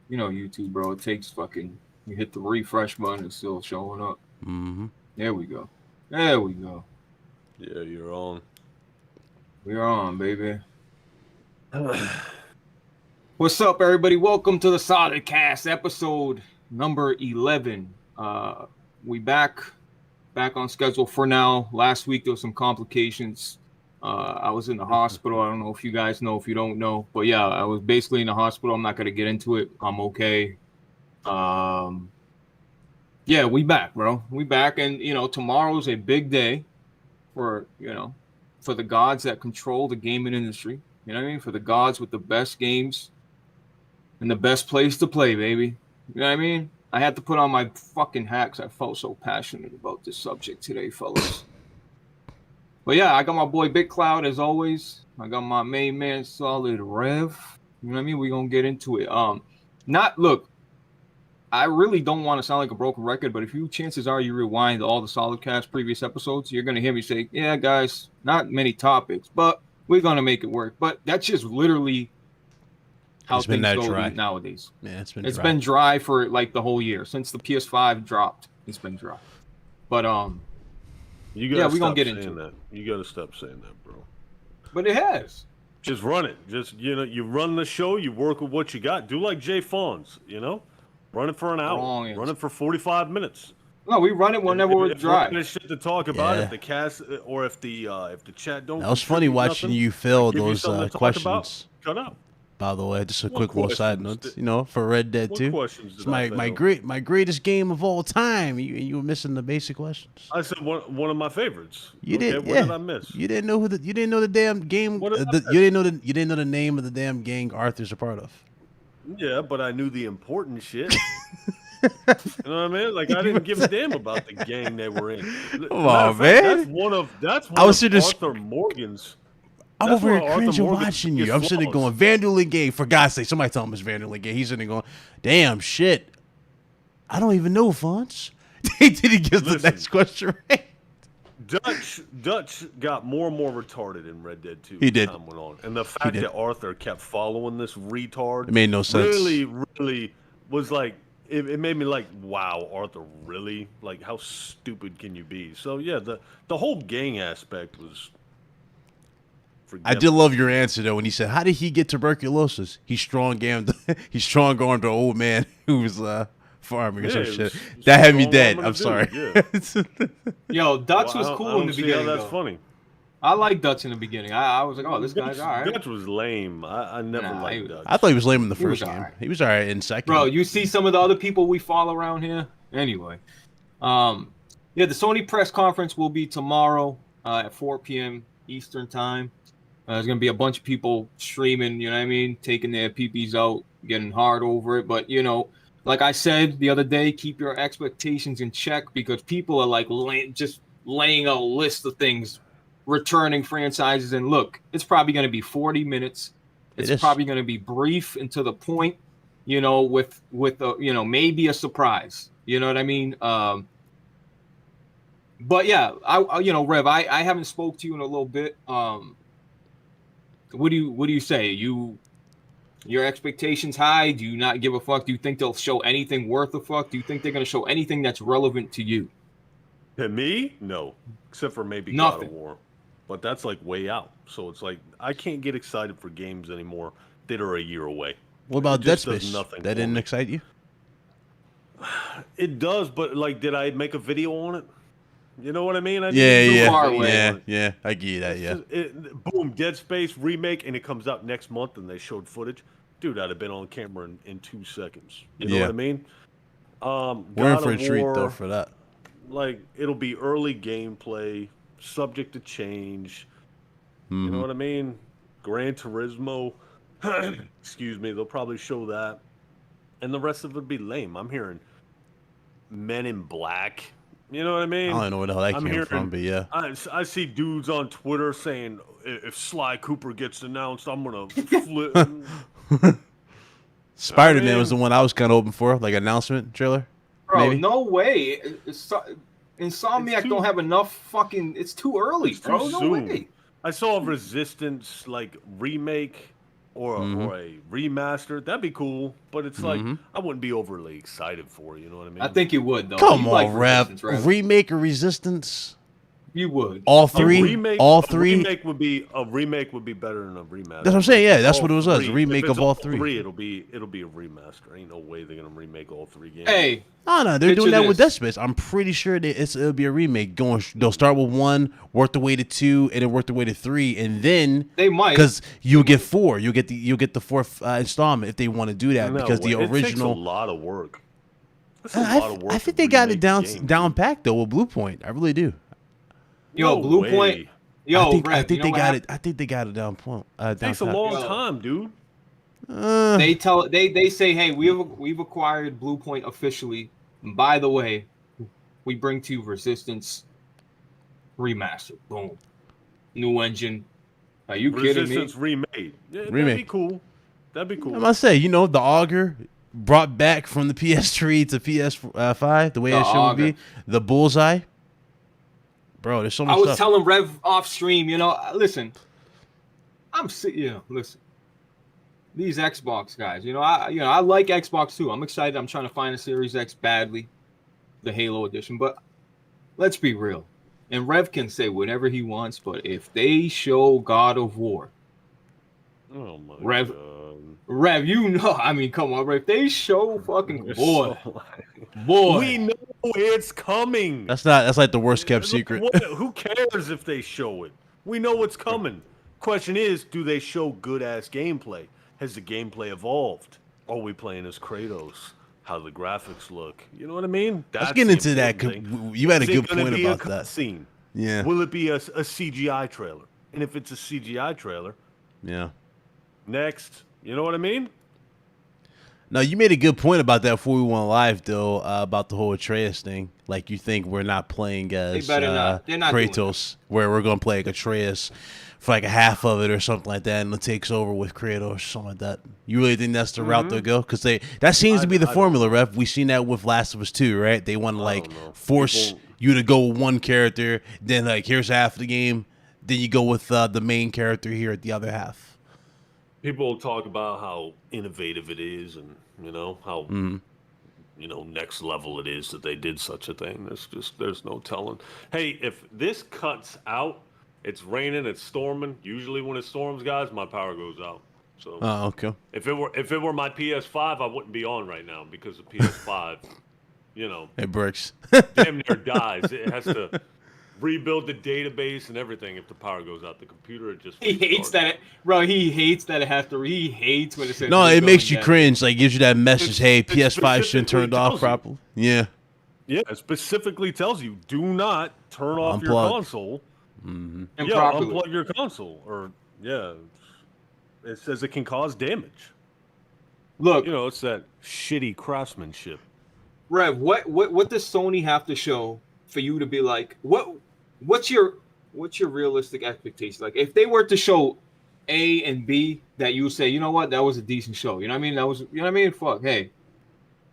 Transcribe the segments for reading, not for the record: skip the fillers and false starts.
You know YouTube, bro. It takes fucking. You hit the refresh button, it's still showing up. Mm-hmm. There we go. There we go. Yeah, you're on. We're on, baby. What's up, everybody? Welcome to the Solidcast, episode number 11. We back on schedule for now. Last week there was some complications. I was in the hospital. I don't know if you guys know, if you don't know, but yeah, I was basically in the hospital. I'm not gonna get into it. I'm okay. Yeah, we back, bro. We back, and tomorrow's a big day for for the gods that control the gaming industry. You know what I mean? For the gods with the best games and the best place to play, baby. You know what I mean? I had to put on my fucking hat because I felt so passionate about this subject today, fellas. But yeah, I got my boy Big Cloud as always. I got my main man Solid Rev. You know what I mean? We're gonna get into it. Look, I really don't want to sound like a broken record, but chances are you rewind all the Solidcast previous episodes, you're gonna hear me say, yeah, guys, not many topics, but we're gonna make it work. But that's just literally how things go nowadays. Yeah, it's been dry for like the whole year since the PS5 dropped. It's been dry. But we're gonna get into that. You gotta stop saying that, bro. But it has. Just run it. Just you run the show. You work with what you got. Do like Jay Fawns, Run it for an hour. Run it for 45 minutes. No, we run it whenever we're dry. There's shit to talk about. If the cast or if the chat don't. That was funny watching you fill those questions. Shut up. By the way, just a quick little side note, for Red Dead 2. It's my greatest game of all time. You were missing the basic questions. I said one of my favorites. You did. What did I miss? You didn't know you didn't know the damn game. You didn't know the name of the damn gang Arthur's a part of. Yeah, but I knew the important shit. You know what I mean? Like I didn't give a damn about the gang they were in. Come on, man. That's one of Arthur Morgan's. I'm over here cringing watching you. I'm sitting there going, Vanderlyn gang. For God's sake, somebody tell him it's Vanderlyn gang. He's sitting there going, damn shit. I don't even know, Fonz. Did he give the next question right? Dutch got more and more retarded in Red Dead 2 He did. Time went on. And the fact that Arthur kept following this retard. It made no sense. Really was like, it made me like, wow, Arthur, really? Like, how stupid can you be? So, yeah, the whole gang aspect was... I did love your answer though when he said, "How did he get tuberculosis? He strong armed an old man who was farming or some shit." That had me dead. I'm sorry. Yeah. Yo, Dutch was cool in the beginning. That's funny. I liked Dutch in the beginning. I was like, oh, this guy's all right. Dutch was lame. I never liked Dutch. I thought he was lame in the first game. He was all right in second. Bro, you see some of the other people we follow around here. Anyway, the Sony press conference will be tomorrow at 4 p.m. Eastern time. There's going to be a bunch of people streaming, you know what I mean, taking their peepees out, getting hard over it. But, like I said the other day, keep your expectations in check because people are like just laying out a list of things, returning franchises. And look, it's probably going to be 40 minutes. It's probably going to be brief and to the point, with maybe a surprise. You know what I mean? But yeah, Rev, I haven't spoke to you in a little bit. What do you say? Your expectations high? Do you not give a fuck? Do you think they'll show anything worth a fuck? Do you think they're gonna show anything that's relevant to you? To me, no. Except for maybe Nothing. God of War. But that's like way out. So it's like I can't get excited for games anymore that are a year away. What about Dead Space? That didn't excite you? It does, but like did I make a video on it? You know what I mean? Yeah. I get you that. Yeah. Boom, Dead Space remake, and it comes out next month, and they showed footage. Dude, I'd have been on camera in 2 seconds. You know what I mean? We're in for a treat though for that. Like it'll be early gameplay, subject to change. Mm-hmm. You know what I mean? Gran Turismo. Excuse me. They'll probably show that, and the rest of it would be lame. I'm hearing Men in Black. You know what I mean? I don't know where the hell that came from, but yeah. I see dudes on Twitter saying, if Sly Cooper gets announced, I'm going to flip. Spider-Man was the one I was kind of hoping for, like announcement trailer. Bro, maybe? No way. Insomniac don't have enough fucking... It's too early, bro. No way. I saw a Resistance, remake or a remaster, that'd be cool. But it's like I wouldn't be overly excited for it. You know what I mean? I think you would though. Come you on, like Rev. Resistance, Rev. Remake or Resistance? You would. All three? All A three? remake would be better than a remaster. That's what I'm saying. Yeah, that's All what it was. A three. remake If it's of all three. It'll be a remaster. Ain't no way they're gonna remake all 3 games. Hey, Oh no, they're picture doing that with Dead this. Space. I'm pretty sure it'll be a remake. They'll start with 1, work their way to 2, and then work their way to 3, and then They might. because you'll get 4. You'll get the 4th installment if they want to do that No because the way. original. It takes a lot of work. That's a lot of work I think to they got it remake the game, down dude. packed though with Blue Point. I really do. Yo, No Blue way. Point. Yo, I think Rev, they you know what got happened? it. I think they got it down point. It takes a down long Yo. time, dude. packed. They say, hey, we've acquired Blue Point officially. And by the way, we bring to you Resistance Remastered. Boom. New engine. Are you kidding me? Resistance remade. Yeah, that'd be Remake. cool. That'd be cool. I must say, the Augur brought back from the PS3 to PS5 the way The it should Augur. be. The Bullseye. Bro, there's so much I was stuff. telling Rev off stream, listen. Listen. These Xbox guys, I like Xbox too. I'm excited. I'm trying to find a Series X badly, the Halo edition. But let's be real. And Rev can say whatever he wants, but if they show God of War, Oh my Rev- god. Rev, come on, Rev. If they show fucking You're boy, so- boy. We know it's coming. That's like the worst kept secret. Who cares if they show it? We know it's coming. Question is, do they show good ass gameplay? Has the gameplay evolved? Are we playing as Kratos? How the graphics look? You know what I mean? Let's That's get the into that. important thing. You had a Is it good gonna point be a about that. cutscene? Yeah. Will it be a CGI trailer? And if it's a CGI trailer, Yeah. next, you know what I mean? No, you made a good point about that before we went live, though, about the whole Atreus thing. Like, you think we're not playing as better not. They're not doing Kratos, where we're going to play like Atreus for like a half of it or something like that, and it takes over with Kratos or something like that. You really think that's the route they'll go? Because that seems to be the formula, Ref. We've seen that with Last of Us 2, right? They want to like don't know. force you to go with one character, then like here's half of the game, then you go with the main character here at the other half. People talk about how innovative it is and, how, next level it is that they did such a thing. There's no telling. Hey, if this cuts out, it's raining, it's storming. Usually when it storms, guys, my power goes out. So Oh, okay. if it were my PS5, I wouldn't be on right now because the PS5, It breaks. damn near dies. It has to rebuild the database and everything if the power goes out. The computer it just He hates restarts. that, bro. He hates that it has to. He hates when it says. No, it rebuilding makes you data. cringe. Like, gives you that message, hey, It's PS5 shouldn't turn it off specifically properly. Yeah. Yeah, it specifically tells you do not turn off your Unplug. console. And Yeah, properly. unplug your console, or it says it can cause damage. Look, It's that shitty craftsmanship. Rev, what does Sony have to show for you to be like, what's your realistic expectation? Like, if they were to show A and B, that you would say, you know what, that was a decent show. You know what I mean? That was, you know what I mean? Fuck, hey,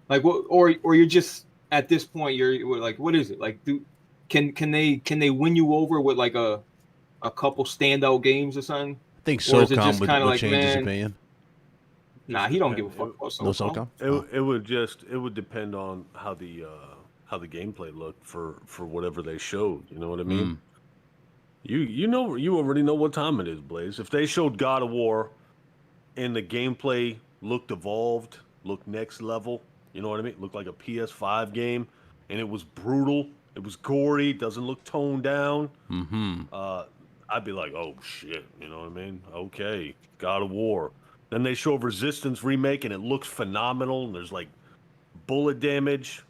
like what? Or you're just at this point, you're like, what is it? Like, can they win you over with like a couple standout games or something? I think Or is it SOCOM just would kinda like, change his man, opinion. Nah, he don't give a fuck about No SOCOM. SOCOM? It would depend on how the gameplay looked for whatever they showed. You know what I mean? You already know what time it is, Blaze. If they showed God of War, and the gameplay looked evolved, looked next level, you know what I mean? Looked like a PS5 game, and it was brutal. It was gory. Doesn't look toned down. I'd be like, oh shit, you know what I mean? Okay, God of War. Then they show Resistance remake, and it looks phenomenal. And there's like bullet damage,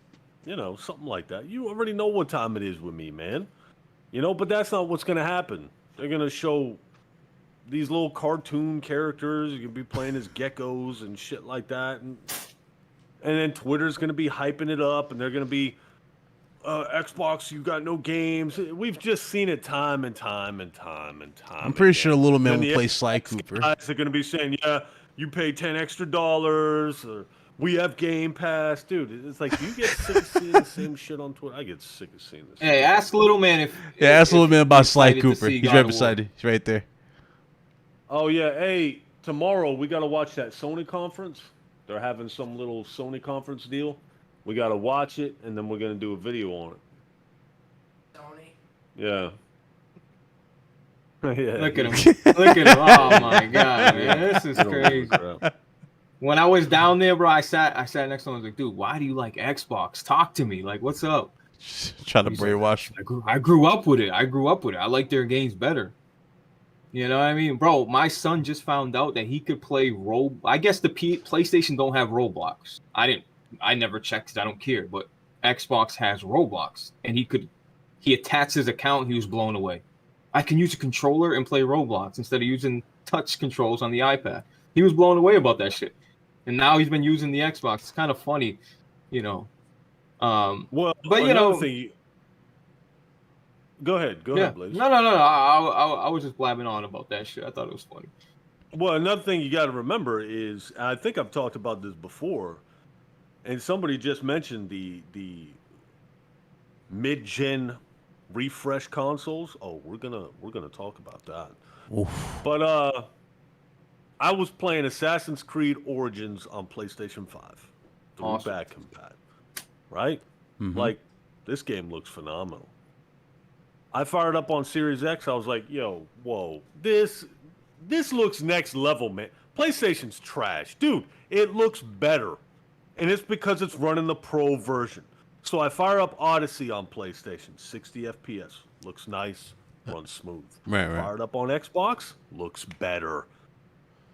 something like that. You already know what time it is with me, man. But that's not what's gonna happen. They're gonna show these little cartoon characters. You can be playing as geckos and shit like that, and then Twitter's gonna be hyping it up, and they're gonna be Xbox, you got no games. We've just seen it time and time and time and time. I'm pretty sure Little Man Then will the play Xbox Sly Cooper. guys are going to be saying, yeah, you pay $10 extra, or we have Game Pass. Dude, it's like, do you get sick of seeing the same shit on Twitter? I get sick of seeing this. Hey, ask Little Man if. Yeah, ask Little Man about Sly excited to Cooper. see He's God right of War. beside you. He's right there. Oh, yeah. Hey, tomorrow we got to watch that Sony conference. They're having some little Sony conference deal. We got to watch it, and then we're going to do a video on it. Sony? Yeah. Yeah. Look at him. Look at him. Oh, my God, man. This is crazy. When I was down there, bro, I sat next to him. I was like, dude, why do you like Xbox? Talk to me. Like, what's up? Try to brainwash. I grew up with it. I like their games better. You know what I mean? Bro, my son just found out that he could play I guess the PlayStation don't have Roblox. I never checked because I don't care. But Xbox has Roblox. And he attached his account. He was blown away. I can use a controller and play Roblox instead of using touch controls on the iPad. He was blown away about that shit. And now he's been using the Xbox. It's kind of funny, you know. Well, but you know, go ahead, Blaze. No. I was just blabbing on about that shit. I thought it was funny. Well, another thing you got to remember is, I think I've talked about this before, and somebody just mentioned the mid-gen refresh consoles. Oh, we're gonna talk about that. Oof. But I was playing Assassin's Creed Origins on PlayStation 5. Awesome. Back compat. Right? Mm-hmm. Like, this game looks phenomenal. I fired up on Series X. I was like, yo, whoa, this looks next level, man. PlayStation's trash. Dude, it looks better. And it's because it's running the Pro version. So I fire up Odyssey on PlayStation. 60 FPS. Looks nice. Runs smooth. Right. Fired up on Xbox. Looks better.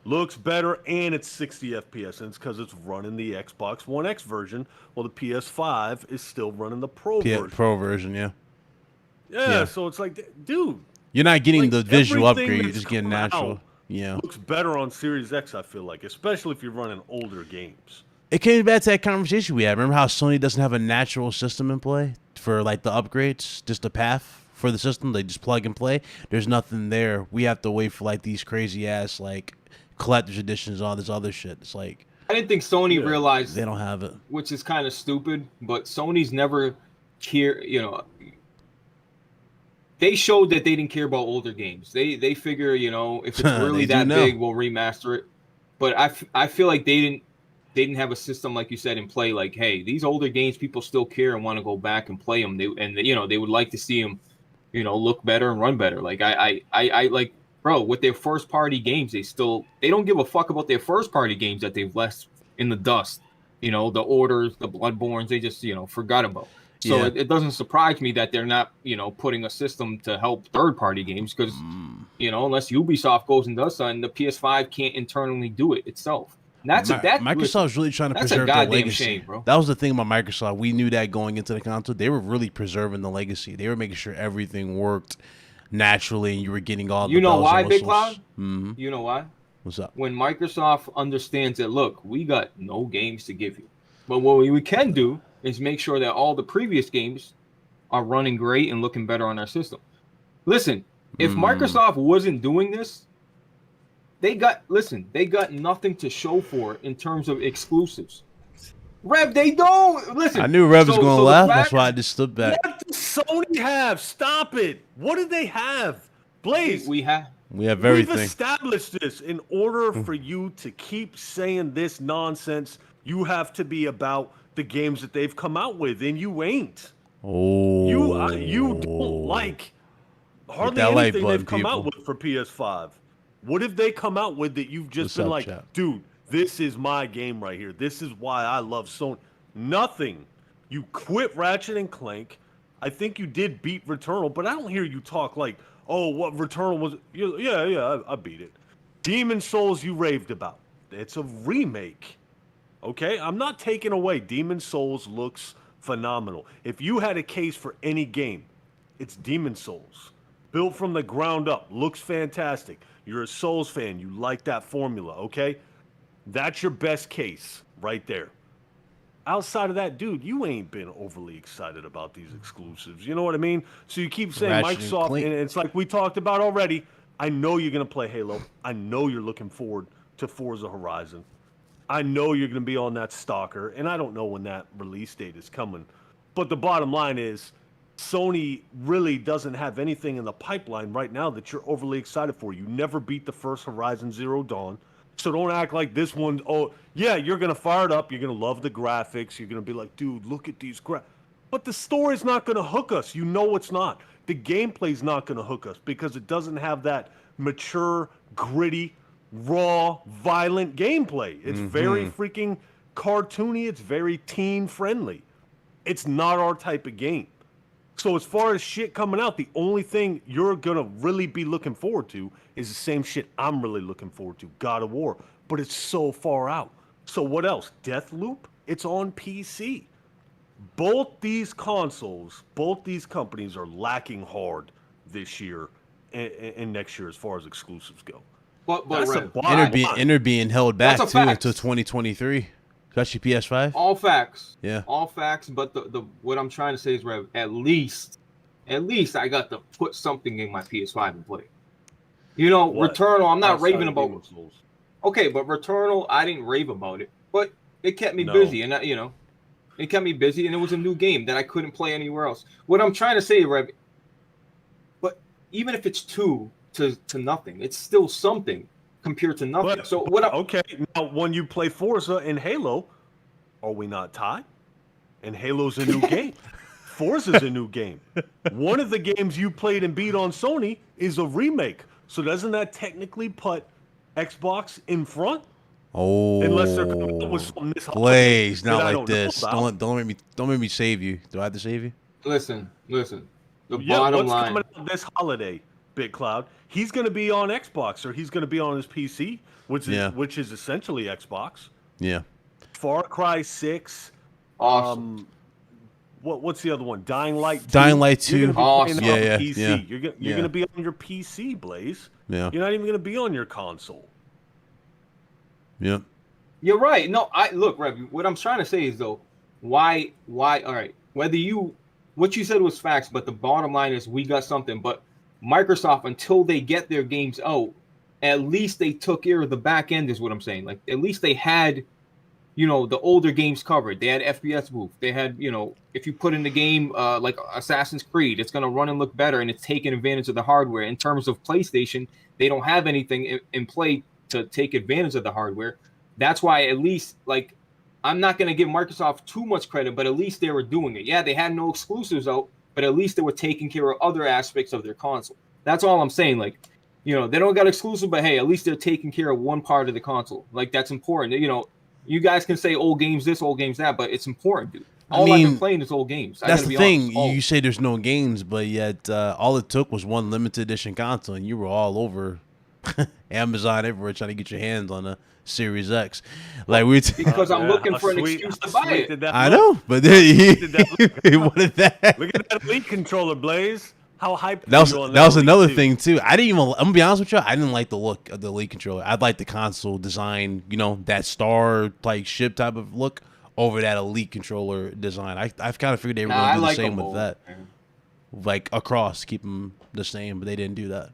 Looks better, and it's 60 FPS, and it's because it's running the Xbox One X version, while the PS5 is still running the Pro version. Pro version, yeah. Yeah, so it's like, dude. You're not getting like, the visual everything upgrade. You're that's just getting come natural. out Yeah. Looks better on Series X, I feel like, especially if you're running older games. It came back to that conversation we had. Remember how Sony doesn't have a natural system in play for like the upgrades, just a path for the system? They just plug and play. There's nothing there. We have to wait for like these crazy ass like collector's editions, all this other shit. It's like I didn't think Sony realized they don't have it, which is kind of stupid. But Sony's never care. You know, they showed that they didn't care about older games. They figure, you know, if it's really that big, we'll remaster it. But I feel like they didn't have a system like you said in play. Like, hey, these older games, people still care and want to go back and play them. They would like to see them, you know, look better and run better. Like I like. Bro, with their first party games, they don't give a fuck about their first party games that they've left in the dust. You know, the Orders, the Bloodborns, they just, you know, forgot about. So it doesn't surprise me that they're not, you know, putting a system to help third party games because, you know, unless Ubisoft goes and does something, the PS5 can't internally do it itself. And Microsoft's really trying to preserve their legacy. Shame, bro. That was the thing about Microsoft. We knew that going into the console, they were really preserving the legacy. They were making sure everything worked naturally, and you were getting all the bells why, and Big whistles. Cloud? You know why? What's up? When Microsoft understands that, look, we got no games to give you. But what we can do is make sure that all the previous games are running great and looking better on our system. Listen, if Microsoft wasn't doing this, they got nothing to show for it in terms of exclusives. Rev, they don't. Listen. I knew Rev was going to laugh. That's why I just stood back. What does Sony have? Stop it. What do they have? Blaze. We have everything. We've established this. In order for you to keep saying this nonsense, you have to be about the games that they've come out with, and you ain't. Oh. You don't like hardly anything they've come out with for PS5. What have they come out with that you've just been like, dude, this is my game right here. This is why I love Sony. Nothing. You quit Ratchet and Clank. I think you did beat Returnal, but I don't hear you talk like, oh, what Returnal was. Yeah, I beat it. Demon Souls you raved about. It's a remake. Okay? I'm not taking away. Demon Souls looks phenomenal. If you had a case for any game, it's Demon Souls. Built from the ground up. Looks fantastic. You're a Souls fan. You like that formula, okay? That's your best case right there. Outside of that, dude, you ain't been overly excited about these exclusives. You know what I mean? So you keep saying Microsoft, and it's like we talked about already. I know you're going to play Halo. I know you're looking forward to Forza Horizon. I know you're going to be on that Stalker, and I don't know when that release date is coming. But the bottom line is, Sony really doesn't have anything in the pipeline right now that you're overly excited for. You never beat the first Horizon Zero Dawn. So don't act like this one. Oh, yeah, you're gonna fire it up. You're gonna love the graphics. You're gonna be like, dude, look at these But the story's not gonna hook us. You know it's not. The gameplay's not gonna hook us because it doesn't have that mature, gritty, raw, violent gameplay. It's very freaking cartoony. It's very teen friendly. It's not our type of game. So as far as shit coming out, the only thing you're gonna really be looking forward to is the same shit I'm really looking forward to, God of War. But it's so far out. So what else? Deathloop? It's on PC. Both these consoles, both these companies are lacking hard this year and next year as far as exclusives go. But That's a Rev, bottom line. Inter being held back That's too a fact. until 2023, especially PS5. all facts. Yeah. All facts. But the what I'm trying to say is, Rev, at least I got to put something in my PS5 and play. You know, What? Returnal. I'm not Outside raving of about. Demon's Souls. Okay, but Returnal, I didn't rave about it, but it kept me No. busy, and it kept me busy, and it was a new game that I couldn't play anywhere else. What I'm trying to say, Rev, but even if it's 2 to nothing, it's still something compared to nothing. Okay, now when you play Forza and Halo, are we not tied? And Halo's a new game. Forza's a new game. One of the games you played and beat on Sony is a remake. So doesn't that technically put Xbox in front? Oh, Unless they're coming up with something this Blaze, holiday not that I like don't know this. about. Don't make me save you. Do I have to save you? Listen. The Yeah, bottom what's line. coming out this holiday, Big Cloud? He's going to be on Xbox or he's going to be on his PC, which is essentially Xbox. Yeah. Far Cry 6. Awesome. What's the other one? Dying Light 2. Dying Light 2. You're gonna be playing Yeah, on yeah, PC. yeah. You're going to be on your PC, Blaze. Yeah. You're not even going to be on your console. Yeah. You're right. No, look, Rev. What I'm trying to say is though, why? All right. What you said was facts, but the bottom line is we got something. But Microsoft, until they get their games out, at least they took care of the back end. Is what I'm saying. Like at least they had, the older games covered. They had FPS booth. They had, if you put in the game like Assassin's Creed, it's gonna run and look better, and it's taking advantage of the hardware. In terms of PlayStation, they don't have anything in play to take advantage of the hardware. That's why at least, like, I'm not going to give Microsoft too much credit, but at least they were doing it. Yeah, they had no exclusives out, but at least they were taking care of other aspects of their console. That's all I'm saying. Like, they don't got exclusive, but hey, at least they're taking care of one part of the console. Like, that's important. You guys can say old games this, old games that, but it's important, dude. I've been playing is old games. That's the thing. You say there's no games, but yet all it took was one limited edition console, and you were all over Amazon everywhere trying to get your hands on a Series X. Like because I'm looking for an excuse to buy it. I know, but then he wanted that. Look at that Elite controller, Blaze. How hyped That was are you on that was Elite another 2? thing too. I didn't even. I'm gonna be honest with you. I didn't like the look of the Elite controller. I like the console design. That star like ship type of look over that Elite controller design. I've kind of figured they were gonna do the same with that, like across, keep them the same, but they didn't do that.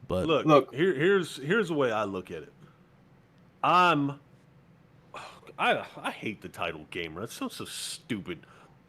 But look. Here's the way I look at it. I hate the title gamer. That's so stupid.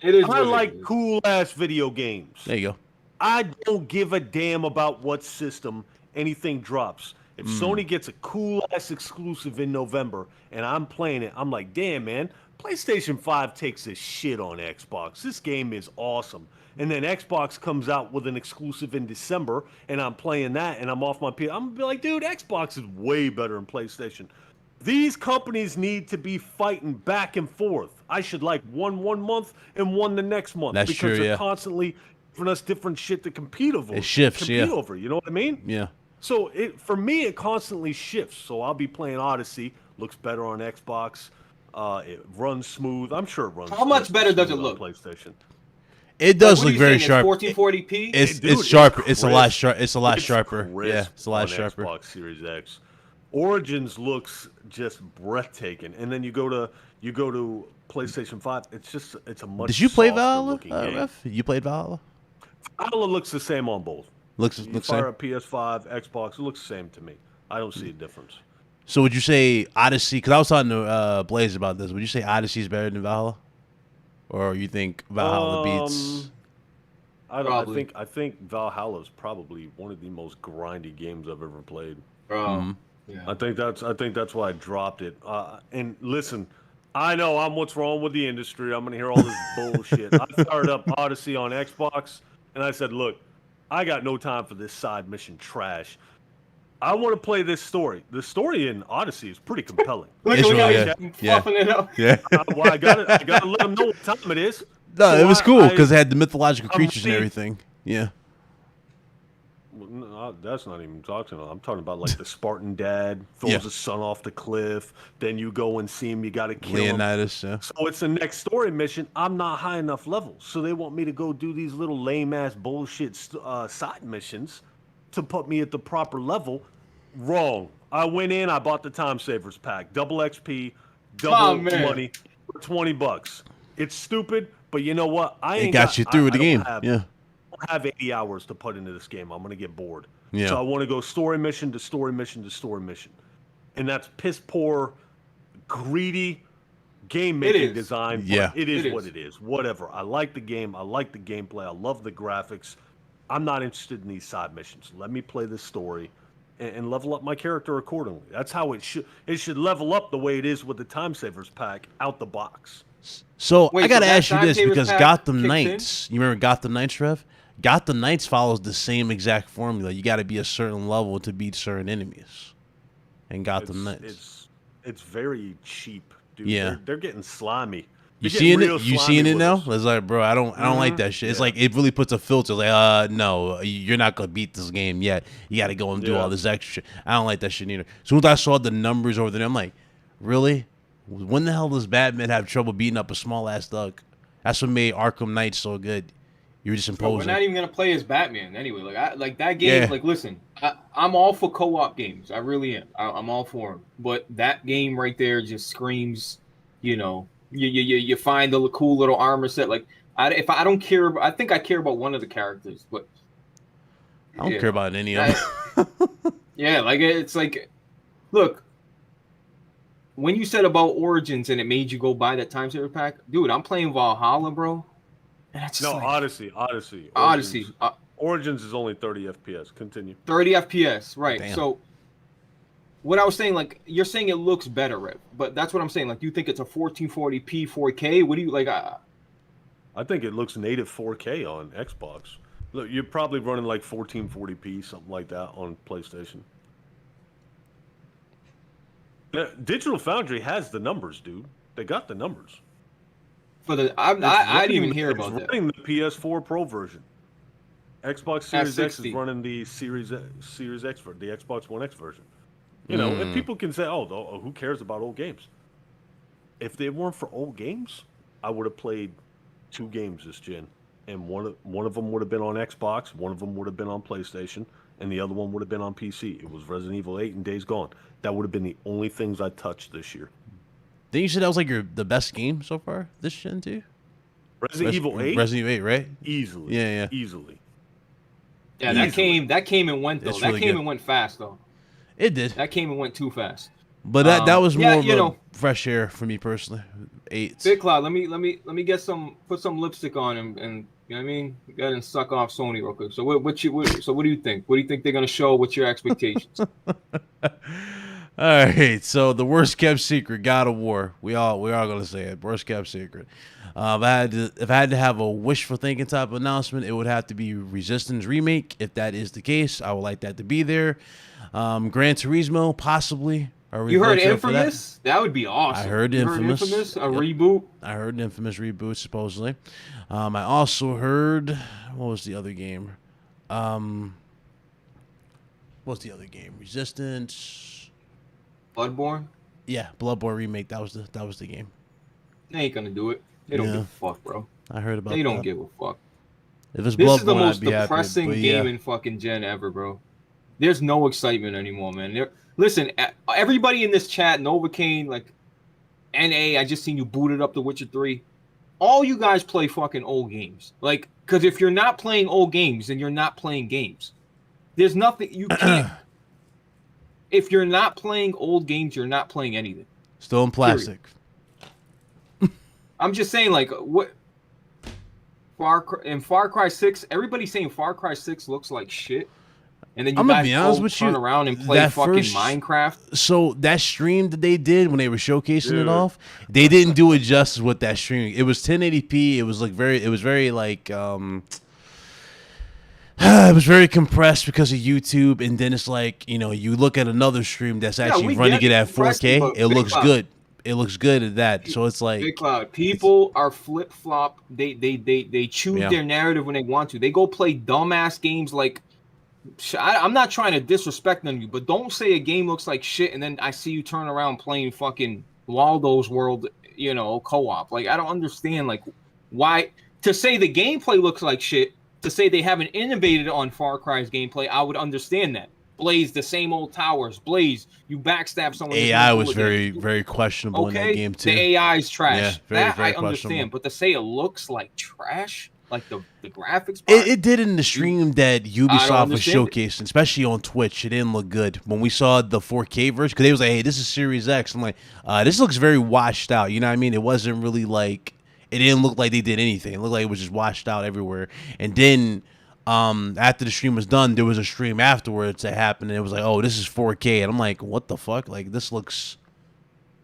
It is. I like cool ass video games. there you go. I don't give a damn about what system anything drops. If Sony gets a cool ass exclusive in November and I'm playing it, I'm like, damn man, PlayStation 5 takes this shit on Xbox. This game is awesome. And then Xbox comes out with an exclusive in December and I'm playing that and I'm off my PS. I'm gonna be like, dude, Xbox is way better than PlayStation. These companies need to be fighting back and forth. I should like one month and one the next month. That's because true, they're yeah. constantly giving us different shit to compete over. It shifts, yeah. Over, you know what I mean? Yeah. So for me, it constantly shifts. So I'll be playing Odyssey. Looks better on Xbox. It runs smooth. I'm sure it runs. How much better does it on look? PlayStation. It does What are look you very saying, sharp. 1440p. It's sharper. It's a lot sharp. It's a lot sharper. Crisp Yeah, it's a lot on sharper. Xbox Series X. Origins looks just breathtaking, and then you go to PlayStation 5. It's a much. Did you play softer Valhalla? looking game. Ref? You played Valhalla? Valhalla looks the same on both. Looks You looks fire same. a PS5, Xbox, it looks the same to me. I don't see a difference. So would you say Odyssey? Because I was talking to Blaze about this. Would you say Odyssey is better than Valhalla, or you think Valhalla beats? I don't. Probably. I think Valhalla is probably one of the most grindy games I've ever played. Bro, Yeah. I think that's why I dropped it. And listen, I know I'm what's wrong with the industry. I'm gonna hear all this bullshit. I fired up Odyssey on Xbox, and I said, look, I got no time for this side mission trash. I want to play this story. The story in Odyssey is pretty compelling. Look It's at how really he's good. fluffing it up. Yeah. Well, I gotta let them know what time it is. No, So it was cool I- because it had the mythological I'm creatures and ready- everything. Yeah. Well, no, that's not even talking about. I'm talking about like the Spartan dad throws Yeah. his son off the cliff. Then you go and see him. You got to kill him. Leonidas. Yeah. So it's the next story mission. I'm not high enough level, so they want me to go do these little lame ass bullshit side missions to put me at the proper level. Wrong. I went in. I bought the time savers pack, double XP, double man. money for $20. It's stupid, but you know what? I It ain't got you through with the don't game. have- Yeah. I have 80 hours to put into this game. I'm gonna get bored. Yeah. So I want to go story mission to story mission to story mission, and that's piss poor, greedy game making is. design. But Yeah. it is It what is. it is. Whatever. I like the game. I like the gameplay. I love the graphics. I'm not interested in these side missions. Let me play this story and level up my character accordingly. That's how it should. It should level up the way it is with the time savers pack out the box. So Wait, I gotta so that ask you this Time Savers because pack Gotham kicks Knights. You remember Gotham Knights, Rev? Gotham Knights follows the same exact formula. You got to be a certain level to beat certain enemies. And Gotham Knights. It's very cheap, dude. Yeah. They're getting slimy. You They're seeing getting it? real You slimy seeing it with now? us. It's like, bro, I don't like that shit. It's Yeah. like it really puts a filter. Like, no, you're not gonna beat this game yet. You got to go and do Yeah. all this extra shit. I don't like that shit either. As soon as I saw the numbers over there, I'm like, really? When the hell does Batman have trouble beating up a small ass thug? That's what made Arkham Knight so good. You were just Bro, we're imposing. not even gonna play as Batman anyway. Like that game. Yeah. Like, listen, I'm all for co-op games. I really am. I'm all for them. But that game right there just screams. You find the cool little armor set. Like, if I don't care, I think I care about one of the characters, but I don't care about any of them. Yeah, like it's like, look. When you said about Origins and it made you go buy that time saver pack, dude, I'm playing Valhalla, bro. And it's just No, like, Odyssey. Odyssey. Origins is only 30 FPS. Continue. 30 FPS, right? Damn. So, what I was saying, like, you're saying it looks better, Rev, but that's what I'm saying. Like, you think it's a 1440p 4K? What do you like? I think it looks native 4K on Xbox. Look, you're probably running like 1440p, something like that on PlayStation. Digital Foundry has the numbers, dude. They got the numbers. For the, I didn't even hear about it's that. running the PS4 Pro version. Xbox Series X is S60. running the Series X, the Xbox One X version. You know, and people can say, "Oh, who cares about old games?" If they weren't for old games, I would have played 2 games this gen, and one of them would have been on Xbox, one of them would have been on PlayStation, and the other one would have been on PC. It was Resident Evil 8 and Days Gone. That would have been the only things I touched this year. Didn't you say that was like the best game so far this gen too? Resident Evil 8, Resident Evil 8, right? easily, Yeah. easily. Yeah, that Easily. came and went though. It's That really came good. and went fast though. It did, That came and went too fast. but that was yeah, more of you a know. fresh air for me personally. 8. Big Cloud, let me get put some lipstick on him, and you know what I mean. Go ahead and suck off Sony real quick. So what do you think? What do you think they're gonna show? What's your expectations? All right, so the worst kept secret, God of War. We all gonna say it. Worst kept secret. If I had to have a wishful thinking type of announcement, it would have to be Resistance remake. If that is the case, I would like that to be there. Gran Turismo, possibly. You heard Infamous? Infamous? That would be awesome. I heard You Infamous. A Yep. reboot. I heard Infamous reboot supposedly. I also heard what was the other game? What's the other game? Resistance. Bloodborne. Yeah, Bloodborne remake. That was the game. They ain't gonna do it. They don't Yeah. give a fuck, bro. I heard about. They don't that. give a fuck. If it's This Bloodborne, is the most I'd be happy, depressing but game yeah. in fucking gen ever, bro. There's no excitement anymore, man. Listen, everybody in this chat, Novocaine, like NA, I just seen you booted up The Witcher 3. All you guys play fucking old games. Like, because if you're not playing old games, then you're not playing games. There's nothing you can't. If you're not playing old games, you're not playing anything. Still in plastic. I'm just saying, like, what Far Cry 6, everybody's saying Far Cry 6 looks like shit. and then you I'm gonna guys be honest go with turn you, around and play that fucking first- Minecraft. So that stream that they did when they were showcasing it Dude. off, they didn't do it justice with that stream. It was 1080p. It was like very like it was very compressed because of YouTube, and then it's like, you know, you look at another stream that's actually we running get it at compressing, 4K. but It Big looks Cloud- good. It looks good at that. So it's like Big Cloud. People are flip flop. They choose Yeah. their narrative when they want to. They go play dumbass games like. I'm not trying to disrespect them, you, but don't say a game looks like shit, and then I see you turn around playing fucking Waldo's World, you know, co-op. Like, I don't understand, like, why to say the gameplay looks like shit. To say they haven't innovated on Far Cry's gameplay, I would understand that. Blaze, the same old towers. Blaze, you backstab someone. there's no AI was bullet damage. very questionable in that game too. The AI is trash. Yeah, very, that very I questionable. understand, but to say it looks like trash, like the graphics. It did in the stream that Ubisoft was understand showcasing, especially on Twitch. It didn't look good when we saw the 4K version, because they was like, "Hey, this is Series X." I'm like, "This looks very washed out." You know what I mean? It wasn't really like, it didn't look like they did anything. It looked like it was just washed out everywhere. And then after the stream was done, there was a stream afterwards that happened, and it was like, "Oh, this is 4K," and I'm like, "What the fuck? Like, this looks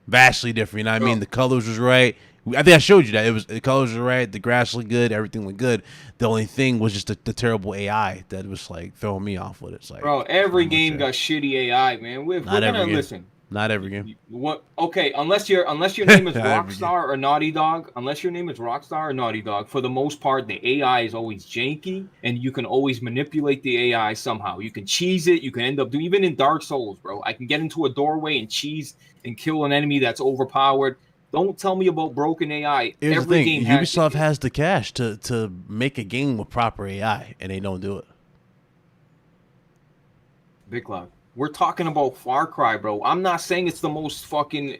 vastly different." You know what I mean? The colors was right. I think I showed you that. It was, the colors were right, the grass looked good, everything looked good. The only thing was just the terrible AI that was like throwing me off with it. It's like, bro, every game got shitty AI, man. We're gonna listen. Not every game. What? Okay, unless your name is Not every Rockstar or Naughty Dog. Unless your name is Rockstar or Naughty Dog, for the most part, the AI is always janky, and you can always manipulate the AI somehow. You can cheese it. You can end up doing, even in Dark Souls, bro. I can get into a doorway and cheese and kill an enemy that's overpowered. Don't tell me about broken AI. Here's Every the thing: game Ubisoft has the cash to make a game with proper AI, and they don't do it. Big Cloud. We're talking about Far Cry, bro. I'm not saying it's the most fucking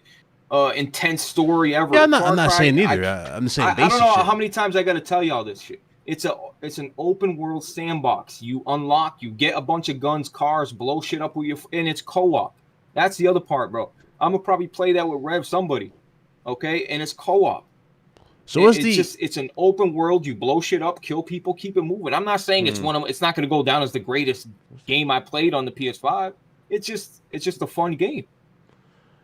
intense story ever. Yeah, I'm Far not Cry, saying either. I'm saying I basic don't know shit. how many times I got to tell y'all this shit. It's an open world sandbox. You unlock, you get a bunch of guns, cars, blow shit up with your, and it's co-op. That's the other part, bro. I'm gonna probably play that with Rev somebody, okay? And it's co-op. So it's an open world. You blow shit up, kill people, keep it moving. I'm not saying it's not going to go down as the greatest game I played on the PS5. It's just a fun game.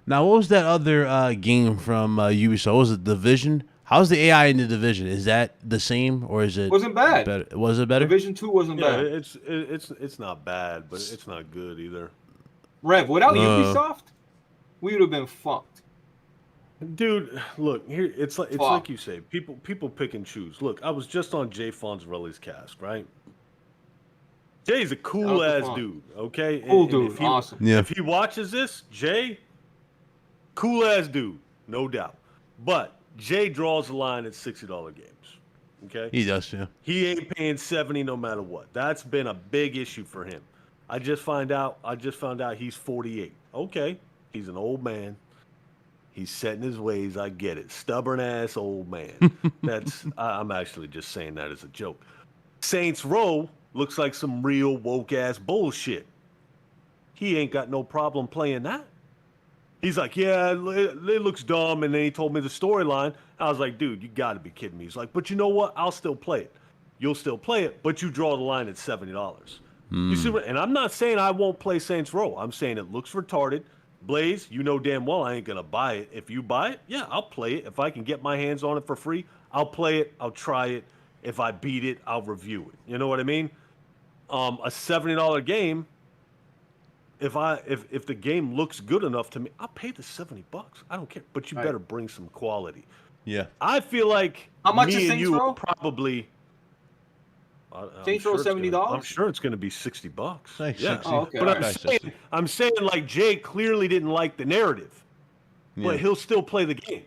Now, what was that other game from Ubisoft? What was it Division? How's the AI in the Division? Is that the same, or is it wasn't bad? Better? Was it better? Division 2 wasn't bad. It's not bad, but it's not good either. Rev, without Ubisoft, we would have been fucked. Dude, look here. It's like you say. People pick and choose. Look, I was just on Jay Fonzarelli's cast, right? Jay's a cool ass dude. Okay, Cool dude, awesome. Yeah. If he watches this, Jay, cool ass dude, no doubt. But Jay draws the line at $60 games. Okay, He does, yeah. he ain't paying $70 no matter what. That's been a big issue for him. I just found out he's 48. Okay, he's an old man. He's set in his ways. I get it. Stubborn ass old man. I'm actually just saying that as a joke. Saints Row looks like some real woke ass bullshit. He ain't got no problem playing that. He's like, yeah, it looks dumb. And then he told me the storyline. I was like, dude, you got to be kidding me. He's like, but you know what? I'll still play it. You'll still play it, but you draw the line at $70. You see what? And I'm not saying I won't play Saints Row. I'm saying it looks retarded. Blaze, you know damn well I ain't gonna buy it. If you buy it, yeah, I'll play it. If I can get my hands on it for free, I'll play it. I'll try it. If I beat it, I'll review it. You know what I mean? A $70 game. If the game looks good enough to me, I'll pay the $70. I don't care. But you better bring some quality. Yeah. I feel like How much is me and Saints you Row? are probably. Saints Row $70? I'm sure it's gonna be $60. Like Yeah. 60. Oh, okay. But Alright. I'm saying like Jay clearly didn't like the narrative, but he'll still play the game.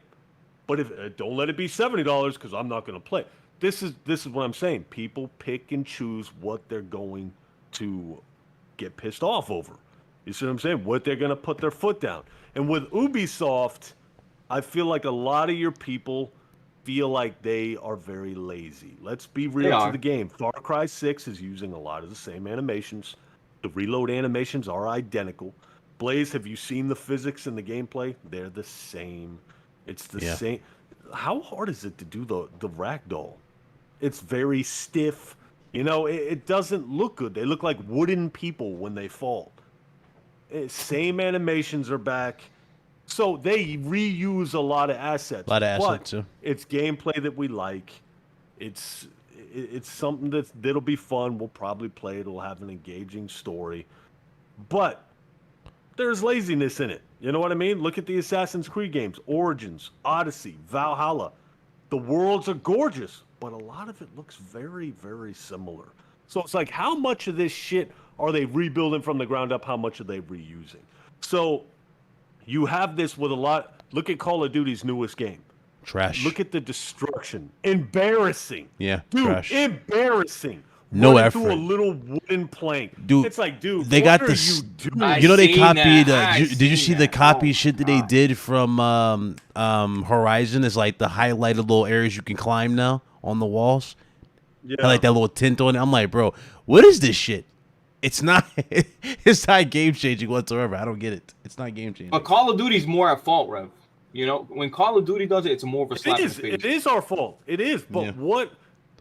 But if don't let it be $70 because I'm not going to play. This is what I'm saying. People pick and choose what they're going to get pissed off over. You see what I'm saying? What they're going to put their foot down. And with Ubisoft, I feel like a lot of your people feel like they are very lazy. Let's be real to the game. Far Cry 6 is using a lot of the same animations. The reload animations are identical. Blaze, have you seen the physics in the gameplay? They're the same. It's the same. How hard is it to do the ragdoll? It's very stiff. You know, it doesn't look good. They look like wooden people when they fall. Same animations are back. So they reuse a lot of assets. A lot of assets, but too. it's gameplay that we like. It's something that'll be fun. We'll probably play it. It'll have an engaging story. But there's laziness in it. You know what I mean? Look at the Assassin's Creed games. Origins, Odyssey, Valhalla. The worlds are gorgeous, but a lot of it looks very, very similar. So it's like, how much of this shit are they rebuilding from the ground up? How much are they reusing? So you have this with a lot. Look at Call of Duty's newest game. Trash. Look at the destruction. Embarrassing. Yeah, dude, trash. Embarrassing. No Running effort. through a little wooden plank. Dude, it's like, dude, they what got are this. you doing? You know they seen copied. that. Did you see the that. copy Oh, shit that they did from Horizon? Is like the highlighted little areas you can climb now on the walls. Yeah. I like that little tint on it. I'm like, bro, what is this shit? It's not. It's not game changing whatsoever. I don't get it. It's not game changing. But Call of Duty's more at fault, Rev. You know, when Call of Duty does it, it's more of a slap in the face. It is our fault. It is. But Yeah.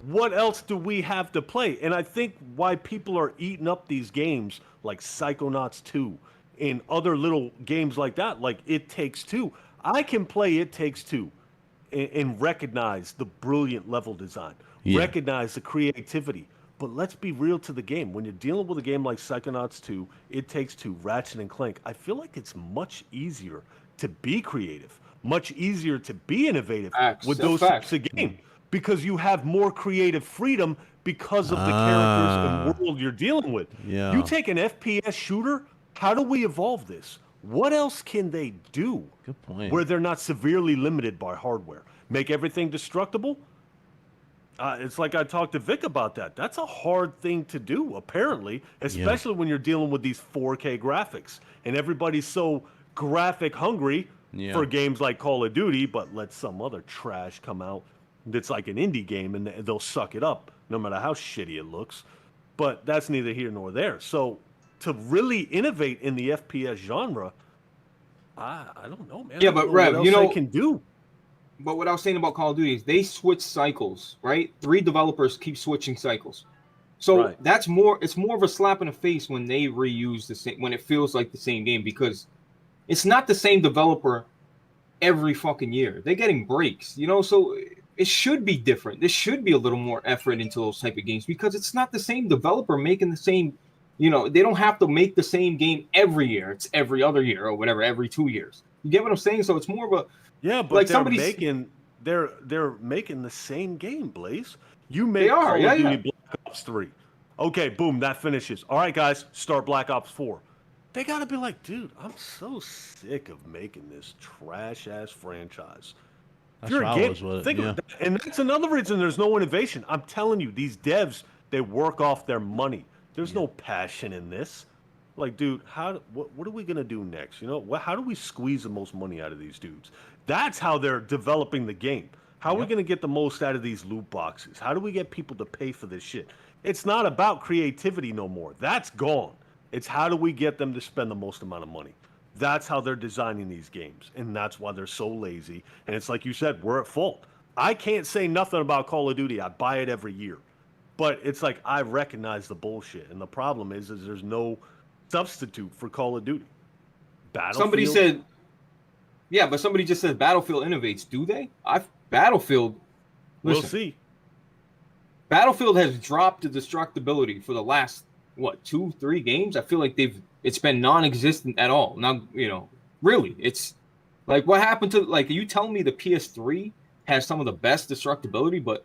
what else do we have to play? And I think why people are eating up these games like Psychonauts 2 and other little games like that, like It Takes Two. I can play It Takes Two and recognize the brilliant level design, recognize the creativity. But let's be real to the game. When you're dealing with a game like Psychonauts 2, It Takes Two, Ratchet and Clank, I feel like it's much easier to be creative, much easier to be innovative with those types of games because you have more creative freedom because of the characters and world you're dealing with. Yeah. You take an FPS shooter, how do we evolve this? What else can they do Good point. where they're not severely limited by hardware? Make everything destructible? It's like I talked to Vic about that. That's a hard thing to do, apparently, especially when you're dealing with these 4K graphics. And everybody's so graphic hungry for games like Call of Duty, but let some other trash come out that's like an indie game and they'll suck it up no matter how shitty it looks. But that's neither here nor there. So to really innovate in the FPS genre, I don't know, man. Yeah, but Rev, you know, they can do. But what I was saying about Call of Duty is they switch cycles, right? 3 developers keep switching cycles. So that's it's more of a slap in the face when they reuse the same, when it feels like the same game, because it's not the same developer every fucking year. They're getting breaks, you know, so it should be different. There should be a little more effort into those type of games because it's not the same developer making the same, you know, they don't have to make the same game every year. It's every other year or whatever, every 2 years. You get what I'm saying? So it's more of a, yeah, but like they're making the same game, Blaze. You make Call of Duty Black Ops 3. Okay, boom, that finishes. All right, guys, start Black Ops 4. They got to be like, dude, I'm so sick of making this trash-ass franchise. That's what I was with it, and that's another reason there's no innovation. I'm telling you, these devs, they work off their money. There's no passion in this. Like, dude, what are we going to do next? You know, how do we squeeze the most money out of these dudes? That's how they're developing the game. How are we going to get the most out of these loot boxes? How do we get people to pay for this shit? It's not about creativity no more. That's gone. It's how do we get them to spend the most amount of money? That's how they're designing these games. And that's why they're so lazy. And it's like you said, we're at fault. I can't say nothing about Call of Duty. I buy it every year. But it's like I recognize the bullshit. And the problem is there's no substitute for Call of Duty. Battlefield. Somebody said, yeah, but somebody just said Battlefield innovates. Do they? Battlefield. Listen, we'll see. Battlefield has dropped the destructibility for the last 2-3 games. I feel like it's been non-existent at all. Now, you know, really, it's like what happened to, like, are you telling me the PS3 has some of the best destructibility, but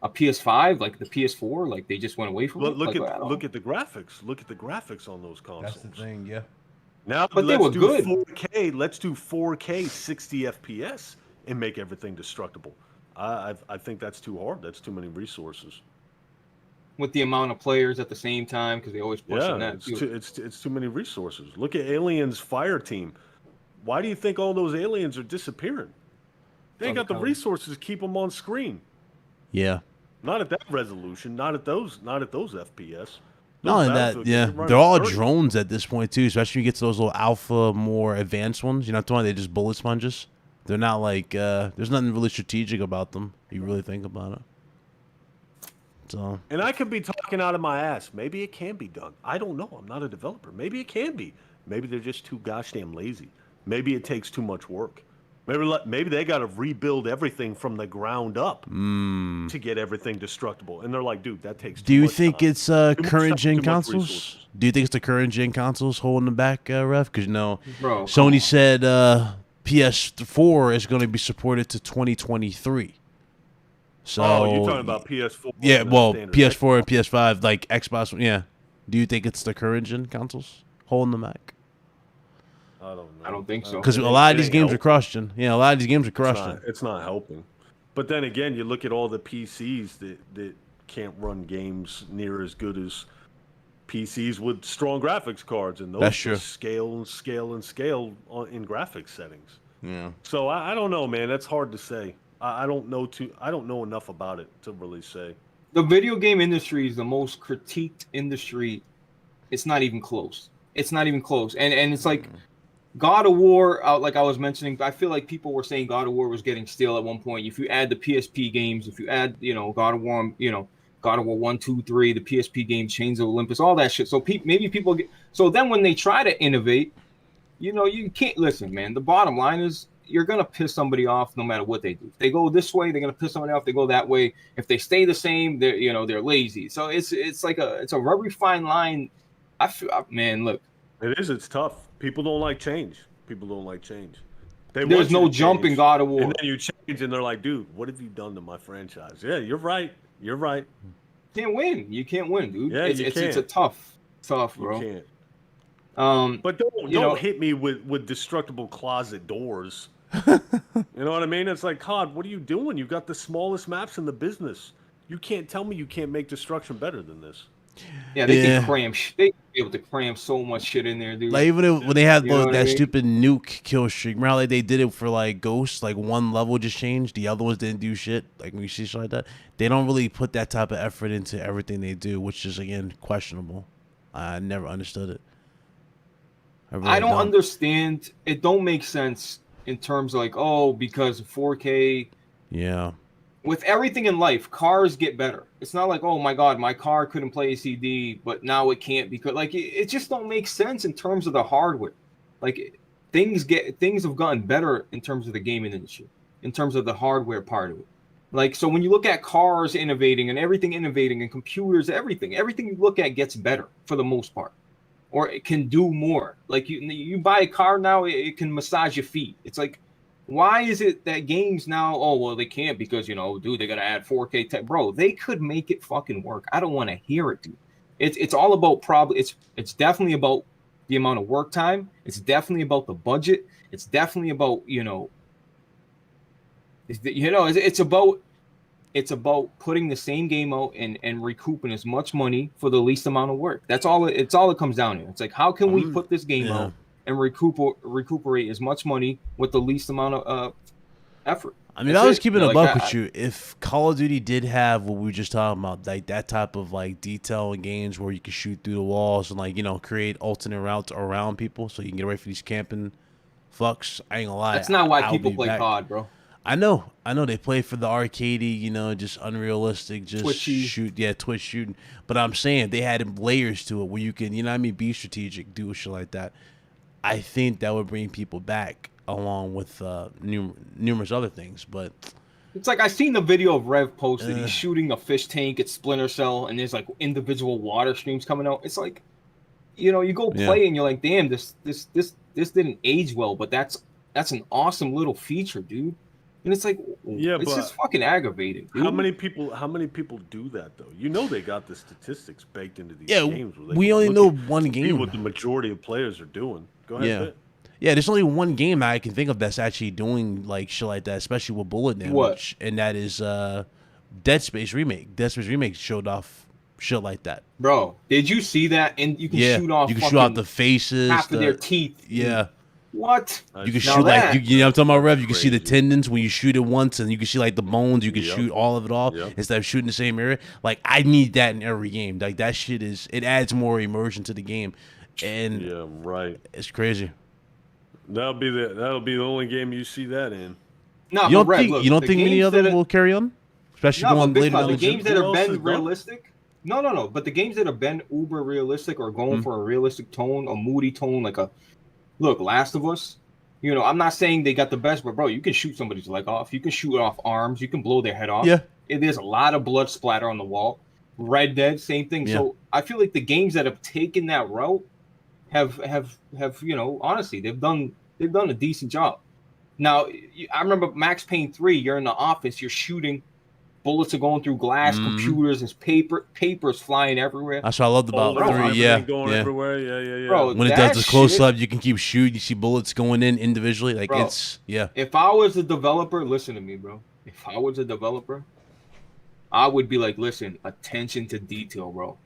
a PS5, like the PS4, like they just went away from it? Look at the graphics. Look at the graphics on those consoles. That's the thing, yeah. Now, but they were good. 4K. Let's do 4K 60 FPS and make everything destructible. I think that's too hard. That's too many resources. With the amount of players at the same time, because they always push on that. It's too many resources. Look at Aliens Fire Team. Why do you think all those aliens are disappearing? They ain't got the resources to keep them on screen. Yeah. Not at that resolution. Not at those FPS. No, and they're all drones at this point too. Especially when you get to those little alpha, more advanced ones. You know, they're just bullet sponges. They're not like there's nothing really strategic about them. If you really think about it. So, and I could be talking out of my ass. Maybe it can be done. I don't know. I'm not a developer. Maybe it can be. Maybe they're just too gosh damn lazy. Maybe it takes too much work. Maybe they got to rebuild everything from the ground up to get everything destructible. And they're like, dude, that takes too do you much think time. it's Too much current time, gen too much consoles? resources. Do you think it's the current gen consoles holding them back, Ref? Because Bro, come Sony on. said PS4 is going to be supported to 2023. So Oh, you're talking about PS4? yeah, and the well, standard PS4 and Xbox. PS5, like Xbox. Yeah. Do you think it's the current gen consoles holding them back? I don't know. I don't think so. Because It a ain't- lot of it these ain't games are helping. cross-gen. Yeah, a lot of these games are It's cross-gen. not, it's not helping. But then again, you look at all the PCs that can't run games near as good as PCs with strong graphics cards, and those That's true. just scale and scale and scale in graphics settings. Yeah. So I don't know, man. That's hard to say. I don't know I don't know enough about it to really say. The video game industry is the most critiqued industry. It's not even close. It's not even close. And it's like God of War, like I was mentioning, I feel like people were saying God of War was getting stale at one point. If you add the PSP games, if you add, God of War, God of War 1, 2, 3, the PSP games, Chains of Olympus, all that shit. So maybe people get. So then when they try to innovate, you can't listen, man. The bottom line is you're gonna piss somebody off no matter what they do. If they go this way, they're gonna piss somebody off. They go that way. If they stay the same, they're lazy. So it's a very fine line. Man, look. It is. It's tough. People don't like change. People don't like change. They There's want you no to jump in change, God of War. and then you change, and they're like, "Dude, what have you done to my franchise?" Yeah, you're right. You're right. Can't win. You can't win, dude. Yeah, you It's a can't. tough, You bro. can't. Um, But don't you know, hit me with destructible closet doors. You know what I mean? It's like, COD, what are you doing? You got the smallest maps in the business. You can't tell me you can't make destruction better than this. yeah, they Yeah. can cram. They can be able to cram so much shit in there, dude. Like even when they had You know what I that mean? stupid nuke kill streak, remember how, like they did it for like Ghosts, like one level just changed, the other ones didn't do shit. Like when you see shit like that, they don't really put that type of effort into everything they do, which is again questionable. I never understood it. Really I don't understand. It don't make sense in terms of like, because 4K. Yeah. With everything in life, cars get better. It's not like, oh my God, my car couldn't play a CD, but now it can't because it just don't make sense in terms of the hardware. Like things have gotten better in terms of the gaming industry, in terms of the hardware part of it. Like so when you look at cars innovating and everything innovating and computers, everything you look at gets better for the most part. Or it can do more. Like you buy a car now, it can massage your feet. It's like, why is it that games now? Oh well, they can't because dude, they gotta add 4K tech. Bro, they could make it fucking work. I don't want to hear it, dude. It's all about it's definitely about the amount of work time. It's definitely about the budget. It's definitely about it's about putting the same game out and recouping as much money for the least amount of work. That's all. It's all it comes down to. It's like, how can we put this game out and recuperate as much money with the least amount of effort? I mean, That's I was it. keeping a Like, buck with you. If Call of Duty did have what we were just talking about, like that type of like detail in games where you can shoot through the walls and like create alternate routes around people so you can get away from these camping fucks, I ain't gonna lie. That's not why I'll people be play back. COD, bro. I know. They play for the arcadey, just unrealistic, just Twitchy. Twitch shooting. But I'm saying they had layers to it where you can, be strategic, do shit like that. I think that would bring people back along with numerous other things. But It's like I seen the video of Rev posted. He's shooting a fish tank at Splinter Cell, and there's like individual water streams coming out. It's like, you go play and you're like, damn, this didn't age well, but that's an awesome little feature, dude. And it's like, it's just fucking aggravating, dude. How many people do that though? They got the statistics baked into these games. Where they we can only look know at one see game. what the majority of players are doing. Go ahead. Vic. Yeah, there's only one game I can think of that's actually doing like shit like that, especially with bullet damage. What? And that is Dead Space Remake. Dead Space Remake showed off shit like that. Bro, did you see that? And you can shoot off. You can shoot out the faces, half of their teeth. Yeah. What? You can Now shoot that- like I'm talking about, Rev. You can Crazy. see the tendons when you shoot it once, and you can see like the bones. You can shoot all of it off Yep. instead of shooting the same area. Like I need that in every game. Like that shit it adds more immersion to the game, and Yeah, right. it's crazy. That'll be the only game you see that in. No, You don't but Rev, think look, you don't the think many games other that will carry on? especially No, going but Big later Cloud, down the the games gym. that Who have else has been done? realistic. No. But the games that have been uber realistic or going for a realistic tone, a moody tone, like a look, Last of Us. I'm not saying they got the best, but bro, you can shoot somebody's leg off. You can shoot off arms. You can blow their head off. Yeah. There's a lot of blood splatter on the wall. Red Dead, same thing. Yeah. So I feel like the games that have taken that route have honestly, they've done a decent job. Now, I remember Max Payne 3. You're in the office. You're shooting. Bullets are going through glass. Computers. There's papers flying everywhere. That's what I loved about Bullets and 3. everything Yeah, going yeah. everywhere. Yeah. Bro, When it that does the close shit- up, you can keep shooting. You see bullets going in individually. Like Bro, it's yeah. If I was a developer, listen to me, bro. If I was a developer, I would be like, listen, attention to detail, bro.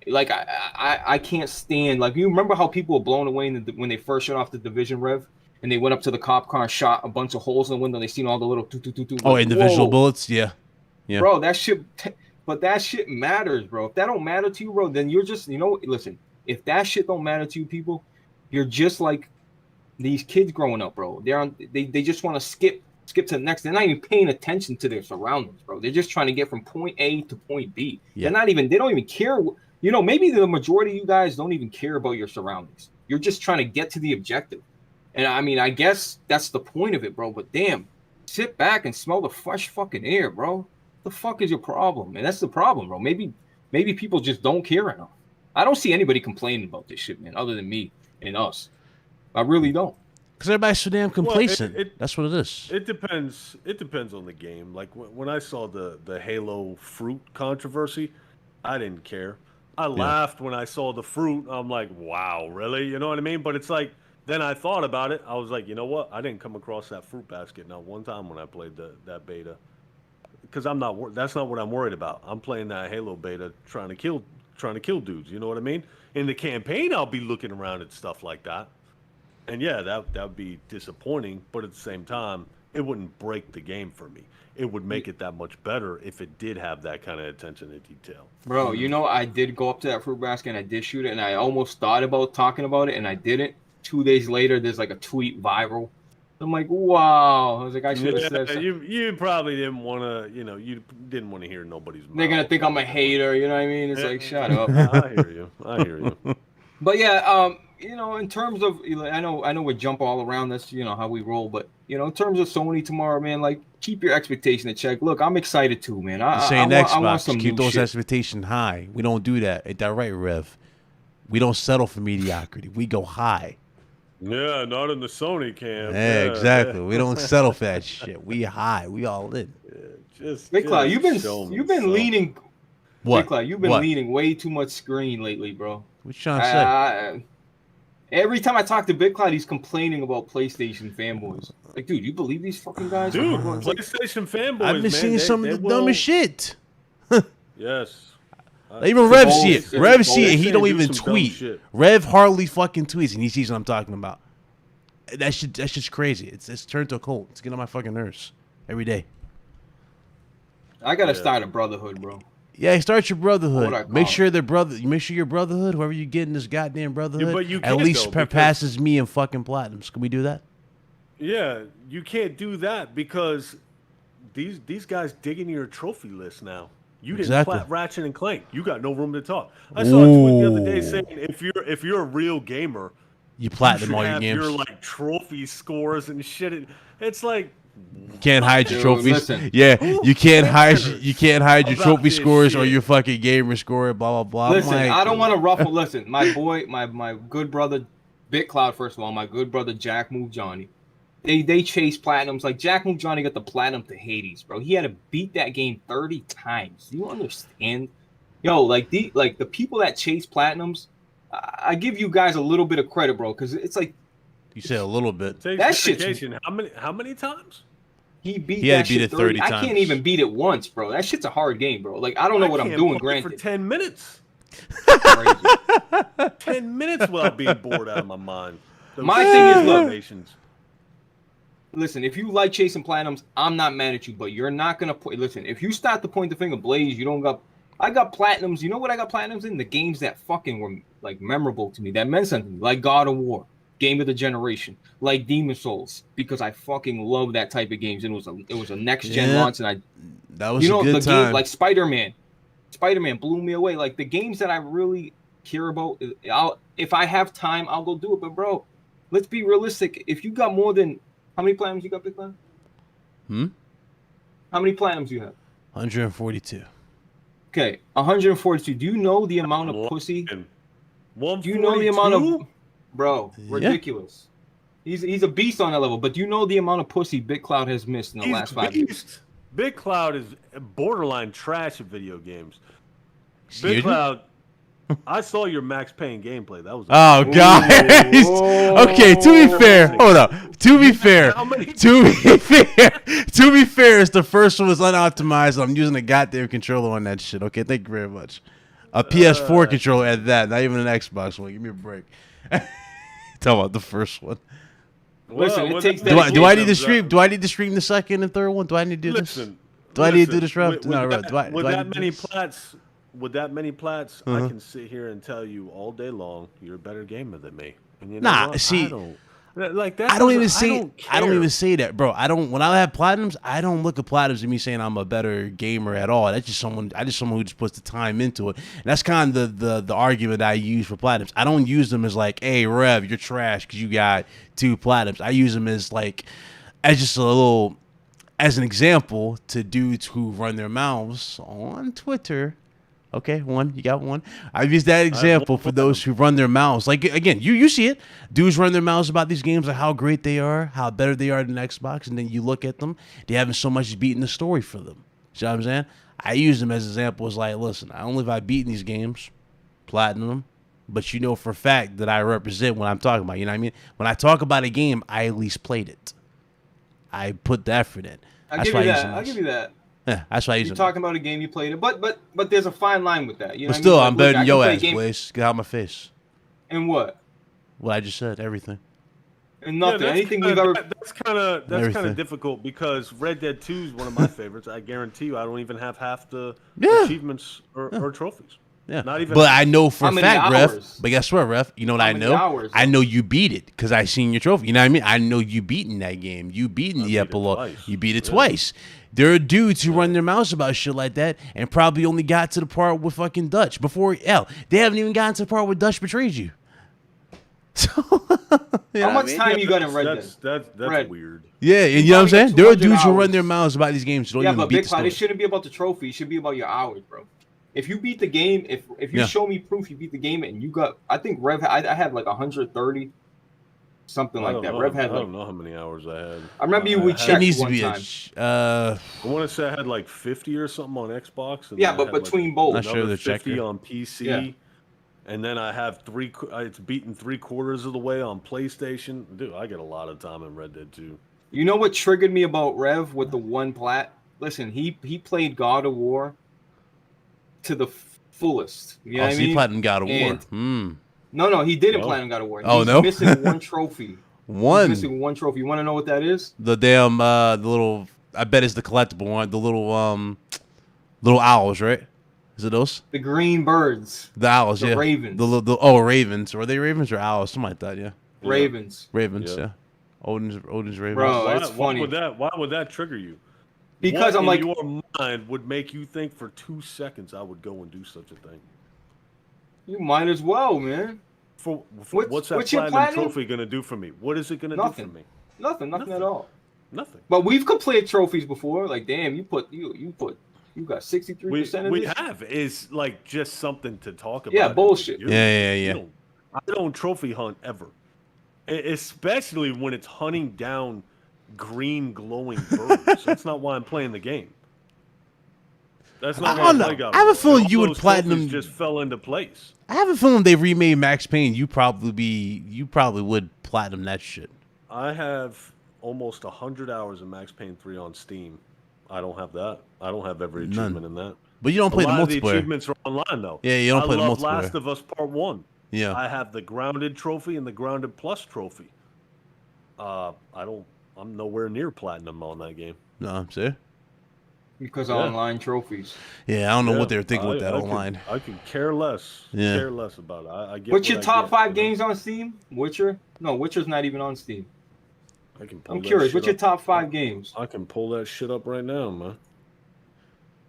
Like I can't stand, like, you remember how people were blown away when they first shut off the Division Rev and they went up to the cop car and shot a bunch of holes in the window. They seen all the little Oh, individual bullets. Yeah. Bro, that shit. But that shit matters, bro. If that don't matter to you, bro, then you're just, listen. If that shit don't matter to you, people, you're just like these kids growing up, bro. They just want to skip to the next. They're not even paying attention to their surroundings, bro. They're just trying to get from point A to point B. Yeah. They don't even care. Maybe the majority of you guys don't even care about your surroundings. You're just trying to get to the objective. And I mean, I guess that's the point of it, bro. But damn, sit back and smell the fresh fucking air, bro. The fuck is your problem? And that's the problem, bro. Maybe people just don't care enough. I don't see anybody complaining about this shit, man, other than me and us. I really don't. Because everybody's so damn complacent. Well, That's what it is. It depends. It depends on the game. Like when I saw the Halo fruit controversy, I didn't care. I laughed when I saw the fruit. I'm like, wow, really? You know what I mean? But it's like, then I thought about it. I was like, you know what? I didn't come across that fruit basket not one time when I played that beta. Because that's not what I'm worried about. I'm playing that Halo beta, trying to kill dudes. You know what I mean? In the campaign, I'll be looking around at stuff like that, and yeah, that would be disappointing. But at the same time, it wouldn't break the game for me. It would make it that much better if it did have that kind of attention to detail. Bro, I did go up to that fruit basket and I did shoot it, and I almost thought about talking about it, and I didn't. 2 days later, there's like a tweet viral. I'm like, wow. I was like, I should have said something. You probably didn't want to, you didn't want to hear nobody's mouth. They're gonna think I'm a hater, you know what I mean? It's like, shut up. I hear you. But yeah, in terms of, I know we jump all around this, how we roll, but in terms of Sony tomorrow, man, like, keep your expectation in check. Look, I'm excited too, man. Saying I Xbox, want some keep new those shit. expectations high. We don't do that. Ain't that right, Rev? We don't settle for mediocrity. We go high. Yeah, not in the Sony camp. Yeah, exactly. We don't settle for that shit. We high. We all in. Big Cloud, you've been leaning. What? Big Cloud, you've been What? leaning way too much screen lately, bro. What you trying to say? Every time I talk to Big Cloud, he's complaining about PlayStation fanboys. Like, dude, you believe these fucking guys? Dude, It's like, PlayStation fanboys, I've been man, seeing some of the dumbest shit. Yes. Even Rev bold, see it. it's Rev bold. see it. He They don't do even some dumb tweet. shit. Rev hardly fucking tweets, and he sees what I'm talking about. That's just crazy. It's turned to a cult. It's getting on my fucking nerves every day. I gotta start a brotherhood, bro. Yeah, start your What I brotherhood. call Make it. sure make sure your brotherhood, whoever you get in this goddamn brotherhood, but you at can't, least though, because- passes me in fucking platinums. Can we do that? Yeah, you can't do that because these guys dig into your trophy list now. You didn't Exactly. plat Ratchet and Clank. You got no room to talk. I saw a tweet the other day Ooh. saying if you're a real gamer, You you platinum should all your have games. your like trophy scores and shit. It's like Can't hide your Dude, trophies. listen. Yeah, you can't hide. cares You can't hide your about trophy this scores or shit? your fucking gamer score. Blah blah blah. Listen, I'm like, I don't want to ruffle. Listen, my boy, my good brother, Big Cloud. First of all, my good brother Jack Move Johnny. They chase platinums. Like Jack Move Johnny got the platinum to Hades, bro. He had to beat that game 30 times. Do you understand? Yo, like the people that chase platinums, I give you guys a little bit of credit, bro, because it's like You said a little bit. takes That shit's- dedication. How many times? he He beat had that to beat shit it 30 I can't times. even beat it once, bro. That shit's a hard game, bro. Like I don't know what I'm can't doing. play for Granted, 10 minutes. Crazy. 10 minutes without being bored out of my mind. Those My thing is, look, animations. Listen, if you like chasing platinums, I'm not mad at you, but you're not gonna put. Listen, if you start to point the finger, Blaze, you don't got. I got platinums. You know what I got platinums in? The games that fucking were like memorable to me, that meant something, like God of War. game of the generation, like Demon Souls, because I fucking love that type of games. And it was a next gen launch, and that was a good the time. game like Spider-Man blew me away. Like the games that I really care about, if I have time, I'll go do it. But bro, let's be realistic. If you got more than how many platinums you got, Big Clown? How many platinums you have? 142. Okay, 142. Do you know the amount of pussy? 142? Do you know the amount of ridiculous? He's a beast on that level. But do you know the amount of pussy Big Cloud has missed in the last 5 years? Big Cloud is borderline trash at video games. Big Cloud, I saw your Max Payne gameplay. That was guys. Okay, to be fair, hold up. To be fair, it's the first one was unoptimized. I'm using a goddamn controller on that shit. Okay, thank you very much. A PS4 controller at that, not even an Xbox one. Give me a break. Talk about the first one. Listen, it takes do I need to stream? Do I need to stream the second and third one? Do I need to do this? Do I need to do this, Rev? No, Rev. With that many plats, I can sit here and tell you all day long you're a better gamer than me. And you know what? See, I don't even say that, bro. When I have platinums, I don't look at platinums as me saying I'm a better gamer at all. That's just someone who just puts the time into it. And that's kind of the argument I use for platinums. I don't use them as like, hey, Rev, you're trash because you got 2 platinums. I use them as just a little, as an example to dudes who run their mouths on Twitter. Okay, you got one. I've used that example for those who run their mouths. Like, again, you see it. Dudes run their mouths about these games, like how great they are, how better they are than Xbox, and then you look at them, they haven't so much as beaten the story for them. See what I'm saying? I use them as examples like, listen, I only have beaten these games, platinum them, but you know for a fact that I represent what I'm talking about. You know what I mean? When I talk about a game, I at least played it. I put the effort in. I'll give you that. Yeah, that's why you're talking about a game you played it, but there's a fine line with that. You know but still, what I mean? I'm better than your ass, Blaze. Get out of my face. And what? What I just said, everything. And nothing. Anything we've ever. That's kind of difficult because Red Dead 2 is one of my favorites. I guarantee you, I don't even have half the achievements or trophies. Yeah, not even. But I know for a fact, Ref. But guess what, Ref? You know what I know? I know you beat it because I seen your trophy. You know what I mean? I know you beaten that game. You beaten the epilogue. You beat it twice. There are dudes who run their mouths about shit like that and probably only got to the part with fucking Dutch before. They haven't even gotten to the part where Dutch betrayed you. So, how much time you got in Red Dead? That's weird. Yeah, and you know what I'm saying? There are dudes who run their mouths about these games. Who don't even but beat Big Cloud, it shouldn't be about the trophy. It should be about your hours, bro. If you beat the game, if you show me proof you beat the game and you got, I think Rev, I had like 130, something like that. Rev had I don't know how many hours I had. I remember we checked one time. I want to say I had like 50 or something on Xbox. And but between like both, not sure the 50 on PC, and then I have it's beaten 3/4 of the way on PlayStation. Dude, I get a lot of time in Red Dead 2. You know what triggered me about Rev with the one plat? Listen, he played God of War to the fullest. You know what I mean? He platinum God of War. No, he didn't platinum God of War. He's missing one trophy. He's missing one trophy. You want to know what that is? The damn the little. I bet it's the collectible one. The little owls, right? Is it those? The green birds. The owls, the ravens. The ravens. Were they ravens or owls? Something like that, yeah. Ravens. Ravens, yeah. Odin's ravens. Bro, it's funny. Why would that trigger you? Because what in your mind would make you think for 2 seconds I would go and do such a thing? You might as well, man. What's that platinum trophy going to do for me? What is it going to do for me? Nothing at all. Nothing. But we've completed trophies before. Like, damn, you got 63% of We this? have. It's like just something to talk about. Yeah, bullshit. Yeah. I don't trophy hunt ever. Especially when it's hunting down green glowing birds. That's not why I'm playing the game. That's not why I play God. I have a feeling you would platinum just fell into place. I have a feeling they remade Max Payne. You probably would platinum that shit. I have almost 100 hours of Max Payne 3 on Steam. I don't have that. I don't have every achievement in that. But you don't play the multiplayer. The achievements are online though. Yeah, you don't play the multiplayer. Last of Us Part 1. Yeah. I have the Grounded trophy and the Grounded Plus trophy. I'm nowhere near platinum on that game. No, I'm serious. because of online trophies. Yeah, I don't know what they were thinking with that online. I could care less. Yeah. Care less about it. I get. What's your top 5 you know? games on Steam? Witcher? No, Witcher's not even on Steam. I can pull I'm that curious. shit What's your up. top 5 games? I can pull that shit up right now, man.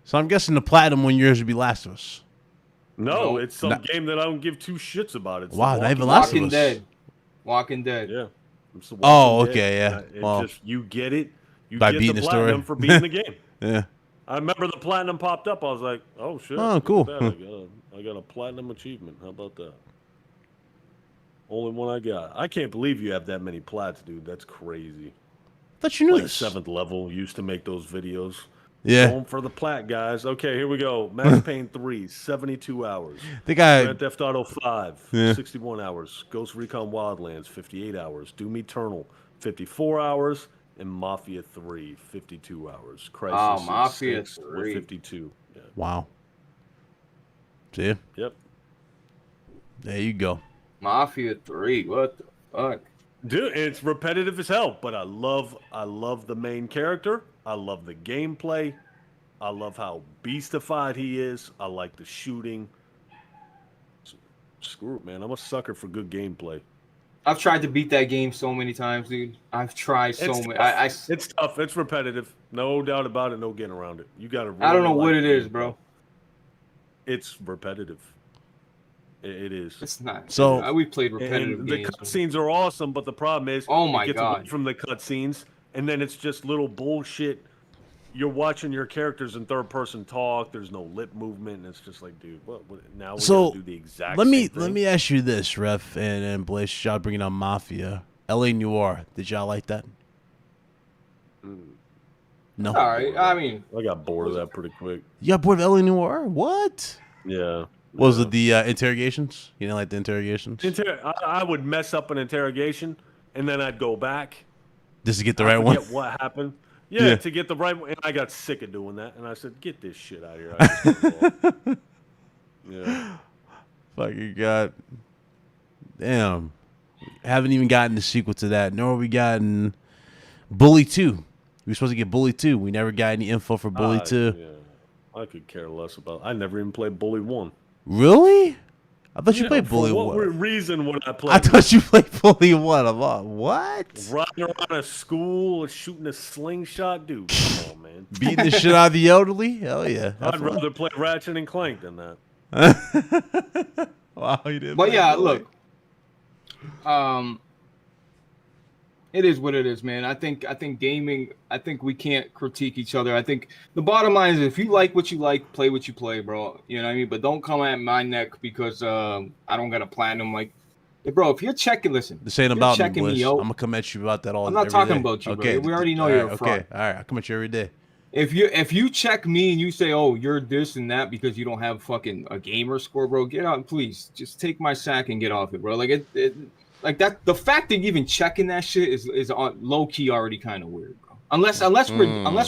So I'm guessing the platinum one yours would be Last of Us. No, it's some game that I don't give 2 shits about. It's wow, not even Last of Walking Us. Dead. Walking Dead. Yeah. It's the Oh, Walking okay, Dead. yeah. Well, just you get it. You by get beating the the platinum story. for beating the game. Yeah. I remember the platinum popped up. I was like, "Oh shit! Oh, look at cool. that. I got a platinum achievement. How about that? Only one I got. I can't believe you have that many plats, dude. That's crazy. I thought you knew Like this. 7th level used to make those videos. Yeah. Going for the plat, guys. Okay, here we go. Max Payne 3, 72 hours. I think I Grand Theft Auto 5, Yeah. 61 hours. Ghost Recon Wildlands, 58 hours. Doom Eternal, 54 hours. And Mafia 3, 52 hours. Crisis Mafia Instincts 3. with 52. Yeah. Wow. See? Yep. There you go. Mafia 3. What the fuck? Dude, it's repetitive as hell, but I love the main character. I love the gameplay. I love how beastified he is. I like the shooting. Screw it, man. I'm a sucker for good gameplay. I've tried to beat that game so many times, dude. I've tried so many. It's tough. It's repetitive. No doubt about it. No getting around it. You got to. Really I don't know what it is, bro. It's repetitive. It is. It's not. So we played repetitive and games. the cutscenes are awesome, but the problem is, Oh my it gets God. away from the cutscenes, and then it's just little bullshit. You're watching your characters in third person talk. There's no lip movement, and it's just like, dude, what now? We gotta do the exact let same thing? let me ask you this, Ref and Blaze. Y'all bringing on Mafia, LA Noire. Did y'all like that? No. All right. I mean, I got bored of that pretty quick. You got bored of LA Noire? What? Yeah. Was it the interrogations? You didn't like the interrogations? I would mess up an interrogation, and then I'd go back. Just to get the right one? Forget what happened. Yeah, to get the right one. And I got sick of doing that, and I said, "Get this shit out of here." I just wanna go. Yeah. Fucking God. Damn. Haven't even gotten the sequel to that, nor have we gotten Bully 2. We were supposed to get Bully 2. We never got any info for Bully 2. Yeah. I could care less about. I never even played Bully 1. Really? I thought you played Bully 1. For what reason would I play? I thought you played Bully 1. I'm like, what? Riding around a school, shooting a slingshot, dude. Come on, man. Beating the shit out of the elderly? Hell yeah. I'd rather play Ratchet and Clank than that. Wow, you did. but yeah, look. It is what it is, man. I think gaming. I think we can't critique each other. I think the bottom line is, if you like what you like, play what you play, bro. You know what I mean? But don't come at my neck because I don't got a platinum. Like, bro, if you're checking, listen. This ain't about me, checking Bliss. me out, I'm gonna come at you about that all. I'm not every talking day. about you, okay. bro. We already know you're a fraud. Okay, all right. I come at you every day. If you check me and you say, oh, you're this and that because you don't have fucking a gamer score, bro, get out. Please, just take my sack and get off it, bro. Like it like that. The fact that you're even checking that shit is on low key already kind of weird, bro. Unless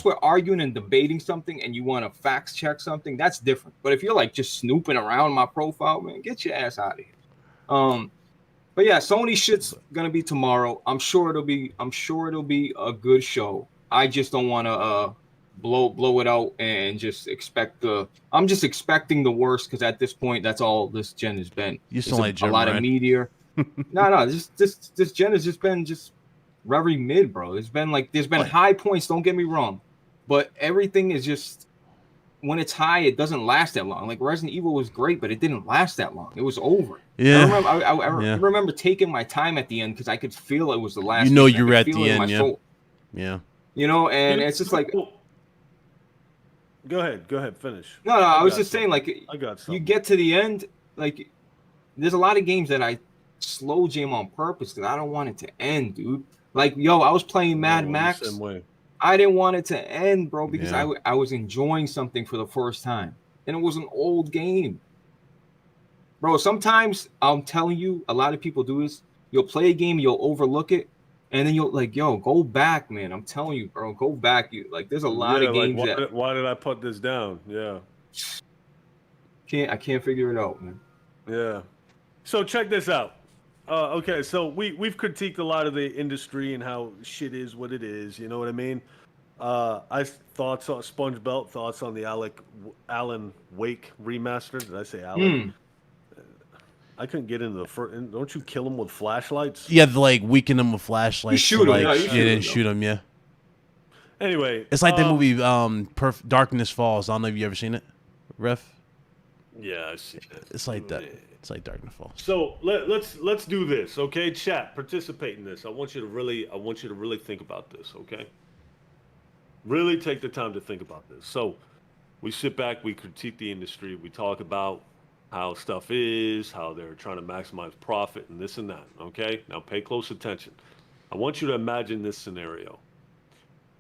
we're arguing and debating something and you want to fact check something, that's different. But if you're like just snooping around my profile, man, get your ass out of here. But yeah, Sony shit's gonna be tomorrow. I'm sure it'll be a good show. I just don't want to blow it out and just expect I'm just expecting the worst because at this point that's all this gen has been. You sound like Jim, a lot right? of meteor. No, this gen has just been just very mid, bro. It's been like there's been high points. Don't get me wrong, but everything is just when it's high, it doesn't last that long. Like Resident Evil was great, but it didn't last that long. It was over. Yeah, I remember taking my time at the end because I could feel it was the last. You know, game. you were at the end, yeah. Soul. Yeah. You know, and it's just like. Go ahead, finish. No, I was just saying, like, I got something. You get to the end, like, there's a lot of games that I slow jam on purpose because I don't want it to end, dude. Like, yo, I was playing Mad Max. Same way. I didn't want it to end, bro, because I was enjoying something for the first time. And it was an old game. Bro, sometimes, I'm telling you, a lot of people do this. You'll play a game, you'll overlook it, and then you'll, like, yo, go back, man. I'm telling you, bro, go back. Like, there's a lot of games why did I put this down? Yeah. I can't figure it out, man. Yeah. So check this out. Okay, so we've critiqued a lot of the industry and how shit is what it is. You know what I mean? I thoughts on Sponge Belt. Thoughts on the Alan Wake remaster. Did I say Alec? I couldn't get into the first. Don't you kill him with flashlights? Yeah, like weaken them with flashlights. shoot to, 'em, like, yeah, you shoot 'em, shoot them. Yeah. Anyway, It's like that movie, Darkness Falls. I don't know if you ever seen it, Ref. Yeah, I see it. It's like that. It's like Darkness Falls. So let's do this, okay? Chat, participate in this. I want you to really think about this, okay? Really take the time to think about this. So we sit back, we critique the industry, we talk about how stuff is, how they're trying to maximize profit and this and that, okay? Now pay close attention. I want you to imagine this scenario.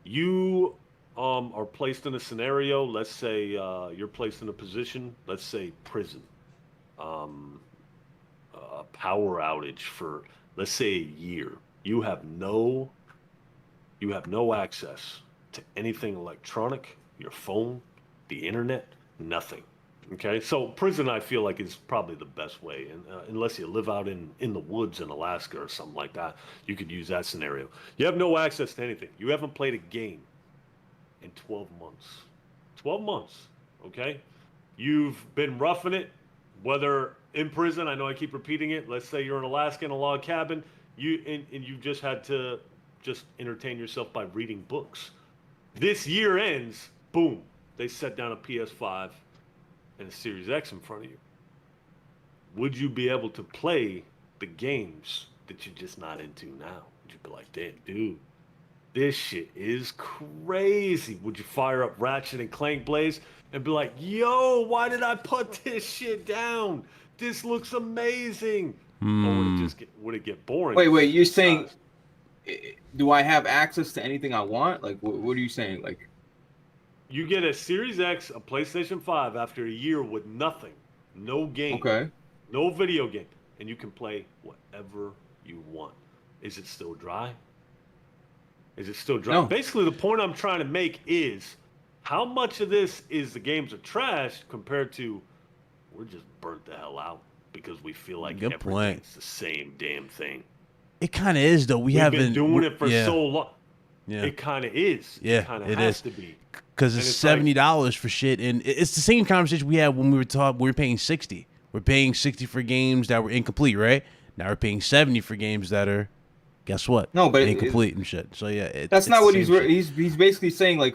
You are placed in a scenario, let's say you're placed in a position, let's say prison. A power outage for, let's say, a year. You have no access to anything electronic, your phone, the internet, nothing. Okay, so prison, I feel like, is probably the best way, and unless you live out in the woods in Alaska or something like that, you could use that scenario. You have no access to anything. You haven't played a game in 12 months. 12 months, okay? You've been roughing it, whether in prison, I know I keep repeating it, let's say you're in Alaska in a log cabin, and you just had to just entertain yourself by reading books. This year ends, boom, they set down a PS5 and a Series X in front of you. Would you be able to play the games that you're just not into now? Would you be like, damn, dude, this shit is crazy? Would you fire up Ratchet and Clank Blaze and be like, yo, why did I put this shit down? This looks amazing. Or would it get boring? Wait, you're saying, do I have access to anything I want? Like, what are you saying? Like, you get a Series X, a PlayStation 5 after a year with nothing, no game, okay, no video game, and you can play whatever you want. Is it still dry? Is it still dry? No. Basically, the point I'm trying to make is how much of this is the games are trash compared to we're just burnt the hell out because we feel like Good point. everything's the same damn thing. It kind of is, though. We've been doing it for so long. Yeah. It kind of is. Yeah, it kind of it has is. to be. Because it's $70 for shit, and it's the same conversation we had when we were paying $60. We're paying $60 for games that were incomplete, right? Now we're paying $70 for games that are, guess what? No, but incomplete and shit. So yeah, that's not what he's basically saying. Like,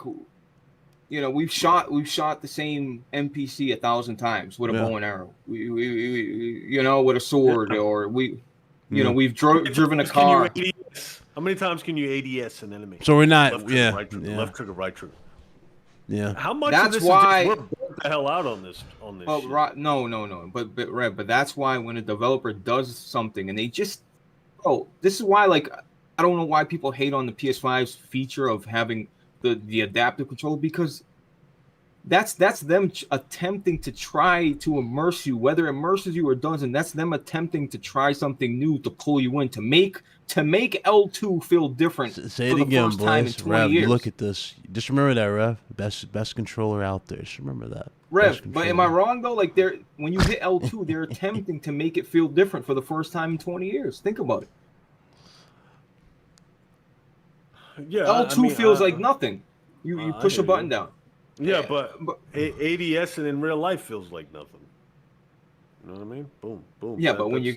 you know, we've shot the same NPC 1,000 times with a bow and arrow. We you know, with a sword, or we, you know, we've driven a car. How many times can you ADS an enemy? So we're not, left trigger, right trigger. Yeah. How much That's of this why is just, we're burnt the hell out on this shit. Right, no. But that's why when a developer does something and they just, this is why, like, I don't know why people hate on the PS5's feature of having the adaptive control, because that's them attempting to try to immerse you, whether it immerses you or doesn't. That's them attempting to try something new to pull you in, to make L2 feel different. Say it again, boys. Rev, years. Look at this. Just remember that, Rev. Best controller out there. Just remember that. Rev, but am I wrong though? Like, when you hit L2, they're attempting to make it feel different for the first time in 20 years. Think about it. Yeah, L2 feels like nothing. You push a button down. Yeah, but ADS and in real life feels like nothing. You know what I mean? Boom, boom. Yeah, but when it's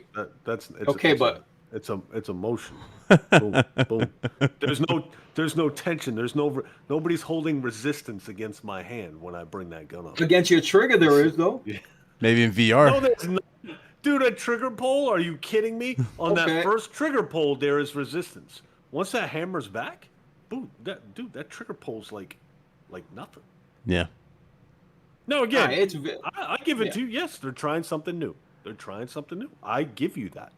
emotion. Boom, boom. There's no tension. Nobody's holding resistance against my hand when I bring that gun up. Against your trigger, there is though. Yeah. Maybe in VR. No, there's not. Dude, a trigger pull? Are you kidding me? On that first trigger pull, there is resistance. Once that hammer's back, boom, that trigger pull's like nothing. Yeah. No, again, I I give it to you. Yes, they're trying something new. I give you that.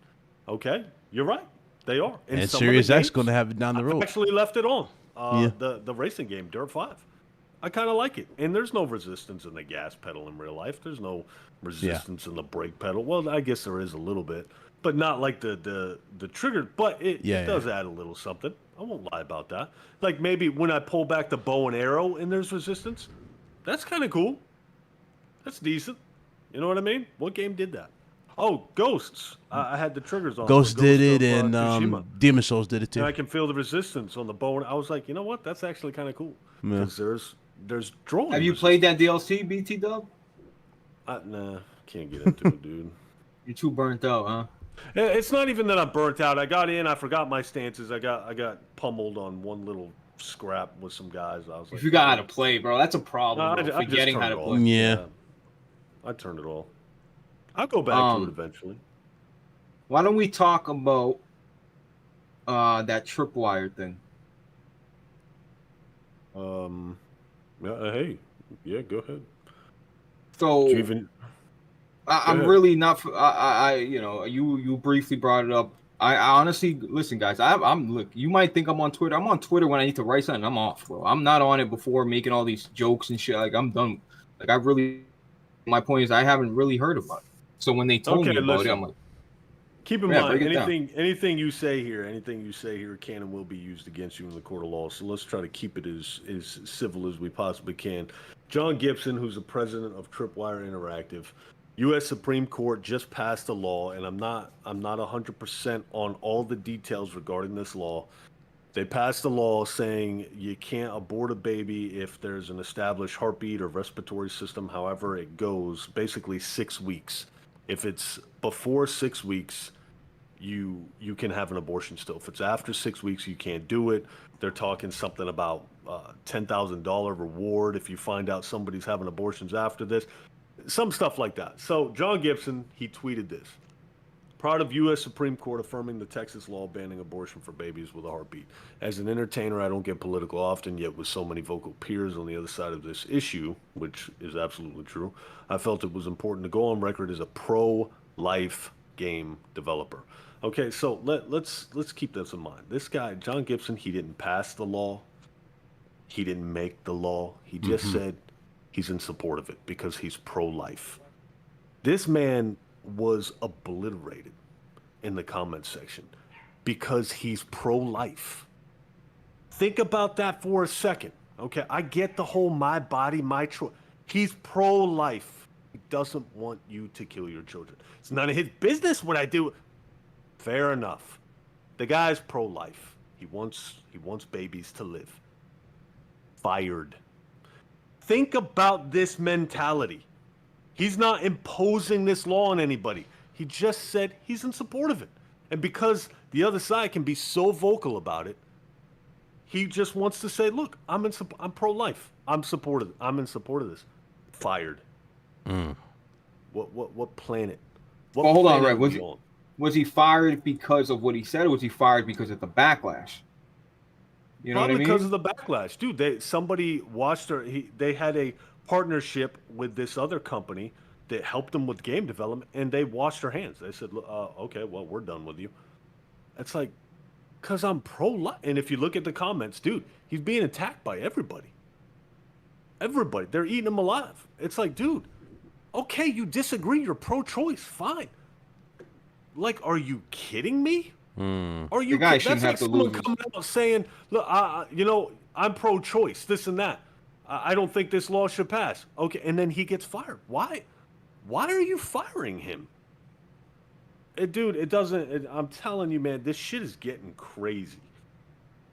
Okay, you're right. They are. And Series X going to have it down the road. I actually left it on. The racing game, Dirt 5. I kind of like it. And there's no resistance in the gas pedal in real life. There's no resistance in the brake pedal. Well, I guess there is a little bit, but not like the trigger. But it does add a little something. I won't lie about that. Like maybe when I pull back the bow and arrow and there's resistance, that's kind of cool. That's decent. You know what I mean? What game did that? Oh, Ghosts. I had the triggers on. Ghost for did it, of, and Tsushima. Demon Souls did it too. And I can feel the resistance on the bow. I was like, you know what? That's actually kind of cool. Yeah. Because there's drone. Have you played that DLC, BT Dub? Nah, can't get into it, dude. You're too burnt out, huh? It's not even that I'm burnt out. I got in, I forgot my stances. I got pummeled on one little scrap with some guys. I was like, You forgot how to play, bro. That's a problem. No, Bro. I just Forgetting how turned to it play. off. Yeah. I turned it off. I'll go back to it eventually. Why don't we talk about that Tripwire thing? Hey, yeah, go ahead. So Do you even... I'm really not. You briefly brought it up. I honestly listen, guys. I'm look. You might think I'm on Twitter. I'm on Twitter when I need to write something. I'm off, bro. I'm not on it before making all these jokes and shit. Like I'm done. Like I really. My point is, I haven't really heard about it. So when they told me about it, I'm like, keep in yeah, mind, break it down. anything you say here can and will be used against you in the court of law. So let's try to keep it as civil as we possibly can. John Gibson, who's the president of Tripwire Interactive, U.S. Supreme Court just passed a law, and I'm not 100% on all the details regarding this law. They passed a law saying you can't abort a baby if there's an established heartbeat or respiratory system, however it goes, basically 6 weeks. If it's before 6 weeks, you can have an abortion still. If it's after 6 weeks, you can't do it. They're talking something about $10,000 reward if you find out somebody's having abortions after this. Some stuff like that. So John Gibson, he tweeted this. Proud of U.S. Supreme Court affirming the Texas law banning abortion for babies with a heartbeat. As an entertainer, I don't get political often, yet with so many vocal peers on the other side of this issue, which is absolutely true, I felt it was important to go on record as a pro-life game developer. Okay, so let's keep this in mind. This guy, John Gibson, he didn't pass the law. He didn't make the law. He just said he's in support of it because he's pro-life. This man was obliterated in the comments section because he's pro-life. Think about that for a second. Okay, I get the whole my body, my choice. He's pro-life. He doesn't want you to kill your children. It's none of his business what I do. Fair enough. The guy's pro-life. He wants babies to live. Fired. Think about this mentality. He's not imposing this law on anybody. He just said he's in support of it. And because the other side can be so vocal about it, he just wants to say, look, I'm pro-life. I'm in support of this. Fired. What planet? Well, hold on, right? Was he fired because of what he said, or was he fired because of the backlash? You know Probably what I mean? because of the backlash. Dude, somebody watched her. They had a partnership with this other company that helped them with game development, and they washed their hands. They said, okay, well, we're done with you. It's like, because I'm pro-life. And if you look at the comments, dude, he's being attacked by everybody. Everybody. They're eating him alive. It's like, dude, okay, you disagree. You're pro-choice. Fine. Like, are you kidding me? Are you? The guy That's shouldn't like have to someone lose. coming out saying, look, I'm pro-choice, this and that. I don't think this law should pass. Okay, and then he gets fired. Why? Why are you firing him? Dude, it doesn't. I'm telling you, man, this shit is getting crazy.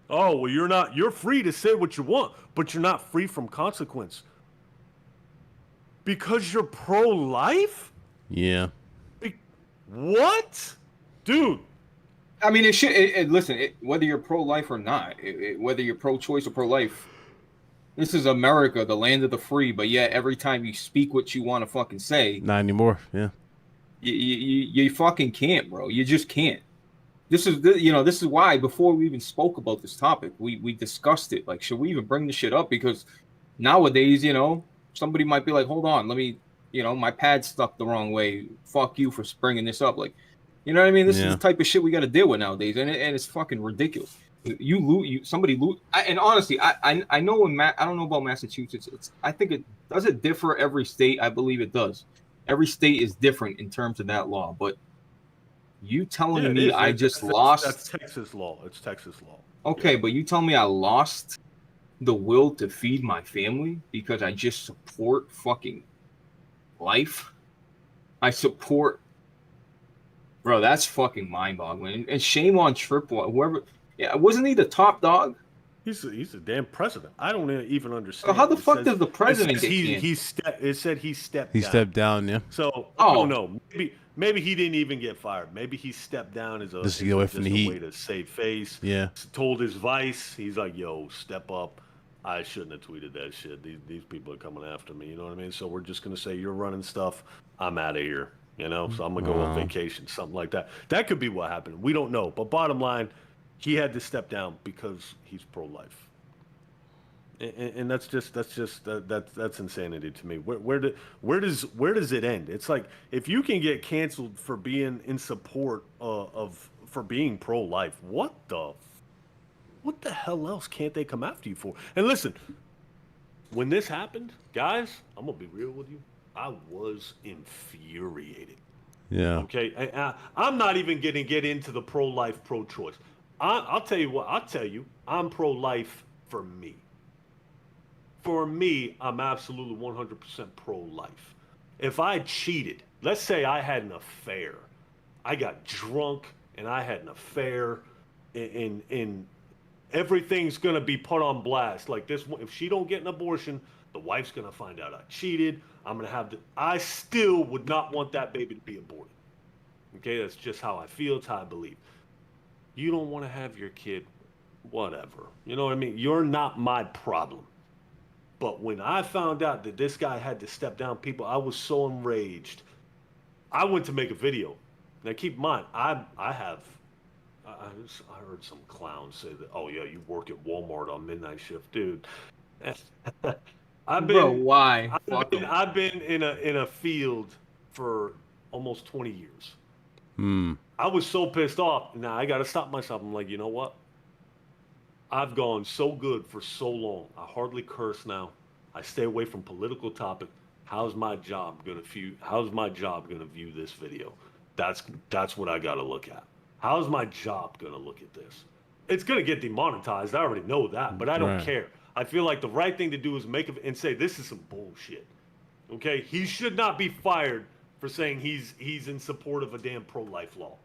Oh, well, you're free to say what you want, but you're not free from consequence. Because you're pro-life? Yeah. What? Dude. I mean, it should. Listen, whether you're pro-life or not, whether you're pro-choice or pro-life, this is America, the land of the free. But yet, every time you speak what you want to fucking say, Not anymore. Yeah. you fucking can't, bro. You just can't. This is why before we even spoke about this topic, we discussed it. Like, should we even bring this shit up? Because nowadays, somebody might be like, hold on, let me, my pad's stuck the wrong way. Fuck you for bringing this up. Like, you know what I mean? This is the type of shit we got to deal with nowadays, and it's fucking ridiculous. Somebody loot, and honestly, I know I don't know about Massachusetts. I think does it differ every state? I believe it does. Every state is different in terms of that law, but you telling me I just lost? That's Texas law. It's Texas law. Okay, but you tell me I lost the will to feed my family because I just support fucking life. I support Bro, that's fucking mind-boggling. And shame on Tripwire, whoever. Yeah, wasn't he the top dog? He's a damn president. I don't even So understand. how the It fuck says, does the it president says get canned? it said he stepped He down. stepped down, yeah. So I Oh. don't know. Maybe he didn't even get fired. Maybe he stepped down as Just to get away from the a heat. way to save face. Yeah. Told his vice. He's like, yo, step up. I shouldn't have tweeted that shit. These people are coming after me. You know what I mean? So we're just gonna say you're running stuff. I'm out of here. You know. So I'm gonna go on vacation, something like that. That could be what happened. We don't know. But bottom line, he had to step down because he's pro-life. And that's insanity to me. Where does it end? It's like if you can get canceled for being in support for being pro-life, what the hell else can't they come after you for? And listen, when this happened, guys, I'm gonna be real with you. I was infuriated. Yeah. Okay, I'm not even gonna get into the pro-life, pro-choice. I'll tell you what. I'll tell you, I'm pro-life for me. For me, I'm absolutely 100% pro-life. If I cheated, let's say I had an affair, I got drunk and I had an affair, and everything's gonna be put on blast. Like this, if she don't get an abortion, the wife's gonna find out I cheated. I'm gonna have to. I still would not want that baby to be aborted. Okay, that's just how I feel. It's how I believe. You don't want to have your kid, whatever. You know what I mean? You're not my problem. But when I found out that this guy had to step down, people, I was so enraged. I went to make a video. Now keep in mind, I heard some clowns say that, oh yeah, you work at Walmart on midnight shift, dude. Bro, why? I've been in a field for almost 20 years. I was so pissed off. Now I got to stop myself. I'm like, you know what? I've gone so good for so long. I hardly curse now. I stay away from political topic. How's my job gonna view this video? That's what I gotta look at. How's my job gonna look at this? It's gonna get demonetized. I already know that, but I don't care. I feel like the right thing to do is make it and say this is some bullshit. Okay, he should not be fired for saying he's in support of a damn pro-life law.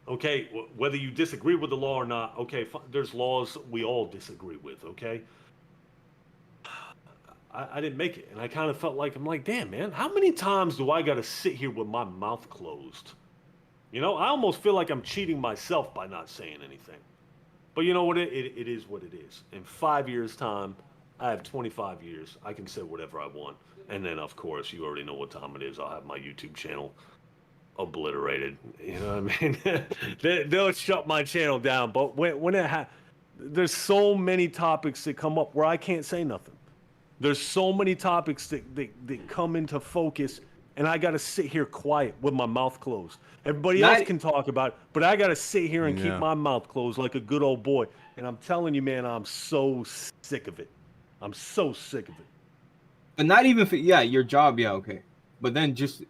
Okay, whether you disagree with the law or not, okay, there's laws we all disagree with, okay? I didn't make it, and I kind of felt like, I'm like, damn, man, how many times do I got to sit here with my mouth closed? You know, I almost feel like I'm cheating myself by not saying anything. But you know what? It is what it is. In 5 years' time, I have 25 years. I can say whatever I want. And then, of course, you already know what time it is. I'll have my YouTube channel obliterated. You know what I mean? They'll shut my channel down. But when it there's so many topics that come up where I can't say nothing. There's so many topics that come into focus, and I got to sit here quiet with my mouth closed. Everybody else can talk about it, but I got to sit here and keep my mouth closed like a good old boy. And I'm telling you, man, I'm so sick of it. I'm so sick of it. And not even for, your job, okay. But then just,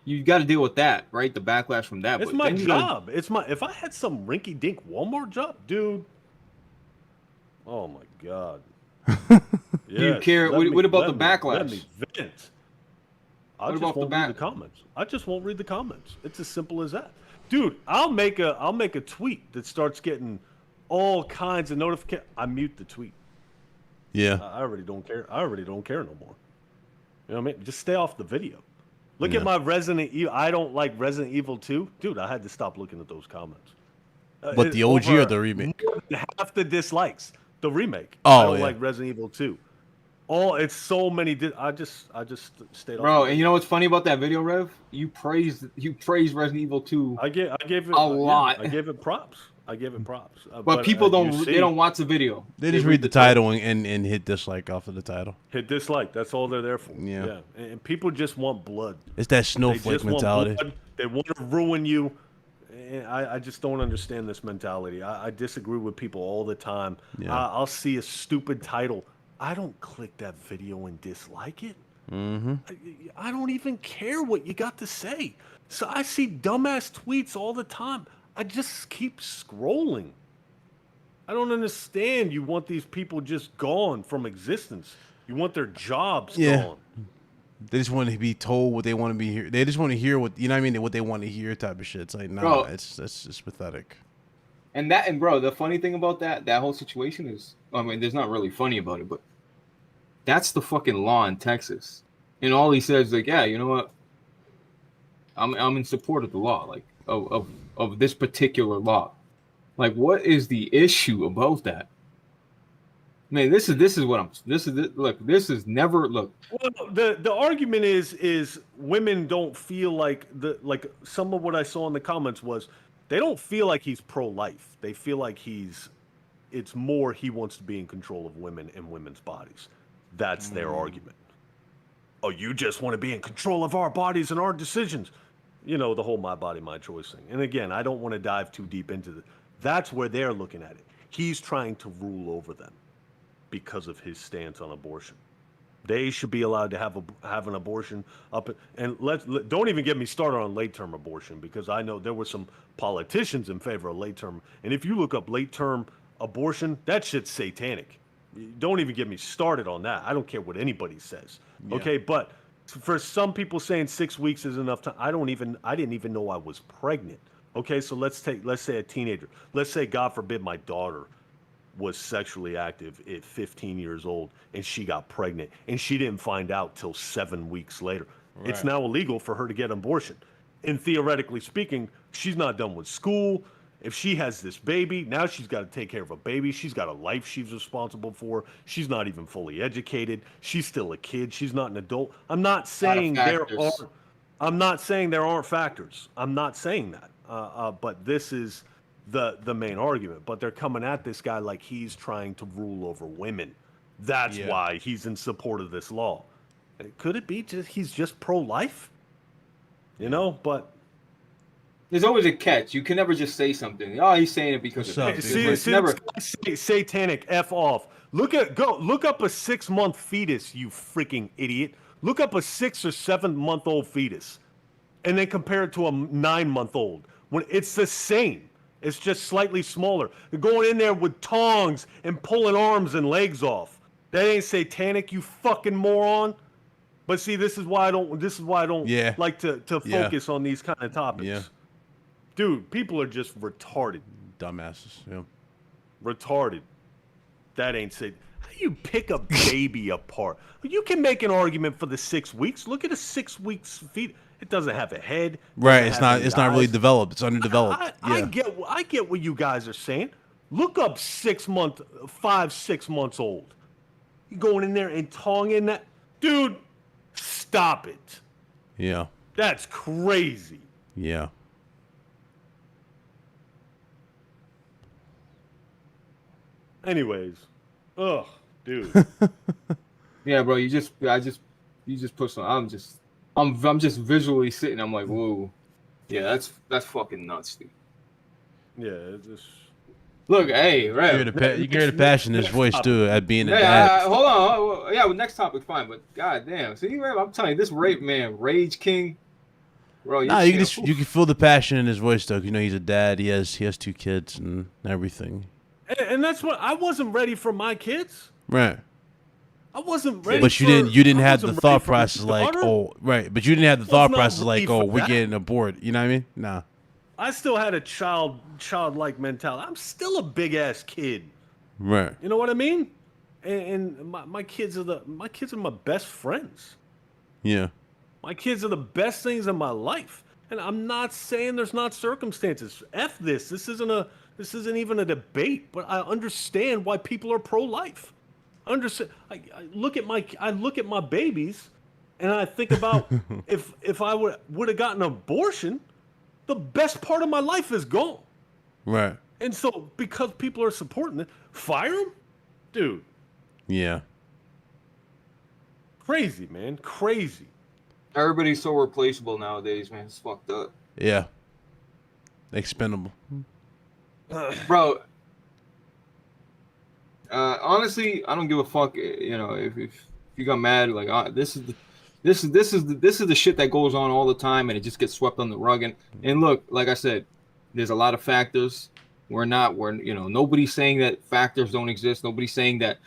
you got to deal with that, right? The backlash from that. It's but my job. If I had some rinky-dink Walmart job, dude. Oh my God. Do you care? What about the backlash? Let me vent. I just won't read the comments. I just won't read the comments. It's as simple as that, dude. I'll make a tweet that starts getting all kinds of notifications. I mute the tweet. Yeah. I already don't care. I already don't care no more. You know what I mean? Just stay off the video. Look at my Resident Evil. I don't like Resident Evil 2, dude. I had to stop looking at those comments. But the OG or the remake? Half the dislikes. The remake. Oh, I don't like Resident Evil 2. It's so many. I just stayed off. Bro, and you know what's funny about that video, Rev? You praised Resident Evil 2. I gave it a lot. I gave it props. But people don't watch the video. They just read the title and hit dislike off of the title. Hit dislike. That's all they're there for. Yeah. And people just want blood. It's that snowflake mentality. They want to ruin you. And I just don't understand this mentality. I disagree with people all the time. Yeah. I'll see a stupid title. I don't click that video and dislike it. Mm-hmm. I don't even care what you got to say. So I see dumbass tweets all the time. I just keep scrolling. I don't understand. You want these people just gone from existence. You want their jobs gone. They just want to be told what they want to be hear. They just want to hear what, you know what I mean, what they want to hear type of shit. It's like, nah, Bro. that's just pathetic. And bro, the funny thing about that whole situation is, I mean, there's not really funny about it, but that's the fucking law in Texas. And all he says is like, yeah, you know what? I'm in support of the law, like of this particular law. Like, what is the issue about that? Man, this is what this is never look. Well, the argument is women don't feel like some of what I saw in the comments was they don't feel like he's pro-life. They feel like it's more he wants to be in control of women and women's bodies. That's their argument. Oh, you just want to be in control of our bodies and our decisions. You know, the whole my body, my choice thing. And again, I don't want to dive too deep into it. That's where they're looking at it. He's trying to rule over them because of his stance on abortion. They should be allowed to have an abortion and don't even get me started on late-term abortion, because I know there were some politicians in favor of late-term. And if you look up late-term abortion, that shit's satanic. Don't even get me started on that. I don't care what anybody says. Yeah. Okay, but for some people saying 6 weeks is enough time, I didn't even know I was pregnant. Okay, so let's say a teenager. Let's say, God forbid, my daughter was sexually active at 15 years old and she got pregnant and she didn't find out till 7 weeks later. Right. It's now illegal for her to get an abortion. And theoretically speaking, she's not done with school. If she has this baby, now she's got to take care of a baby. She's got a life she's responsible for. She's not even fully educated. She's still a kid. She's not an adult. I'm not saying there aren't factors. I'm not saying that. But this is the main argument. But they're coming at this guy like he's trying to rule over women. That's why he's in support of this law. Could it be he's just pro-life? You know, but there's always a catch. You can never just say something. Oh, he's saying it because of it's never satanic. F off. Look up a 6-month fetus, you freaking idiot. Look up a 6 or 7 month old fetus, and then compare it to a 9-month-old. When it's the same, it's just slightly smaller. They're going in there with tongs and pulling arms and legs off. That ain't satanic, you fucking moron. But see, this is why I don't like to focus on these kind of topics. Yeah. Dude, people are just retarded. Dumbasses, yeah. Retarded. That ain't safe. How do you pick a baby apart? You can make an argument for the 6 weeks. Look at a 6 weeks feet. It doesnn't have a head. Right, it's not really developed. It's underdeveloped. I get what you guys are saying. Look up 6 months old. You going in there and tonguing that. Dude, stop it. Yeah. That's crazy. Yeah. Anyways, dude. Yeah, bro. You just put some. I'm just visually sitting. I'm like, whoa. Yeah, that's fucking nuts, dude. Yeah, it's just. Look, hey, right. You can hear the passion in his voice too at being a dad. Hold on. Yeah, well, next topic, fine. But goddamn, see, I'm telling you, this rape man, Rage King. Bro, you can feel the passion in his voice though. You know, he's a dad. He has 2 kids and everything. And that's what I wasn't ready for my kids. Right. I wasn't ready. But you didn't have the thought process like, oh, right. But you didn't have the thought process like, oh, we're getting a board. You know what I mean? Nah. I still had a childlike mentality. I'm still a big ass kid. Right. You know what I mean? And my kids are my best friends. Yeah. My kids are the best things in my life. And I'm not saying there's not circumstances. F this. This isn't even a debate, but I understand why people are pro-life. I look at my babies, and I think about if I would have gotten an abortion, the best part of my life is gone. Right. And so because people are supporting it, fire them, dude. Yeah. Crazy, man. Crazy. Everybody's so replaceable nowadays, man. It's fucked up. Yeah. Expendable. Bro, honestly, I don't give a fuck. You know, if you got mad, like this is the shit that goes on all the time, and it just gets swept on the rug. And look, like I said, there's a lot of factors. Nobody's saying that factors don't exist. Nobody's saying that,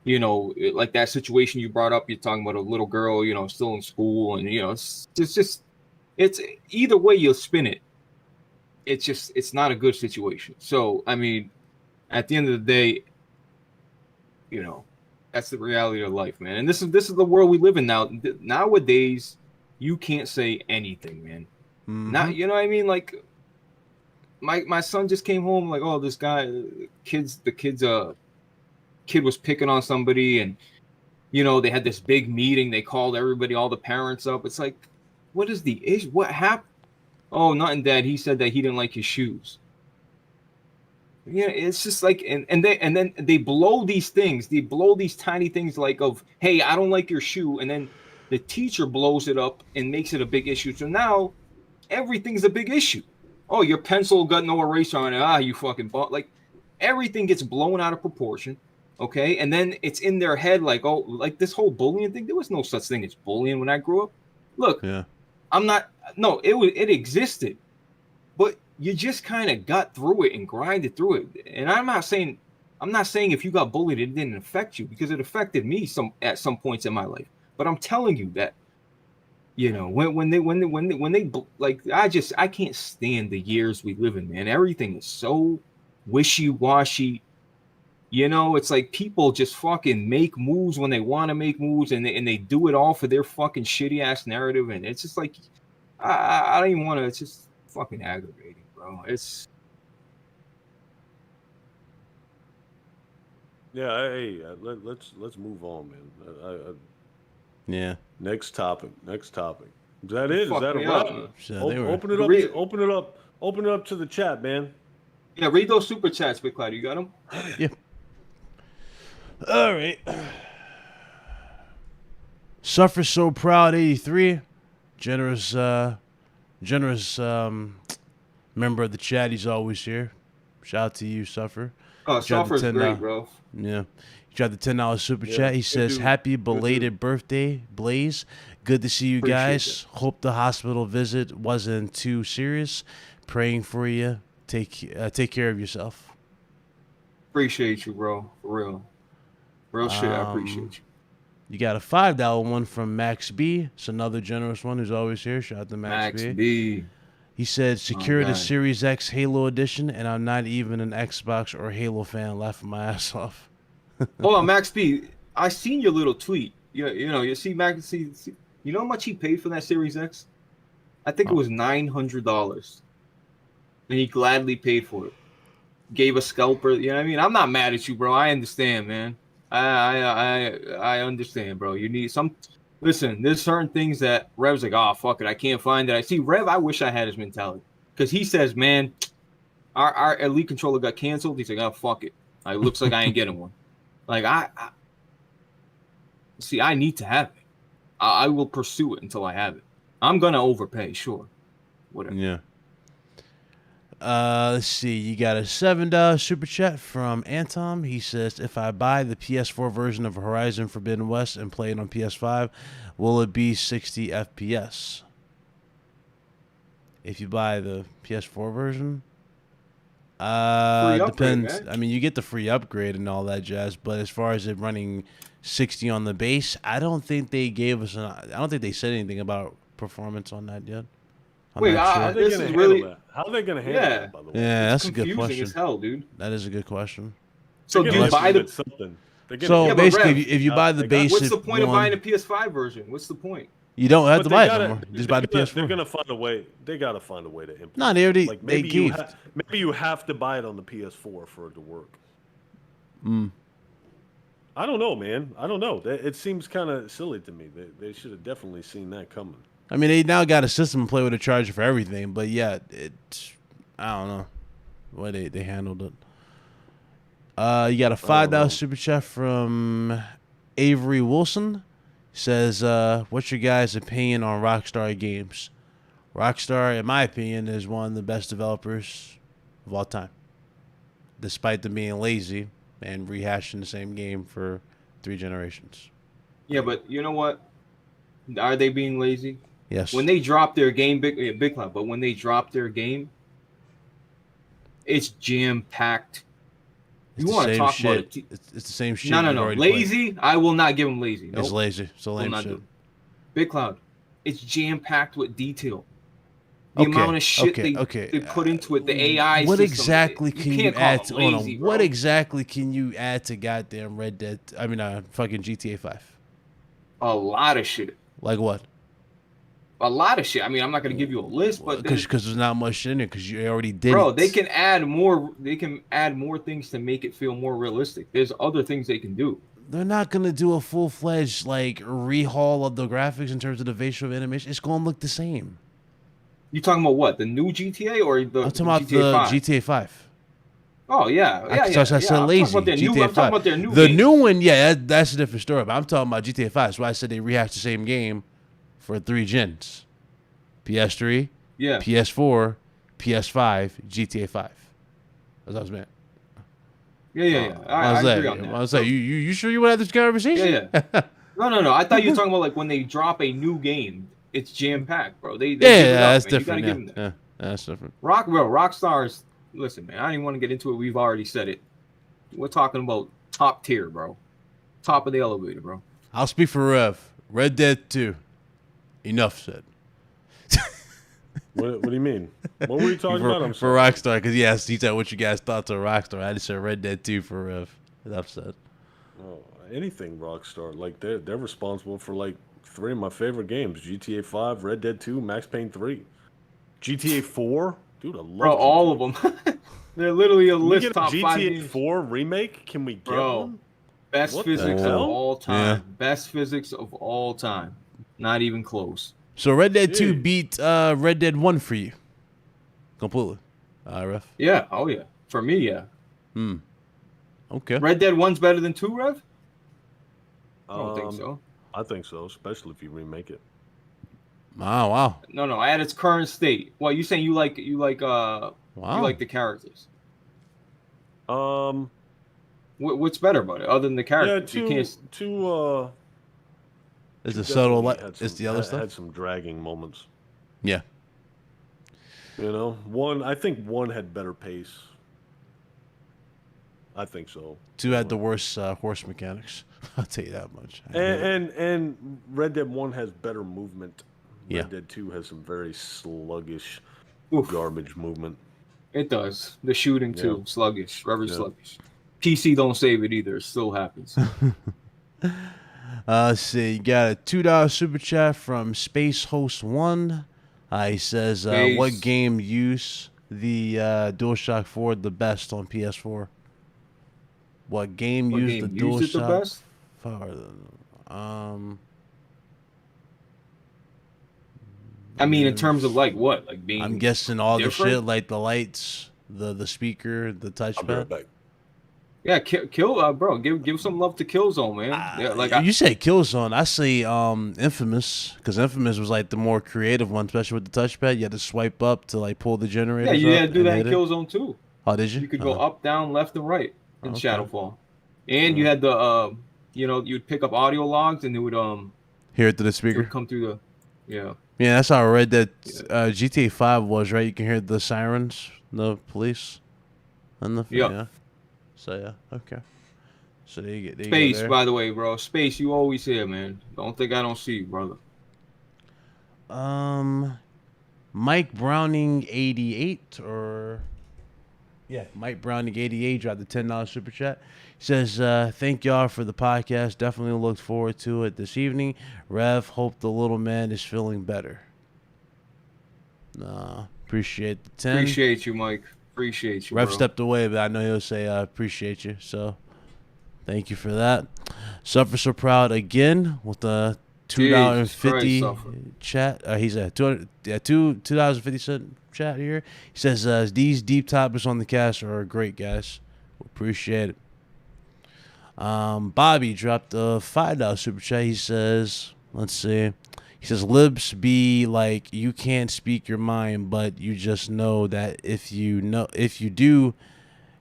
like that situation you brought up. You're talking about a little girl, still in school, and it's either way you'll spin it. It's not a good situation. So I mean, at the end of the day, that's the reality of life, man. And this is the world we live in now. Nowadays, you can't say anything, man. Not, you know what I mean? Like, my son just came home, like, oh, this guy, the kid was picking on somebody, and they had this big meeting. They called everybody, all the parents up. It's like, what is the issue? What happened? Oh, nothing, Dad. He said that he didn't like his shoes. Yeah, it's just like, and then they blow these things. They blow these tiny things like of, hey, I don't like your shoe, and then the teacher blows it up and makes it a big issue. So now everything's a big issue. Oh, your pencil got no eraser on it. Ah, you fucking bought. Like, everything gets blown out of proportion. Okay, and then it's in their head like, oh, like this whole bullying thing. There was no such thing as bullying when I grew up. Look, yeah, it existed, but you just kind of got through it and grinded through it. And I'm not saying if you got bullied, it didn't affect you, because it affected me at some points in my life. But I'm telling you that, when they like, I can't stand the years we live in, man. Everything is so wishy-washy. It's like people just fucking make moves when they want to make moves, and they do it all for their fucking shitty ass narrative. And it's just like, I don't even want to. It's just fucking aggravating. It's hey, let's move on, man. yeah. Next topic. Is that it? Is that a wrap? Open it up to the chat, man. Yeah, read those super chats, Big Cloud. You got them? Yeah. All right. Suffer So Proud 83, generous member of the chat. He's always here. Shout out to you, Suffer. Oh, Suffer's great, bro. Yeah. He tried the $10 super chat. He says, happy belated birthday, Blaze. Good to see you guys. Hope the hospital visit wasn't too serious. Praying for you. Take care of yourself. Appreciate you, bro. For real shit. I appreciate you. You got a $5 one from Max B. It's another generous one who's always here. Shout out to Max B. He said, secure the Series X Halo Edition, and I'm not even an Xbox or Halo fan, laughing my ass off. Hold on, Max B. I seen your little tweet. You see Max. See, you know how much he paid for that Series X? I think it was $900, and he gladly paid for it. Gave a scalper. You know what I mean? I'm not mad at you, bro. I understand, man. I understand, bro. You need some. Listen, there's certain things that Rev's like, oh, fuck it, I can't find it. I see Rev, I wish I had his mentality. Because he says, man, our Elite controller got canceled. He's like, oh, fuck it. It looks like I ain't getting one. Like, I need to have it. I will pursue it until I have it. I'm going to overpay, sure. Whatever. Yeah. Let's see. You got a $7 super chat from Anton. He says, if I buy the PS4 version of Horizon Forbidden West and play it on PS5, will it be 60 FPS? If you buy the PS4 version, depends. Upgrade, right? I mean, you get the free upgrade and all that jazz, but as far as it running 60 on the base, I don't think they gave us. I don't think they said anything about performance on that yet. Wait, how are they going to handle that? How are they going to handle that, by the way? Yeah, that's a good question. Confusing as hell, dude. That is a good question. So do you buy the something? So basically, if you buy the basic, what's the point of buying a PS5 version? What's the point? You don't have to buy it anymore. Just buy the PS4. They're gonna find a way. They gotta find a way to implement. No, they already. Like maybe you have to buy it on the PS4 for it to work. I don't know, man. I don't know. It seems kind of silly to me. They should have definitely seen that coming. I mean, they now got a system to play with a charger for everything, but yeah, I don't know the way they handled it. You got a $5 super chat from Avery Wilson. Says, what's your guys' opinion on Rockstar Games? Rockstar, in my opinion, is one of the best developers of all time. Despite them being lazy and rehashing the same game for 3 generations. Yeah, but you know what? Are they being lazy? Yes. When they drop their game, big cloud, but when they drop their game, it's jam-packed. It's You the want to same talk shit. about it? It's the same shit. No, no, you've no. already played. Lazy? I will not give him lazy. Nope. It's lazy. It's a Will lame not shit. do. Big Cloud. It's jam packed with detail. The amount of shit they put into it, the AI What system, exactly can you can't call add? them To, lazy, bro. What exactly can you add to goddamn Red Dead? I mean, fucking GTA 5. A lot of shit. Like what? A lot of shit. I mean, I'm not gonna give you a list, but Because there's not much shit in it. Because you already did bro, it. they can add more. They can add more things to make it feel more realistic. There's other things they can do. They're not gonna do a full fledged like rehaul of the graphics in terms of the facial animation. It's gonna look the same. You talking about what? The new GTA or the I'm talking about GTA the 5? GTA 5. Oh yeah, yeah, I yeah. said I'm lazy. talking about their GTA new. I'm 5. talking about their new. The games. new one, yeah, that's a different story. But I'm talking about GTA 5. That's why I said they rehashed the same game for 3 gens: PS3, Yeah. PS4, PS5, GTA 5. That's what I was meant. Yeah. I agree on that. I was like, you sure you want to have this conversation? Yeah. No. I thought you were talking about like when they drop a new game, it's jam packed, bro. They Yeah, give it up, that's man. You different. gotta give them that. Yeah, that's different. Rockstar's. Listen, man. I don't even want to get into it. We've already said it. We're talking about top tier, bro. Top of the elevator, bro. I'll speak for Rev. Red Dead 2. Enough said. What do you mean? What were you talking about? I'm For sorry. Rockstar, because he said what you guys thought of Rockstar. I just said Red Dead 2 for Rev. Enough said. Oh, anything Rockstar. Like they're responsible for like 3 of my favorite games: GTA 5, Red Dead 2, Max Payne 3, GTA 4. Dude, I love Bro, GTA. all of them. They're literally a Can we list get a top 5 GTA games. 4 remake? Can we get Bro. one? Best What the physics of hell? all time. Yeah. Best physics of all time. Not even close. So Red Dead 2 Jeez. beat Red Dead 1 for you. Completely. Ref. Yeah. Oh yeah. For me, yeah. Okay. Red Dead 1's better than 2, Rev? I don't think so. I think so, especially if you remake it. Wow. No. At its current state. Well, you saying you like you like Wow. the characters? Um, What's better about it other than the yeah, characters? You can't. two. It's the subtle. Definitely had It's the other stuff. Had some dragging moments. Yeah. You know, I think one had better pace. I think so. 2 had the worst horse mechanics. I'll tell you that much. And Red Dead 1 has better movement. Yeah. Red Dead 2 has some very sluggish Oof. garbage movement. It does. The shooting too, Yeah. sluggish, very sluggish. PC don't save it either. It still happens. Let's see. You got a $2 super chat from Space Host 1. He says, "What game use the DualShock 4 the best on PS4?" What game used the used it the DualShock best? 4? I mean, in terms of like what, like being. I'm guessing all different? the shit, like the lights, the speaker, the I'll be right touchpad. back. Yeah, kill, bro. Give some love to Killzone, man. Yeah, like You say Killzone, I say Infamous, because Infamous was like the more creative one, especially with the touchpad. You had to swipe up to like pull the generator. yeah, you had to do that in Killzone too. Oh, did you? You could go up, down, left, and right in Okay. Shadowfall, and you had the you'd pick up audio logs and it would Hear it through the it speaker. would come through the Yeah, that's how I read that GTA 5 was, right? You can hear the sirens, the police, and the Yep. yeah. So yeah, okay. So there you go Space, there. by the way, bro. Space, you always here, man. Don't think I don't see you, brother. Mike Browning 88 Mike Browning 88 dropped the $10 super chat. He says, "Thank y'all for the podcast. Definitely looked forward to it this evening. Rev, hope the little man is feeling better." Appreciate the 10. Appreciate you, Mike. Appreciate you, Rev bro. stepped away, but I know he'll say I appreciate you. So thank you for that. Suffer So Proud again with the $2.50 chat. He's at $2.50 chat here. He says these deep topics on the cast are great, guys. Appreciate it. Bobby dropped a $5 super chat. He says, let's see. He says, libs be like, you can't speak your mind, but you just know that if you do,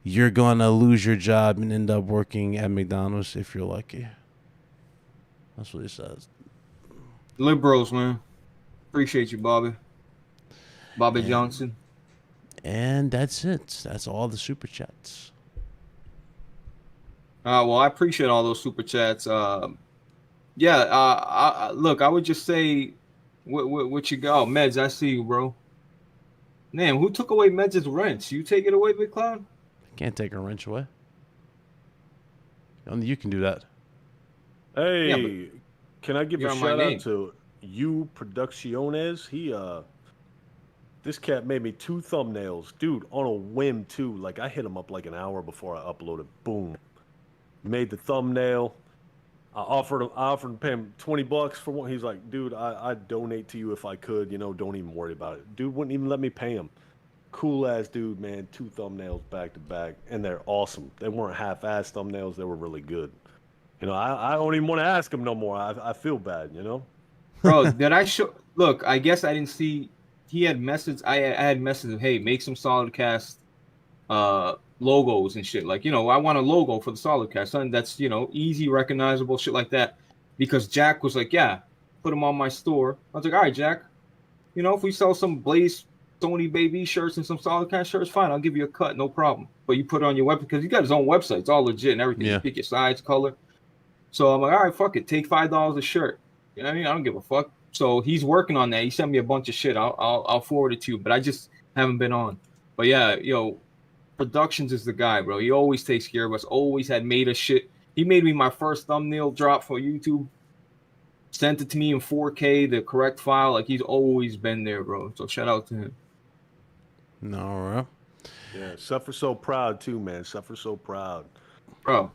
you're gonna lose your job and end up working at McDonald's if you're lucky. That's what he says. Liberals, man. Appreciate you, Bobby. Bobby Johnson. And that's it. That's all the super chats. Well, I appreciate all those super chats. Yeah. Look, I would just say, what you got, Meds? I see you, bro. Man, who took away Meds' wrench? You take it away, Big Cloud? Can't take a wrench away. Only you can do that. Hey, Yeah, can I give you're a on my shout out name. to you Producciones? This cat made me 2 thumbnails, dude, on a whim too. Like I hit him up like an hour before I uploaded. Boom, made the thumbnail. I offered to pay him $20 for one. He's like, dude, I'd donate to you if I could. You know, don't even worry about it. Dude wouldn't even let me pay him. Cool ass dude, man. 2 thumbnails back to back, and they're awesome. They weren't half-ass thumbnails. They were really good. You know, I don't even want to ask him no more. I feel bad, you know. Bro, did I show? Look, I guess I didn't see. He had message. I had message of, hey, make some Solidcast logos and shit. Like, I want a logo for the Solidcast, something that's easy, recognizable, shit like that. Because Jack was like, yeah, put them on my store. I was like, all right, Jack. If we sell some Blaze Sony baby shirts and some Solidcast shirts, fine, I'll give you a cut, no problem. But you put it on your website because he got his own website. It's all legit and everything. Yeah. You pick your size, color. So I'm like, all right, fuck it, take $5 a shirt. You know what I mean? I don't give a fuck. So he's working on that. He sent me a bunch of shit. I'll forward it to you, but I just haven't been on. But yeah, Productions is the guy, bro. He always takes care of us. Always had made us shit. He made me my first thumbnail drop for YouTube. Sent it to me in 4K, the correct file. Like, he's always been there, bro. So shout out to him. No, bro. Yeah, Suffer so proud too, man. Suffer so proud. Bro,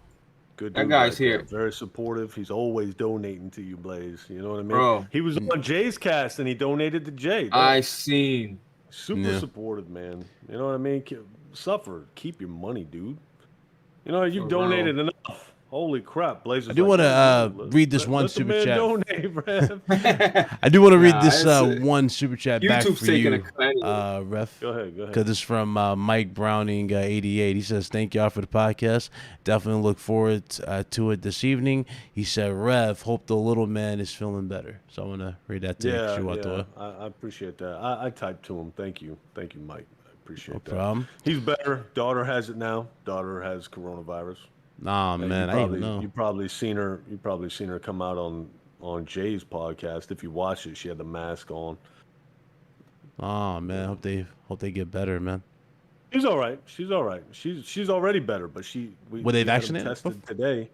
Good that dude guy's right there. here. Very supportive. He's always donating to you, Blaze. You know what I mean? Bro. He was on Jay's cast and he donated to Jay. I seen. Super supportive, man. You know what I mean? Suffer. Keep your money, dude. You know, you've donated enough. Holy crap, Blaze. I do want to read this one super chat. Donate, I do want to read this one super chat back YouTube's for taking you, Ref. Go ahead. Because it's from Mike Browning 88. He says, thank y'all for the podcast. Definitely look forward to it this evening. He said, Rev, hope the little man is feeling better. So I'm going to read that to you. I appreciate that. I typed to him. Thank you, Mike. I appreciate that. Problem. He's better. Daughter has it now. Daughter has coronavirus. Nah, man, I didn't know. You probably seen her come out on Jay's podcast. If you watch it, she had the mask on. Oh man, hope they get better, man. She's all right. She's already better, but were they vaccinated? Tested today.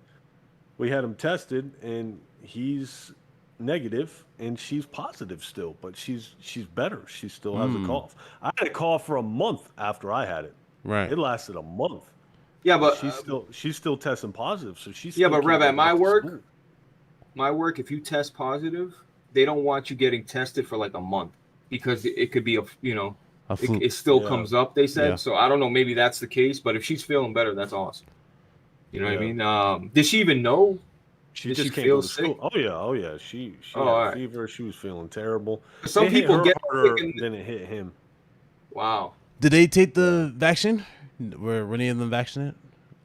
We had him tested, and he's negative, and she's positive still, but she's better. She still has a cough. I had a cough for a month after I had it. Right. It lasted a month. Yeah, but she's still testing positive, so she's but Rev, at my work, if you test positive, they don't want you getting tested for like a month because it could be it still comes up. They said so. I don't know. Maybe that's the case, but if she's feeling better, that's awesome. You know what I mean? Did she even know? She just can't go to school. Oh yeah. She had fever. She was feeling terrible. Some people get harder than it hit him. Wow. Did they take the vaccine? Were any of them vaccinated?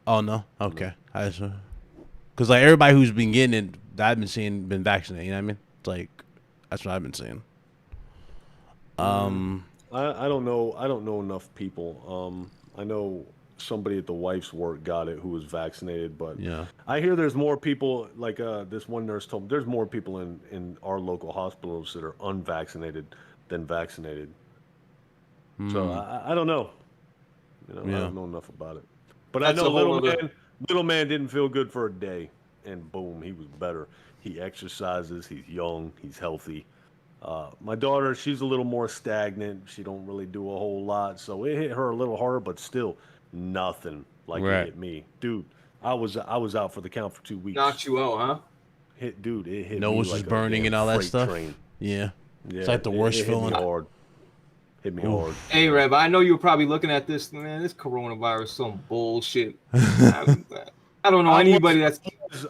Oh no. Okay. No. Because like everybody who's been getting it, that I've been seeing, been vaccinated. You know what I mean? It's like that's what I've been seeing. I don't know. I don't know enough people. I know somebody at the wife's work got it who was vaccinated, but I hear there's more people. Like this one nurse told me, there's more people in our local hospitals that are unvaccinated than vaccinated. So I don't know. I don't know enough about it. But I know little man didn't feel good for a day, and boom, he was better. He exercises. He's young. He's healthy. My daughter, she's a little more stagnant. She don't really do a whole lot, so it hit her a little harder, but still nothing like it hit me, dude. I was out for the count for 2 weeks. Knocked you out, huh? It hit. Nose me was like burning and all that stuff. Train. Yeah, it's like the worst feeling. Hit me hard. Hey, Rev, I know you were probably looking at this, man. This coronavirus, some bullshit. I don't know anybody that's.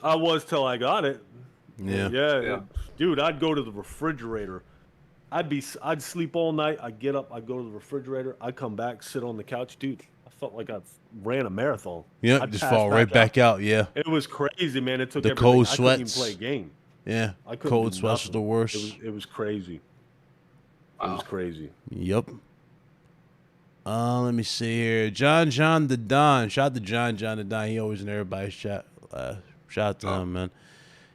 I was till I got it. Yeah. Dude, I'd go to the refrigerator. I'd sleep all night. I'd get up. I'd go to the refrigerator. I'd come back, sit on the couch. Dude, I felt like I ran a marathon. Yeah, I'd just fall right back out. Yeah. It was crazy, man. It took the cold sweats. I couldn't even play a game. Yeah, cold sweats was the worst. It was crazy. It was crazy. Yep. Let me see here. John the Don. Shout out to John the Don. He always in everybody's chat. Shout out to him, man.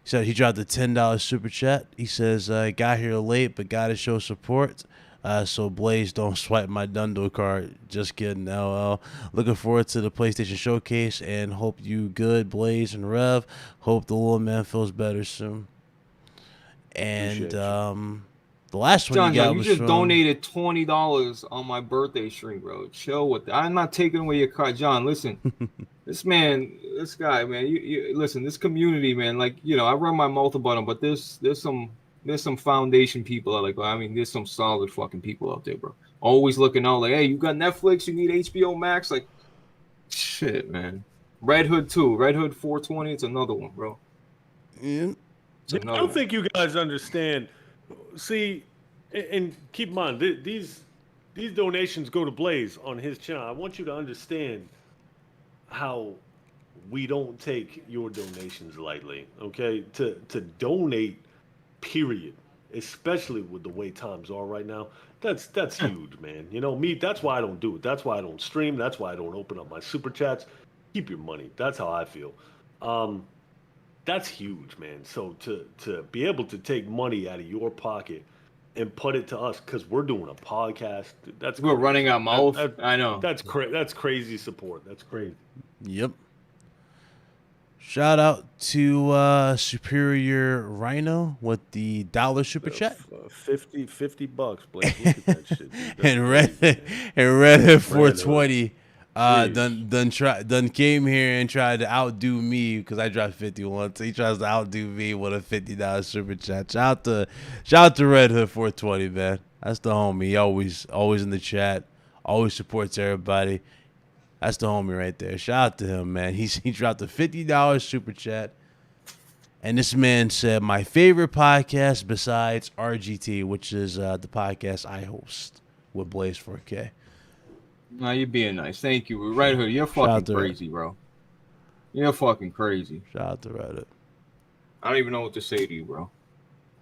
He said he dropped a $10 super chat. He says, got here late, but got to show support. So Blaze don't swipe my Dundo card. Just kidding, LL. Looking forward to the PlayStation Showcase and hope you good, Blaze and Rev. Hope the little man feels better soon. And the last one John, you was just from... donated $20 on my birthday stream, bro. Chill with that. I'm not taking away your card, John. Listen, this guy, man. You listen. This community, man. Like, you know, I run my mouth about him, but there's some foundation people out like, I mean, there's some solid fucking people out there, bro. Always looking out like, hey, you got Netflix, you need HBO Max, like, shit, man. Red Hood 2, Red Hood 420, it's another one, bro. Yeah. I don't think you guys understand. See, and keep in mind, these donations go to Blaze on his channel. I want you to understand how we don't take your donations lightly, okay? To donate, period, especially with the way times are right now, that's huge, man. You know, me, that's why I don't do it. That's why I don't stream. That's why I don't open up my super chats. Keep your money. That's how I feel. That's huge, man. So to be able to take money out of your pocket and put it to us, because we're doing a podcast, we're running our mouth. I know. That's crazy support. That's crazy. Yep. Shout out to Superior Rhino with the $1 super chat. $50, Blaze. Look at that shit. And Red 420 done came here and tried to outdo me because I dropped 51. So he tries to outdo me with a $50 super chat. Shout out to Red Hood 420, man. That's the homie. He always in the chat. Always supports everybody. That's the homie right there. Shout out to him, man. He dropped a $50 super chat. And this man said, my favorite podcast besides RGT, which is the podcast I host with Blaze 4K. No, you're being nice. Thank you. Red Hood, you're fucking crazy, bro. You're fucking crazy. Shout out to Red Hood. I don't even know what to say to you, bro.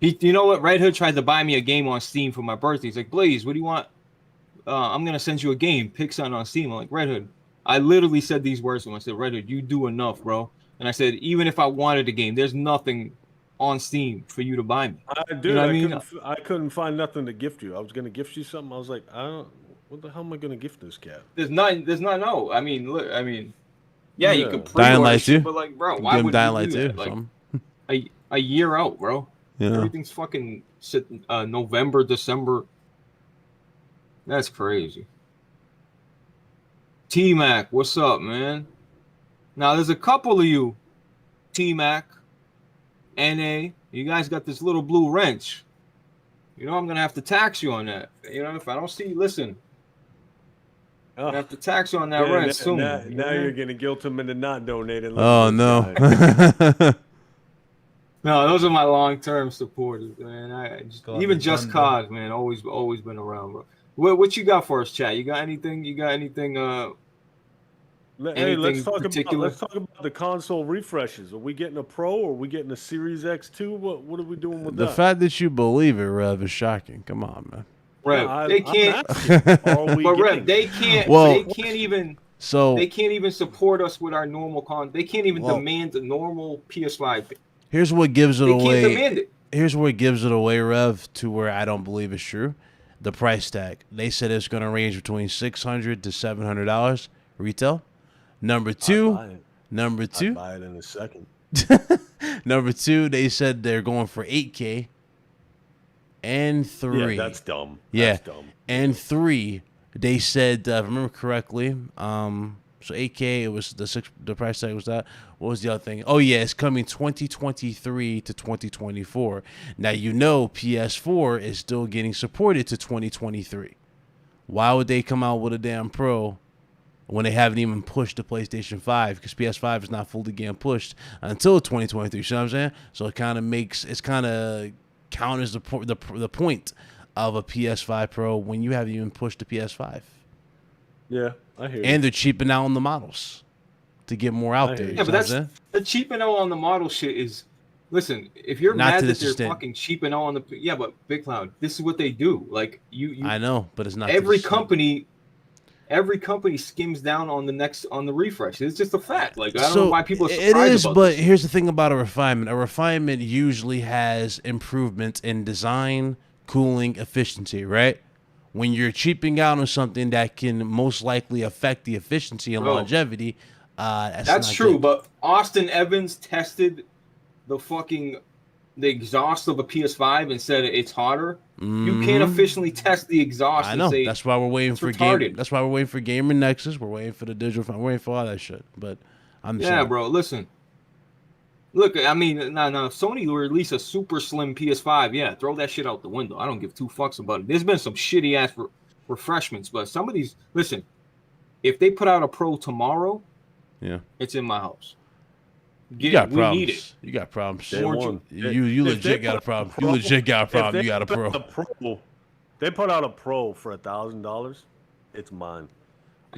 You know what? Red Hood tried to buy me a game on Steam for my birthday. He's like, Blaze, what do you want? I'm going to send you a game. Pick something on Steam. I'm like, Red Hood. I literally said these words to him. I said, Red Hood, you do enough, bro. And I said, even if I wanted a game, there's nothing on Steam for you to buy me. I couldn't find nothing to gift you. I was going to gift you something. I was like, what the hell am I going to gift this cat? There's not. No. I mean, look. I mean, yeah. You can Dying Light 2, but like, bro, why would Dying you Light do 2? that? Like a year out, bro. Yeah. Everything's fucking November, December. That's crazy. T-Mac, what's up, man? Now there's a couple of you, T-Mac, NA. You guys got this little blue wrench. You know I'm gonna have to tax you on that. You know, if I don't see you, listen. I have to tax you on that rent soon. Now you're gonna guilt him into not donating. Oh no. No, those are my long-term supporters, man. Even Just Cause, man, always been around, bro. What you got for us, chat? You got anything? Hey, let's talk about the console refreshes. Are we getting a Pro or are we getting a Series X2? What are we doing with that? The fact that you believe it, Rev, is shocking. Come on, man. Rev, they can't. But Rev, they can't. Well, they can't even. So they can't even support us with our normal They can't even demand the normal PS5. Here's what gives it away. Can't demand it. Here's what gives it away, Rev, to where I don't believe it's true. The price tag. They said it's going to range between $600 to $700 retail. Number two. I'd buy it in a second. Number two, they said they're going for 8K. And 3. Yeah, that's dumb. That's dumb. And 3, they said, if I remember correctly, so 8K, it was the price tag was that. What was the other thing? Oh, yeah, it's coming 2023 to 2024. Now, you know PS4 is still getting supported to 2023. Why would they come out with a damn Pro when they haven't even pushed the PlayStation 5? Because PS5 is not fully getting pushed until 2023. You know what I'm saying? So it kind of counters the point of a PS5 Pro when you haven't even pushed the PS5. Yeah, I hear you. And they're cheaping out on the models to get more out there. Yeah, but that's the cheaping out on the model shit is. Listen, if you're Not mad to that this they're extent. fucking cheaping out on the but Big Cloud, this is what they do. Like you I know, but it's not every company. every company skims down on the refresh. It's just a fact. Like, I don't know why people are surprised it is, about but this. here's the thing about a refinement. A refinement usually has improvements in design, cooling, efficiency, right? When you're cheaping out on something that can most likely affect the efficiency and Bro, longevity, that's that's not true, good. but Austin Evans tested the exhaust of a PS5 and said it's hotter. You can't officially test the exhaust I and know. say That's why we're waiting for retarded. That's why we're waiting for Gamer Nexus. We're waiting for the digital. We're waiting for all that shit. But I'm just Yeah, saying. bro. Listen. Look, I mean, no. If Sony will release a super slim PS5, yeah, throw that shit out the window. I don't give two fucks about it. There's been some shitty ass refreshments, but some of these, listen, if they put out a Pro tomorrow, Yeah. it's in my house. You got we problems. need it. You got problems. Day one. You legit got a problem. You legit got a problem. You got a pro. They put out a Pro for $1,000. It's mine.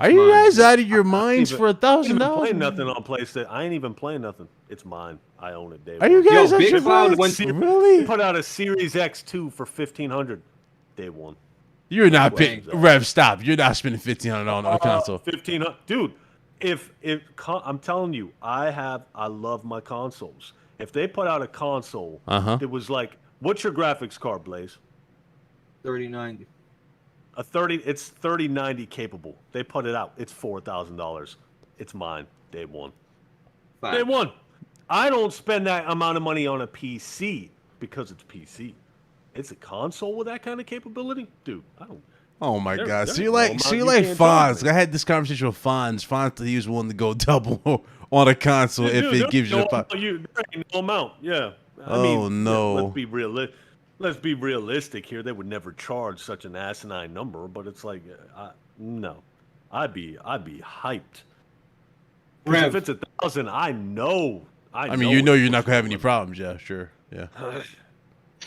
Are you guys out of your minds for I ain't even $1,000? playing nothing on PlayStation. I ain't even playing nothing. It's mine. I own it. Day Are you one. guys Yo, out Big your Cloud minds? went- Really? They put out a Series X2 for $1,500. Day one. You're not paying. Well, Rev, stop. You're not spending $1,500 on a console. 1,500, dude. If I'm telling you, I love my consoles. If they put out a console, it was like, what's your graphics card, Blaze? 3090. It's 3090 capable. They put it out. It's $4,000. It's mine. Day one. Day one. I don't spend that amount of money on a PC because it's PC. It's a console with that kind of capability, dude. I don't. Oh my God! there's So you no like, amount so you you like can't talk Fonz? to. I had this conversation with Fonz. Fonz, he was willing to go double on a console if it gives you the. There ain't no amount. Yeah. Oh, no. Let's be realistic here. They would never charge such an asinine number, but it's like, no, I'd be hyped. Because if it's 1,000, I know. I mean, you know, you're not gonna have any problems. Yeah, sure. Yeah.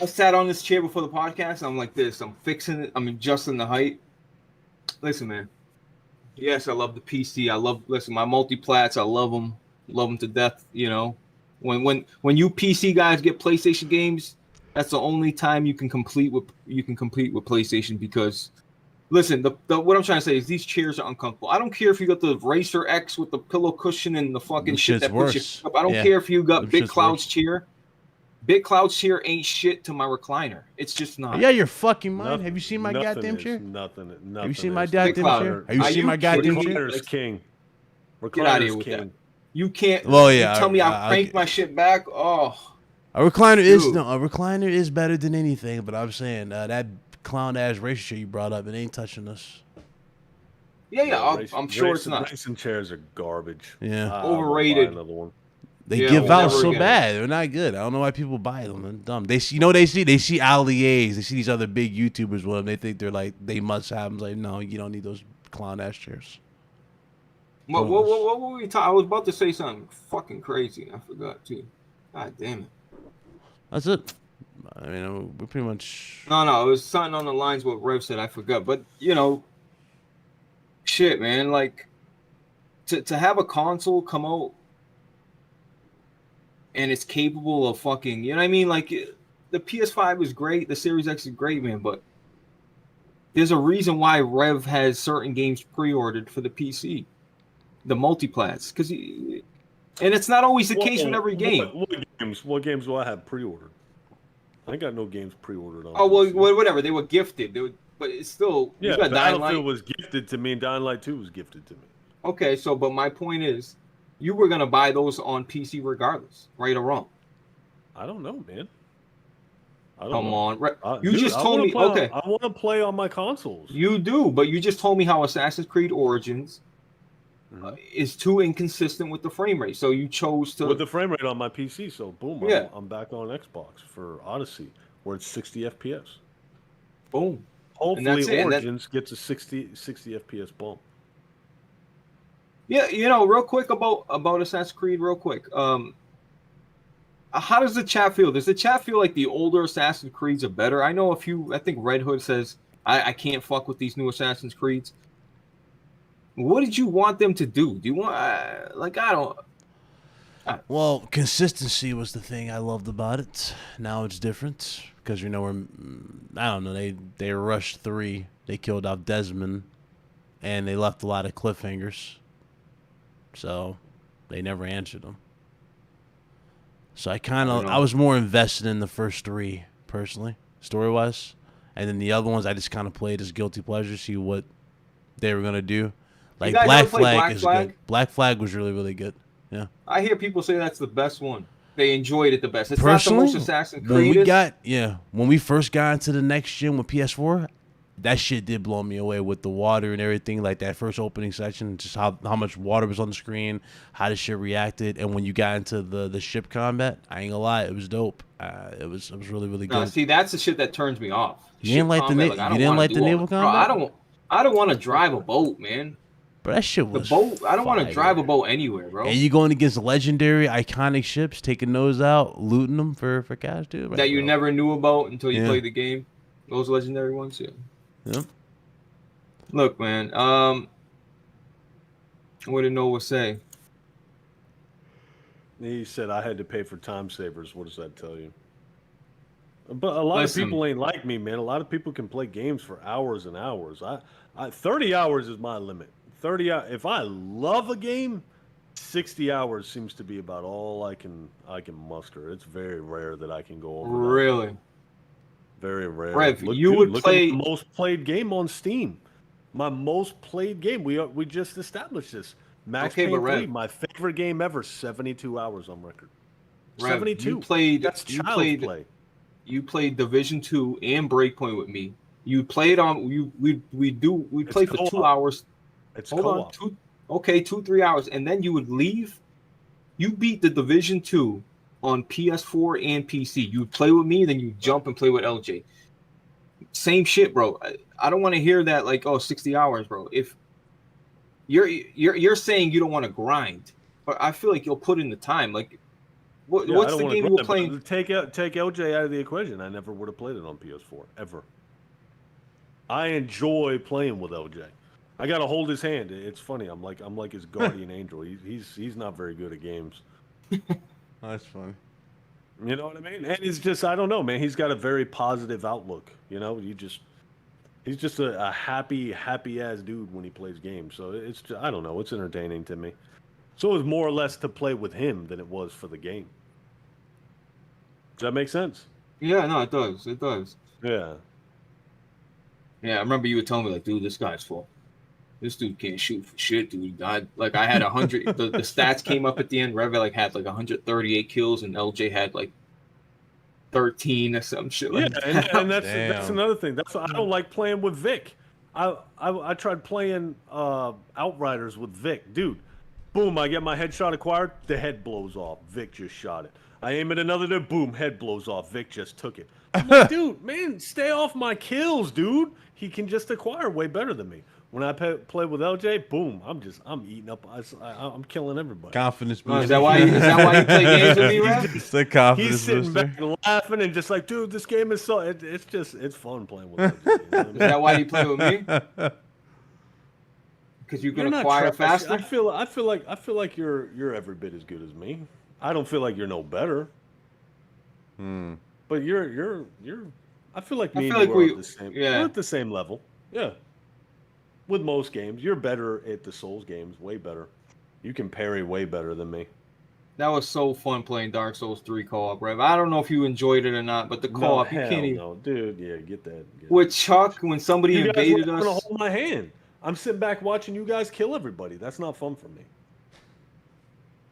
I sat on this chair before the podcast. And I'm like this. I'm fixing it. I'm adjusting the height. Listen, man. Yes, I love the PC. Listen, my multi-plats. I love them to death. You know, when you PC guys get PlayStation games, that's the only time you can compete with PlayStation because, listen, what I'm trying to say is these chairs are uncomfortable. I don't care if you got the Racer X with the pillow cushion and the fucking shit that puts you up. I don't care if you got Big Cloud's chair. Big Cloud's chair ain't shit to my recliner. It's just not. Yeah, you're fucking mind. Have you seen my goddamn chair? Nothing. Have you seen my goddamn chair? Have you seen my goddamn chair? Recliner's king. Get out of here with that. You can't. Well, yeah. You tell me I crank my shit back. Oh. A recliner is better than anything. But I'm saying that clown ass racer chair you brought up, it ain't touching us. Yeah. I'm sure it's not. Racing chairs are garbage. Yeah. Overrated. Another one. They give out so bad. They're not good. I don't know why people buy them. They're dumb. They see xBLAZE. They see these other big YouTubers with them. They think they're like, they must have them. It's like, no, you don't need those clown ass chairs. What were we talking? I was about to say something fucking crazy. I forgot too. God damn it. That's it. I mean, we're pretty much. No, it was something on the lines what Rev said. I forgot. But you know, shit, man. Like to have a console come out and it's capable of fucking, you know what I mean? Like the PS5 is great, the Series X is great, man, but there's a reason why Rev has certain games pre-ordered for the PC, the multiplats, because and it's not always the case with every game. What games do I have pre-ordered? I ain't got no games pre-ordered on. Oh well, whatever. They were gifted, but it's still yeah. You got Battlefield was gifted to me, and Dying Light 2 was gifted to me. Okay, so but my point is, you were gonna buy those on PC regardless, right or wrong. I don't know, man. Come on, you dude, just told me. Okay, I want to play on my consoles. You do, but you just told me how Assassin's Creed Origins is too inconsistent with the frame rate, so you chose to with the frame rate on my PC. So boom, I'm back on Xbox for Odyssey, where it's 60 FPS. Boom. Hopefully, Origins gets a 60 FPS bump. Yeah, you know, real quick about Assassin's Creed, real quick. How does the chat feel? Does the chat feel like the older Assassin's Creeds are better? I know I think Red Hood says, I can't fuck with these new Assassin's Creeds. What did you want them to do? Do you want, I don't. Well, consistency was the thing I loved about it. Now it's different because, I don't know, they rushed 3. They killed off Desmond. and they left a lot of cliffhangers. So they never answered them. So I was more invested in the first 3 personally, story-wise. And then the other ones I just kind of played as guilty pleasure, see what they were going to do. Like Black Flag is good. Black Flag was really, really good. Yeah. I hear people say that's the best one. They enjoyed it the best. It's Personally, not the most Assassin's Creed. When we first got into the next gen with PS4, that shit did blow me away with the water and everything. Like that first opening section, just how much water was on the screen, how the shit reacted, and when you got into the ship combat, I ain't gonna lie, it was dope. It was really, really good. See, that's the shit that turns me off. You didn't like the naval combat? Bro, I don't want to drive a boat, man. But that shit was the boat. I don't want to drive a boat anywhere, bro. And you going against legendary, iconic ships, taking those out, looting them for cash, dude. That you never knew about until you played the game. Those legendary ones, yeah. Look, man. I wouldn't know what to say. He said I had to pay for time savers. What does that tell you? But a lot of people ain't like me, man. A lot of people can play games for hours and hours. 30 hours is my limit. 30 hours. If I love a game, 60 hours seems to be about all I can muster. It's very rare that I can go over. Really? That. Very rare. Rev, look at the most played game on Steam. My most played game. We just established this. Max Payne 3, my favorite game ever. 72 hours on record. Rev, 72. That's child's play. You played Division 2 and Breakpoint with me. You played on we played for 2 hours. It's Hold co-op. on, 2-3 hours, and then you would leave. You beat the Division 2 on PS4 and PC. You would play with me, then you jump and play with LJ. Same shit, bro. I don't want to hear that 60 hours, bro. If you're saying you don't want to grind, but I feel like you'll put in the time. Like, what's the game we're playing? Take LJ out of the equation. I never would have played it on PS4 ever. I enjoy playing with LJ. I gotta hold his hand. It's funny. I'm like his guardian angel. He's not very good at games. That's funny. You know what I mean? And it's just, I don't know, man. He's got a very positive outlook. You know, he's just a happy ass dude when he plays games. So it's just, I don't know. It's entertaining to me. So it was more or less to play with him than it was for the game. Does that make sense? Yeah, no, it does. It does. Yeah. Yeah, I remember you were telling me, dude, this guy's full. This dude can't shoot for shit, dude. I had 100. the stats came up at the end. Rev had 138 kills, and LJ had 13 or some shit. Yeah, and that's another thing. That's why I don't like playing with Vic. I tried playing Outriders with Vic, dude. Boom! I get my headshot acquired. The head blows off. Vic just shot it. I aim at another dude. Boom! Head blows off. Vic just took it. I'm like, dude, man, stay off my kills, dude. He can just acquire way better than me. When I play with LJ, boom, I'm eating up. I'm killing everybody. Confidence booster. Is that why you play games with me, Rev? It's the confidence He's sitting booster. back and laughing and just like, dude, this game is so. It's fun playing with LJ. You know what I mean? Is that why you play with me? Because you can acquire faster. I feel like you're every bit as good as me. I don't feel like you're no better. But you're. I feel like me and you are at the same. Yeah. We're at the same level. Yeah. With most games, you're better at the Souls games. Way better. You can parry way better than me. That was so fun playing Dark Souls 3 co-op, Rev. I don't know if you enjoyed it or not, but the co-op, you can't even. No, dude, yeah, get that. With Chuck, when somebody invaded us. You guys were hold my hand. I'm sitting back watching you guys kill everybody. That's not fun for me.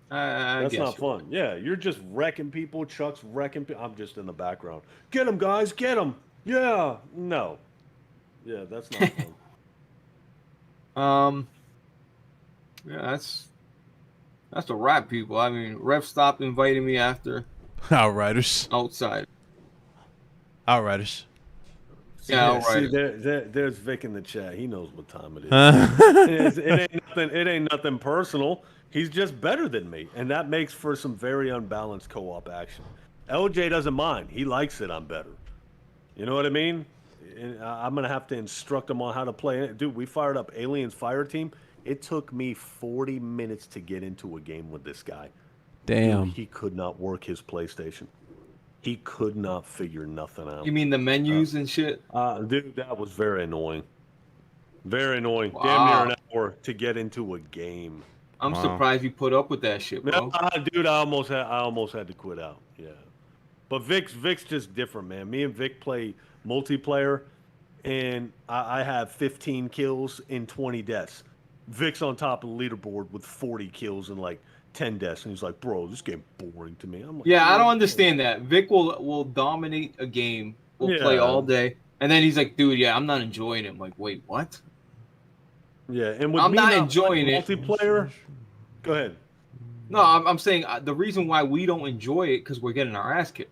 That's not fun. Yeah, you're just wrecking people. Chuck's wrecking people. I'm just in the background. Get them, guys. Get them. Yeah. No. Yeah, that's not fun. Yeah, that's a wrap, people. I mean, Rev stopped inviting me after Outriders. outside. Outriders. Yeah, Outriders. See, there's Vic in the chat. He knows what time it is. It ain't nothing personal. He's just better than me, and that makes for some very unbalanced co-op action. LJ doesn't mind. He likes it. I'm better. You know what I mean? I'm going to have to instruct him on how to play it. Dude, we fired up Aliens Fire Team. It took me 40 minutes to get into a game with this guy. Damn. Dude, he could not work his PlayStation. He could not figure nothing out. You mean the menus and shit? Dude, that was very annoying. Very annoying. Wow. Damn near an hour to get into a game. I'm surprised you put up with that shit, bro. Dude, I almost had to quit out. Yeah, but Vic's just different, man. Me and Vic play multiplayer, and I have 15 kills and 20 deaths. Vic's on top of the leaderboard with 40 kills and like 10 deaths, and he's like, "Bro, this game boring to me." I'm like, Yeah, I don't understand that. Vic will dominate a game, will play all day, and then he's like, "Dude, yeah, I'm not enjoying it." I'm like, "Wait, what?" Yeah, and with I'm me not enjoying it. multiplayer. Go ahead. No, I'm saying the reason why we don't enjoy it because we're getting our ass kicked.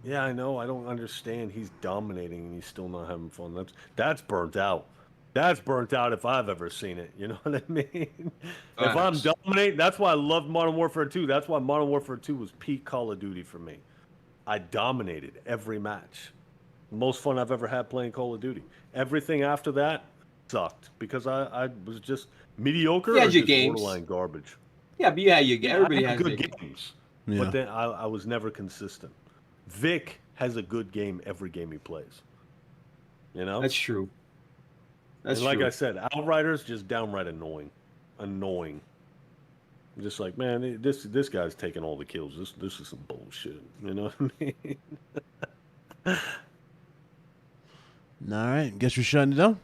Yeah, I know. I don't understand. He's dominating and he's still not having fun. That's burnt out. That's burnt out if I've ever seen it. You know what I mean? If I'm dominating, that's why I loved Modern Warfare 2. That's why Modern Warfare 2 was peak Call of Duty for me. I dominated every match. Most fun I've ever had playing Call of Duty. Everything after that sucked because I was just mediocre or just borderline garbage. Yeah, but everybody has good games. Yeah. But then I was never consistent. Vic has a good game every game he plays. You know? That's true. That's and like true. I said, Outriders just downright annoying. Annoying. I'm just like, man, this guy's taking all the kills. This is some bullshit. You know what I mean? All right, guess we're shutting it down.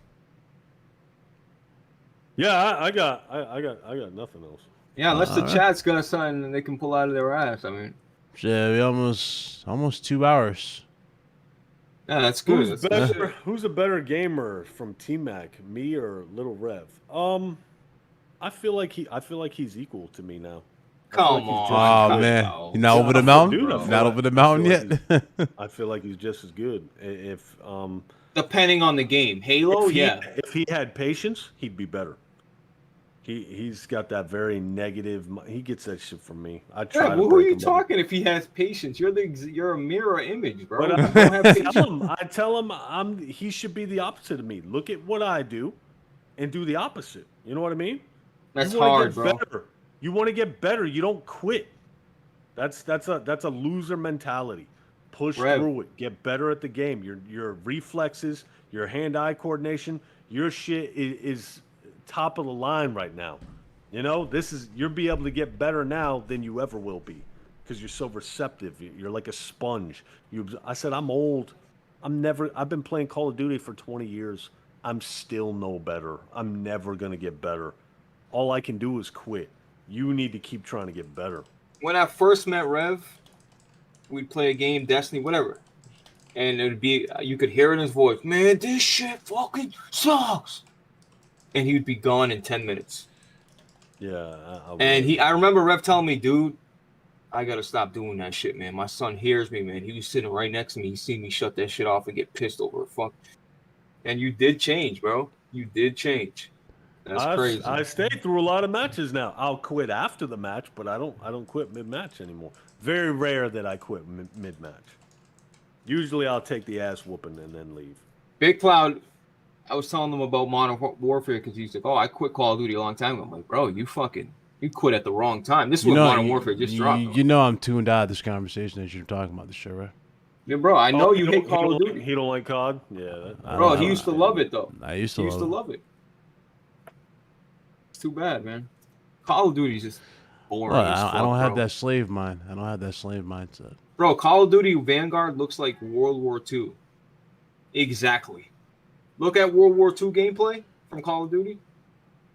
Yeah, I got nothing else. Yeah, unless the chat's got something and they can pull out of their ass. I mean, yeah, we almost 2 hours. Yeah, that's good. Who's a better gamer from T-Mac, me or Little Rev? I feel like he's equal to me now. Come on. Oh man, you're not over the mountain. Dude, not over the mountain yet. I feel like he's just as good. If depending on the game, Halo, if he had patience, he'd be better. He's got that very negative. He gets that shit from me. I try. Who are you talking? If he has patience, you're a mirror image, bro. I tell him he should be the opposite of me. Look at what I do, and do the opposite. You know what I mean? That's hard, bro. Better. You want to get better. You don't quit. That's a loser mentality. Push through it. Get better at the game. Your reflexes, your hand-eye coordination, your shit is top of the line right now. You know, you'll be able to get better now than you ever will be because you're so receptive. You're like a sponge. I said I'm old. I've been playing Call of Duty for 20 years. I'm still no better. I'm never going to get better. All I can do is quit. You need to keep trying to get better. When I first met Rev, we'd play a game, Destiny, whatever. And it would be, you could hear in his voice, man, this shit fucking sucks. And he would be gone in 10 minutes. Yeah. I remember Rev telling me, dude, I got to stop doing that shit, man. My son hears me, man. He was sitting right next to me. He seen me shut that shit off and get pissed over it. Fuck. And you did change, bro. You did change. That's crazy. I stayed through a lot of matches now. I'll quit after the match, but I don't quit mid-match anymore. Very rare that I quit mid-match. Usually I'll take the ass whooping and then leave. Big Cloud, I was telling them about Modern Warfare because he's like, oh, I quit Call of Duty a long time ago. I'm like, bro, you quit at the wrong time. This is when Modern Warfare just dropped. You know I'm tuned out of this conversation as you're talking about this shit, right? Yeah, bro, I know you hate Call of Duty. He don't like COD? Yeah. Bro, he used to love it, though. I used to love it. It's too bad, man. Call of Duty is just boring. Well, I don't have that slave mind. I don't have that slave mindset. Bro, Call of Duty Vanguard looks like World War II. Exactly. Look at World War II gameplay from Call of Duty.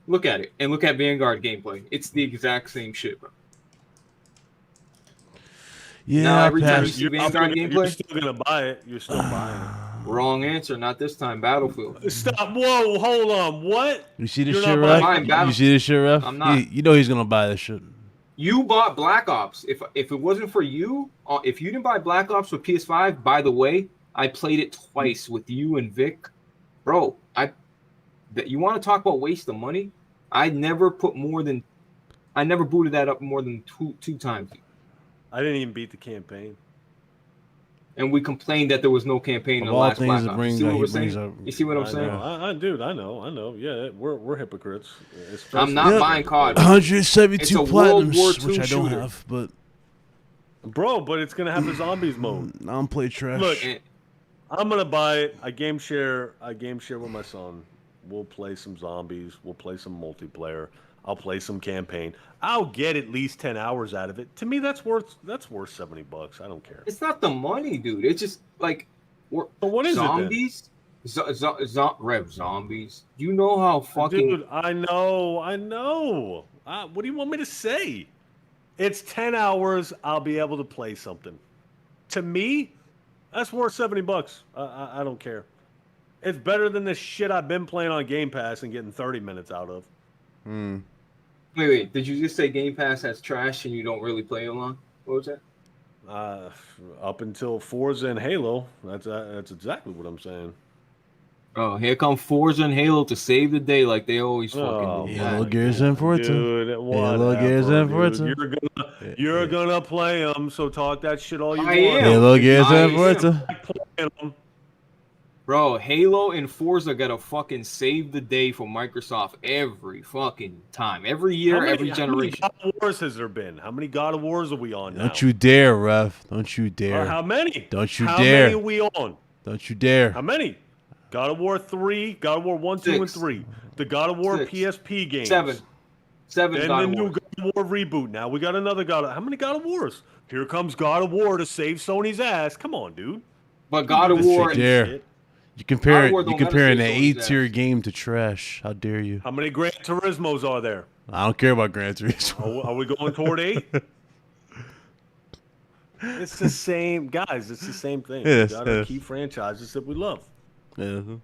Look at it. And look at Vanguard gameplay. It's the exact same shit, bro. Yeah, now, every time you see Vanguard gameplay, you're still going to buy it. You're still buying it. Wrong answer. Not this time. Battlefield. Stop. Whoa, hold on. What? You see this shit, Ref? You see this shit, Ref? I'm not. You know he's going to buy this shit. You bought Black Ops. If it wasn't for you, if you didn't buy Black Ops with PS5, by the way, I played it twice with you and Vic. Bro, you want to talk about waste of money? I never booted that up more than two times. I didn't even beat the campaign. And we complained that there was no campaign in the last Black Ops. You see what we're saying? You see what I'm saying? I know. Yeah, we're hypocrites. I'm not buying COD. 172 platinums, which I don't have, but... Bro, but it's going to have the zombies mode. Non-play trash. Look, I'm going to buy it. I game share with my son. We'll play some zombies. We'll play some multiplayer. I'll play some campaign. I'll get at least 10 hours out of it. To me, that's worth $70. I don't care. It's not the money, dude. It's just like But what is zombies. Rev zombies. You know how fucking Dude, I know. What do you want me to say? It's 10 hours. I'll be able to play something. To me, that's worth $70. I don't care. It's better than the shit I've been playing on Game Pass and getting 30 minutes out of. Wait. Did you just say Game Pass has trash and you don't really play it long? What was that? Up until Forza and Halo. That's exactly what I'm saying. Oh, here come Forza and Halo to save the day like they always fucking do. Halo, Gears, and Forza. Dude, Halo, Gears, and Forza. You're gonna play them, so talk that shit all you I want. am. Halo, Gears, I and am. Forza. Bro, Halo and Forza gotta fucking save the day for Microsoft every fucking time. Every year, every generation. How many God of Wars has there been? How many God of Wars are we on now? Don't you dare, ref. Don't you dare. How many? Don't you How dare. many are we on? Don't you dare. How many? God of War 3, God of War 1, 2, and 6. 3. The God of War 6. PSP games. 7. And God the of new Wars. God of War reboot. Now we got another God of... How many God of Wars? Here comes God of War to save Sony's ass. Come on, dude. But God of War. Don't you dare. You comparing an save Sony's A-tier ass. game to trash. How dare you? How many Gran Turismos are there? I don't care about Gran Turismo. Are we going toward 8? It's the same, guys. It's the same thing. Yes, We gotta yes. keep franchises that we love. Real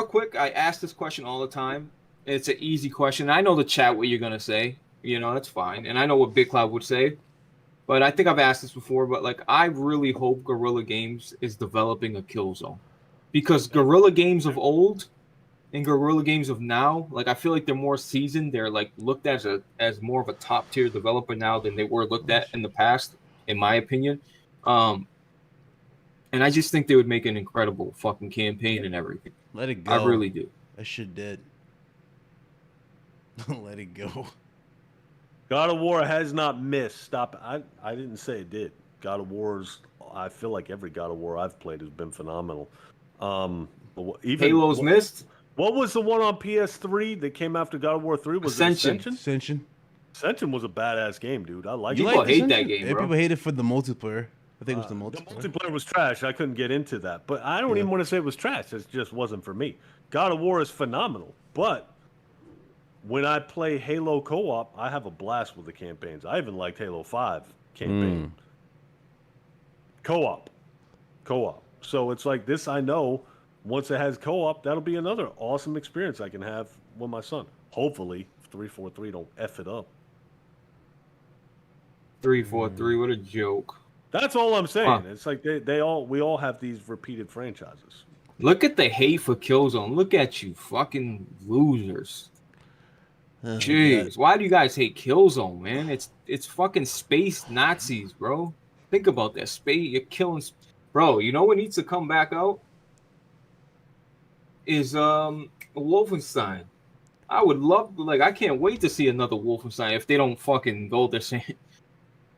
quick, I ask this question all the time. It's an easy question. I know the chat what you're gonna say. You know, that's fine. And I know what Big Cloud would say. But I think I've asked this before. But like, I really hope Guerrilla Games is developing a Killzone, because Guerrilla Games of old and Guerrilla Games of now, like I feel like they're more seasoned. They're like looked at as more of a top tier developer now than they were looked at in the past, in my opinion. And I just think they would make an incredible fucking campaign and everything. Let it go. I really do. That shit dead. Let it go. God of War has not missed. Stop. I didn't say it did. God of War's. I feel like every God of War I've played has been phenomenal. Even Halo's missed. What was the one on PS3 that came after God of War 3? Was Ascension. it Ascension? Ascension. Ascension was a badass game, dude. I like it. People hate that game, Yeah, bro. people hate it for the multiplayer. I think it was the The multiplayer. multiplayer was trash. I couldn't get into that. But I don't even want to say it was trash. It just wasn't for me. God of War is phenomenal. But when I play Halo co-op, I have a blast with the campaigns. I even liked Halo 5 campaign. Co-op. So it's like this, I know, once it has co-op, that'll be another awesome experience I can have with my son. Hopefully, 343 don't F it up. 343. What a joke. That's all I'm saying. Huh. It's like we all have these repeated franchises. Look at the hate for Killzone. Look at you, fucking losers. Jeez, why do you guys hate Killzone, man? It's fucking space Nazis, bro. Think about that. Space, you're killing, bro. You know what needs to come back out is Wolfenstein. I would love, like, I can't wait to see another Wolfenstein if they don't fucking go the same.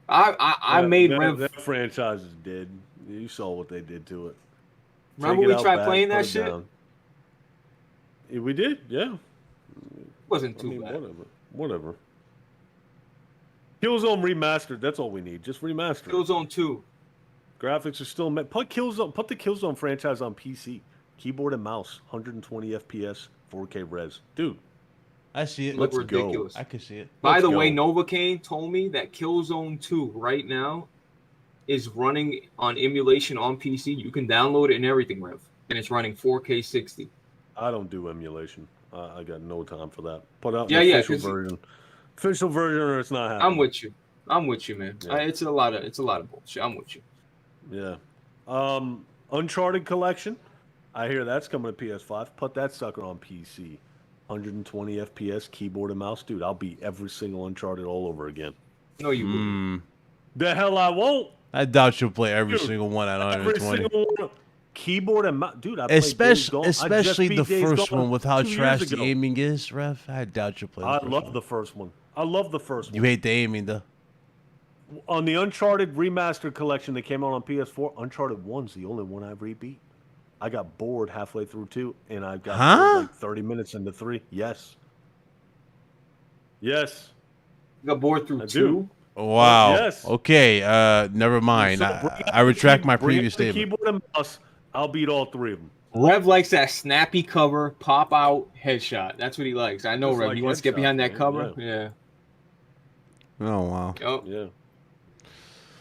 I made Rev. That franchise is dead. You saw what they did to it. Remember Take it we out tried back, playing put that it shit? down. Yeah, we did, yeah. Wasn't I too mean, bad. whatever. Killzone remastered. That's all we need. Just remaster. Killzone 2. Graphics are still put the Killzone franchise on PC. Keyboard and mouse, 120 FPS, 4K res. Dude, I see it. Look Let's go. ridiculous. I can see it. By Let's the go. way, Novocaine told me that Killzone 2 right now is running on emulation on PC. You can download it and everything, Rev. And it's running 4K 60. I don't do emulation. I got no time for that. Put out Yeah, the yeah, official 'cause version. Official version, or it's not happening. I'm with you, man. Yeah. It's a lot of bullshit. I'm with you. Yeah. Uncharted Collection. I hear that's coming to PS5. Put that sucker on PC. 120 FPS, keyboard and mouse. Dude, I'll beat every single Uncharted all over again. No, you wouldn't. The hell I won't. I doubt you'll play every Dude, single one at Every 120. single one. Keyboard and mouse. Dude, I played Days Gone. I just Especially beat the Days first Gone one with how 2 years trash the ago. aiming is, Ref. I doubt you'll play the I first love one. the first one. I love the first You one. hate the aiming, though. On the Uncharted Remastered Collection that came out on PS4, Uncharted 1's the only one I rebeat. I got bored halfway through 2, and I got bored like 30 minutes into 3. Yes. Yes. You got bored through I 2? do. Wow. Yes. Okay. Never mind. So I retract my previous bring statement. the keyboard and mouse. I'll beat all 3 of them. Rev likes that snappy cover, pop out headshot. That's what he likes. I know, Just Rev. like He wants to get behind that headshots, cover. man. Yeah. Oh wow. Yep. Yeah.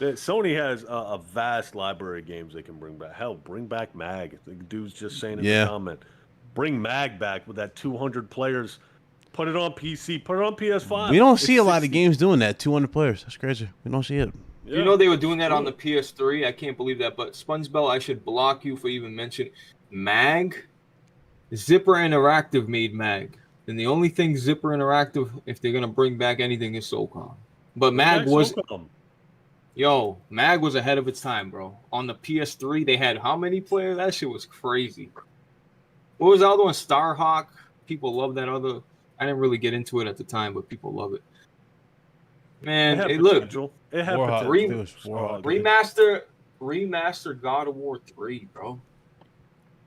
Sony has a vast library of games they can bring back. Hell, bring back Mag. The dude's just saying in the comment. Bring Mag back with that 200 players. Put it on PC. Put it on PS5. We don't see a lot of games doing that. 200 players. That's crazy. We don't see it. Yeah. You know they were doing that on the PS3. I can't believe that. But SpongeBob, I should block you for even mentioning Mag. Zipper Interactive made Mag, and the only thing Zipper Interactive, if they're gonna bring back anything, is SOCOM. But Mag was. Yo, Mag was ahead of its time, bro. On the PS3, they had how many players? That shit was crazy. What was the other one? Starhawk. People love that other. I didn't really get into it at the time, but people love it. Man, it looked. It had Warhawk. Remaster God of War 3, bro.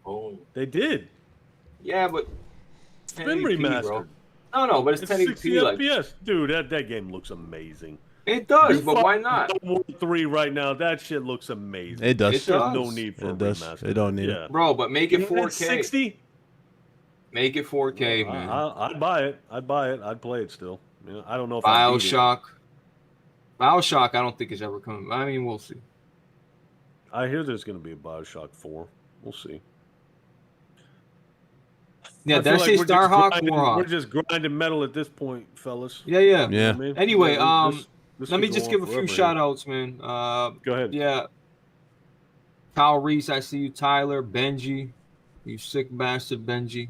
Oh, they did. Yeah, but it's been remastered. Bro. No, but it's 1080p. 60 FPS. Dude, that game looks amazing. It does, but why not? God of War 3 right now, that shit looks amazing. It does. There's no need for a remaster. It don't need it. Bro, but make it 4K. 60? Make it 4K, man. I'd buy it. I'd play it still. You know, I don't know if BioShock, I don't think it's ever coming. I mean, we'll see. I hear there's going to be a BioShock 4. We'll see. Yeah, that shit Starhawk, Warhawk. We're just grinding metal at this point, fellas. Yeah. You know what I mean? Anyway, this let me could just go give on a few forever shout outs, man. Go ahead. Yeah. Kyle Reese, I see you. Tyler, Benji, you sick bastard, Benji.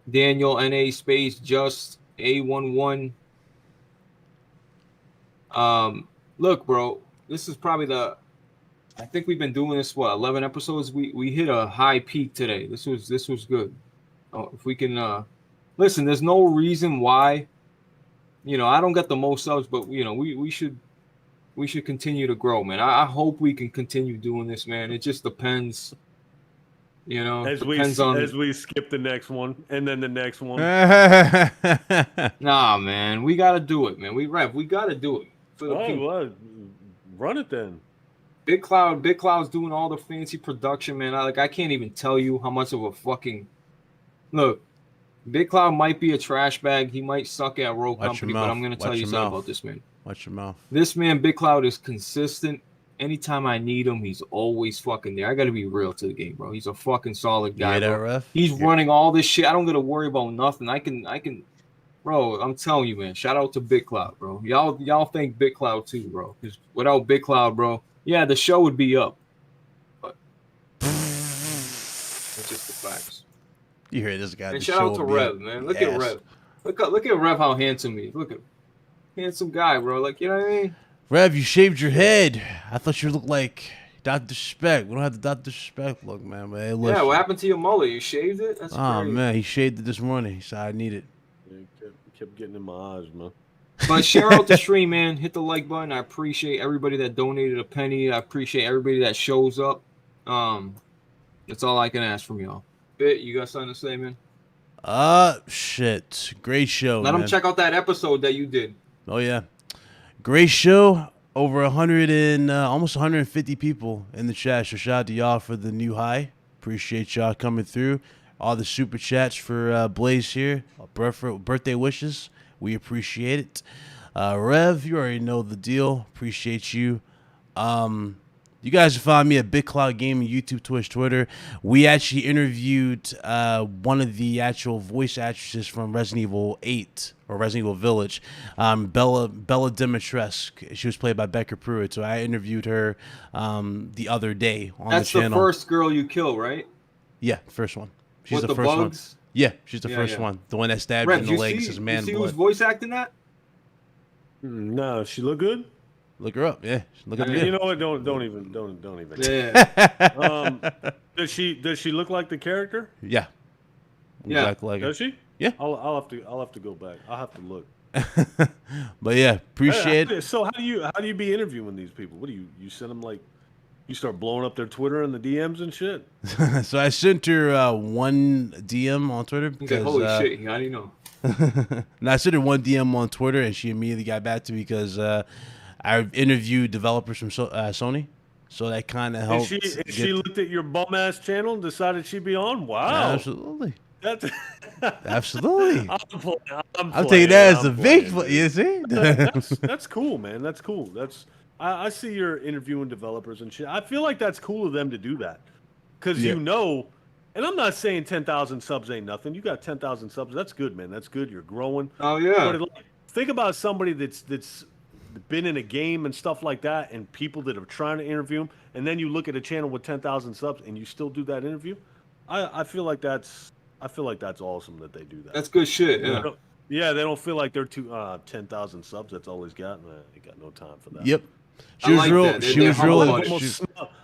Daniel, NA Space, Just, A11. Look, bro, this is probably I think we've been doing this, 11 episodes? We hit a high peak today. This was good. If we can, listen, there's no reason why, I don't get the most subs, but, we should continue to grow, man. I hope we can continue doing this, man. It just depends. As we skip the next one and then the next one. Nah, man, we gotta do it, man. We gotta do it for the people. Well, run it then. Big Cloud's doing all the fancy production, man. I can't even tell you how much of a fucking look. Big Cloud might be a trash bag. He might suck at Rogue Company, but I'm gonna tell you something about this man. Watch your mouth. This man, Big Cloud, is consistent. Anytime I need him, he's always fucking there. I got to be real to the game, bro. He's a fucking solid guy. He's running all this shit. I don't got to worry about nothing. I can, bro. I'm telling you, man. Shout out to Big Cloud, bro. Y'all thank Big Cloud too, bro. Because without Big Cloud, bro, yeah, the show would be up. But it's just the facts. You hear this guy? And shout out to Rev, man. Look at Rev. Look at Rev. How handsome he is. Look at handsome guy, bro. Like, you know what I mean? Rev, you shaved your head. I thought you looked like Dr. Disrespect. We don't have the Dr. Disrespect look, man. But hey, yeah, what happened to your mullet? You shaved it? That's crazy. Man, he shaved it this morning. He said I need it. Yeah, kept getting in my eyes, man. But share out the stream, man. Hit the like button. I appreciate everybody that donated a penny. I appreciate everybody that shows up. That's all I can ask from y'all. Bit, you got something to say, man? Shit. Great show. Let them check out that episode that you did. Oh yeah. Great show. Over 100 and almost 150 people in the chat. So shout out to y'all for the new high. Appreciate y'all coming through. All the super chats for Blaze here. Birthday wishes. We appreciate it. Rev, you already know the deal. Appreciate you. You guys can find me at Big Cloud Gaming, YouTube, Twitch, Twitter. We actually interviewed one of the actual voice actresses from Resident Evil 8 or Resident Evil Village, Bella Dimitrescu. She was played by Becca Pruitt. So I interviewed her the other day on the channel. That's the first girl you kill, right? Yeah, first one. She's With the first bugs? one. Yeah, she's the first one. The one that stabbed you in the legs is man blood. You see blood. who's voice acting that? No, she look good. Look her up, yeah. Look at You know what? Don't even. Yeah. Does she look like the character? Yeah. Yeah. Exactly like Does she? Yeah. I'll have to go back. I'll have to look. But yeah, appreciate it. So how do you be interviewing these people? What do you send them like You start blowing up their Twitter and the DMs and shit. So I sent her one DM on Twitter He's like, because holy shit, how do you know? and I sent her one DM on Twitter, and she immediately got back to me because I interviewed developers from Sony, so that kind of helped. She looked at your bum ass channel and decided she'd be on. Wow, absolutely, that's absolutely. I'm taking that as a big. You see, that's cool, man. That's cool. I see you're interviewing developers and shit. I feel like that's cool of them to do that because you know. And I'm not saying 10,000 subs ain't nothing. You got 10,000 subs. That's good, man. That's good. You're growing. Oh yeah. But think about somebody that's been in a game and stuff like that, and people that are trying to interview them, and then you look at a channel with 10,000 subs and you still do that interview. I feel like that's awesome that they do that. That's good shit. Yeah. They don't feel like they're 10,000 subs. That's all he's got. They got no time for that. Yep. She was real. She was real.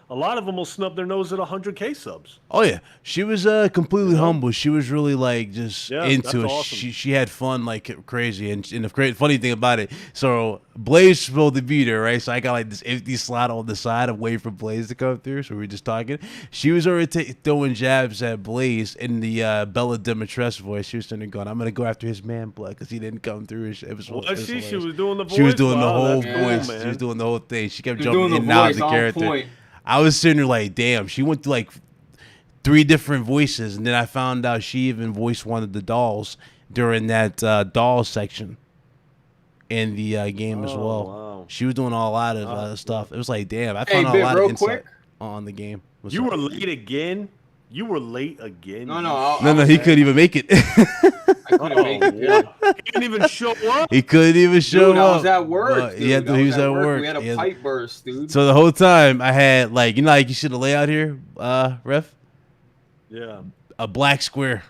A lot of them will snub their nose at 100K subs. Oh yeah, she was completely humble. She was really like just into it. Awesome. She had fun like crazy, and the funny thing about it. So Blaze supposed to be there, right? So I got like this empty slot on the side. I'm waiting for Blaze to come through. So we were just talking. She was already throwing jabs at Blaze in the Bella Dimitrescu voice. She was sitting there going, "I'm gonna go after his man blood because he didn't come through." It was she was doing the voice. She was doing the whole voice. voice. She was doing the whole thing. She kept You're jumping in and out of the character. Point. I was sitting there like, damn, she went through like 3 different voices, and then I found out she even voiced one of the dolls during that doll section in the game as well. Wow. She was doing a lot of stuff. It was like, damn, I found out a lot of insight on the game. You were late again? You were late again? No, he couldn't even make it. I couldn't make it. He didn't even show up. He couldn't even show up. I was at work. Dude. Yeah, he was at work. We had a pipe burst, dude. So the whole time I had like, like you see the layout here, Ref? Yeah. A black square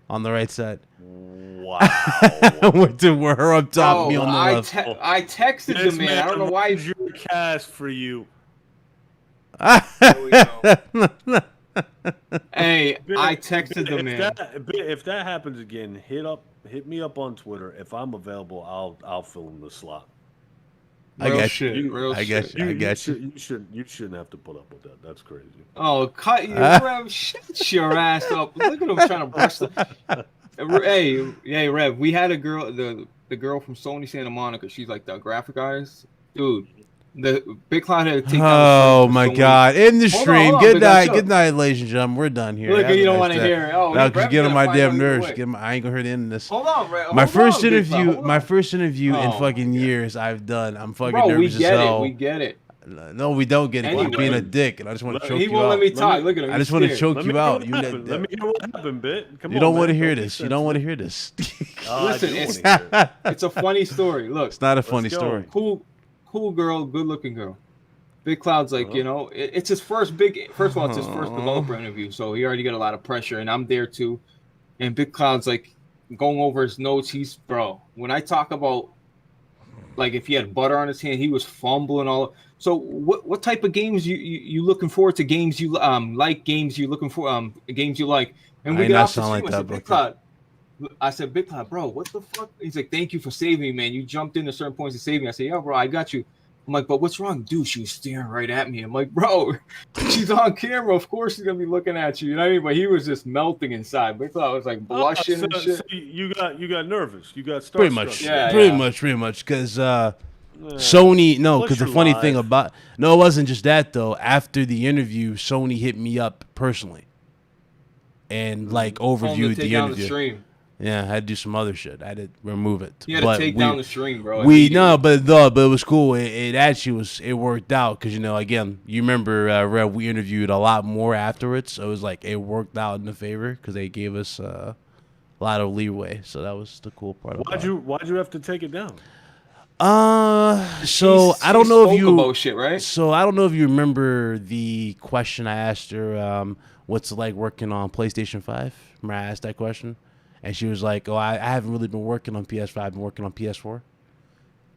on the right side. Wow. With her up top, me on the left. I texted the man. I don't know why. Your cast for you. Hey, I texted the man. If that happens again, hit me up on Twitter. If I'm available, I'll fill in the slot. I got you. I got you. You shouldn't have to put up with that. That's crazy. Oh, cut you, Rev! Shut your ass up! Look at him trying to brush the. Hey, Rev! We had a girl, the girl from Sony Santa Monica. She's like the graphic artist, dude. The Big Cloud had to take Oh my God! In the stream. Hold on, Good night, ladies and gentlemen. We're done here. Look, you don't want to hear it. Oh, no, because get on my damn nerves. I ain't gonna hear the end of this. Hold on, Rev. My first interview in fucking years I've done. I'm fucking nervous as hell. We get it. No, we don't get it. Anyway, you're being a dick, and I just want to choke you out. He won't let me talk. Look at him. I just want to choke you out. Let me hear what happened, Bit. You don't want to hear this. You don't want to hear this. Listen, it's a funny story. Look, it's not a funny story. Cool girl, good looking girl. Big Cloud's like, it's his first of all, it's his first developer interview, so he already got a lot of pressure, and I'm there too. And Big Cloud's like going over his notes. When I talk about like if he had butter on his hand, he was fumbling all. So what type of games you looking forward to? Games you like? Games you looking for? Games you like? And we get off the stream. I said, Big Cloud. I said, Big Cloud, bro, what the fuck? He's like, thank you for saving me, man. You jumped into certain points to save me. I said, yeah, bro, I got you. I'm like, but what's wrong? Dude, she was staring right at me. I'm like, bro, she's on camera. Of course she's going to be looking at you. You know what I mean? But he was just melting inside. Big Cloud was like blushing and shit. So you got nervous. You got starstruck. Pretty much. Because Sony, because the funny thing about, it wasn't just that though. After the interview, Sony hit me up personally and like overviewed the interview. Yeah, I had to do some other shit. I had to remove it. You had to take down the stream, bro. But it was cool. It actually it worked out because again, you remember Rev, we interviewed a lot more afterwards, so it was like it worked out in the favor because they gave us a lot of leeway. So that was the cool part. Why'd you have to take it down? So I don't know if you about shit, right? So I don't know if you remember the question I asked her. What's it like working on PlayStation 5? Remember I asked that question. And she was like, oh, I haven't really been working on PS5. I've been working on PS4.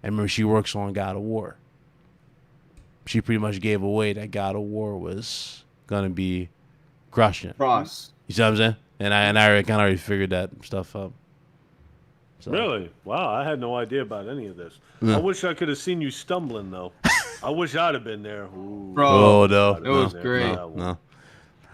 And remember, she works on God of War. She pretty much gave away that God of War was going to be crushing it. Cross. You see what I'm saying? And I kind of already figured that stuff up. So. Really? Wow, I had no idea about any of this. I wish I could have seen you stumbling, though. I wish I'd have been there. Ooh, Bro, Oh, no. I'd have it was been there for great. that one. No.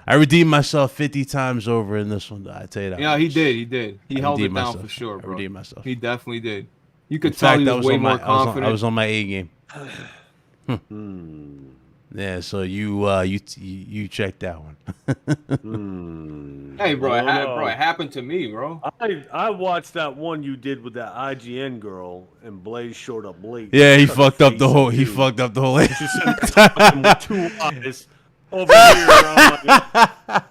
I redeemed myself 50 times over in this one. I tell you that. Yeah, he much. did. He did. He I held it redeemed down myself. for sure, I bro. redeemed myself. He definitely did. You In could tell fact, he I was was way on more my confident. I was on my A game. Hmm. Yeah, so you checked that one. Hey, bro, Oh, no. it happened to me, bro. I watched that one you did with that IGN girl, and Blaze showed up late. Yeah, he Cut fucked up the face whole. and He dude. fucked up the whole. She sent him with 2 eyes over here. I'm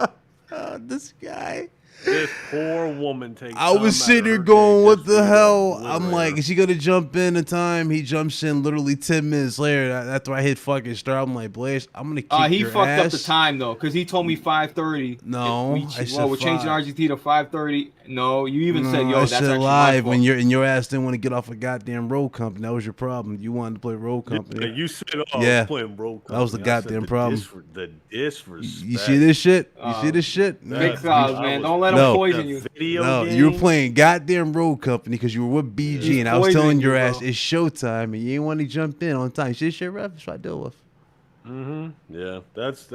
like, This guy. this poor woman takes. I was time out sitting of here her going, day "What just the to get hell?" a I'm obliterator. like, "Is he gonna jump in time?" He jumps in literally 10 minutes later. After I hit fucking start, I'm like, "Blaze, I'm gonna kick He your fucked ass." up the time though, because he told me 5:30. No, I said we're changing 5. RGT to 5:30. No, you even said, No, "Yo, I that's said actually live my when fault." your ass didn't want to get off a goddamn road company. That was your problem. You wanted to play road company. Yeah, you said, "Oh, Yeah. playing road That was the company." I said, goddamn problem. The disrespect. You see this shit? You see this shit? Big That's- clouds, I man. was- Don't let him No. poison The you. video No, game. you were playing goddamn road company because you were with BG, He's and I was poisoning telling you, your ass bro. it's showtime, and you ain't want to jump in on time. You see this shit, Rev? That's what I deal with. Yeah, that's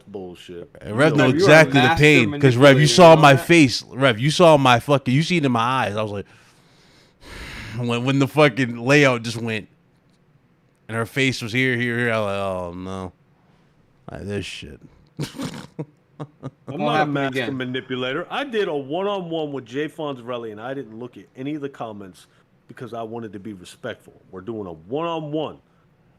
bullshit. And Rev know, know you're a exactly the master pain because Rev, you manipulator, saw you know my that? face. Rev, you saw my fucking. You seen it in my eyes. I was like, when the fucking layout just went, and her face was here. I was like, oh no, like this shit. I'm Won't not a happen master again. manipulator. I did a one-on-one with Jay Fonzarelli, and I didn't look at any of the comments because I wanted to be respectful. We're doing a one-on-one.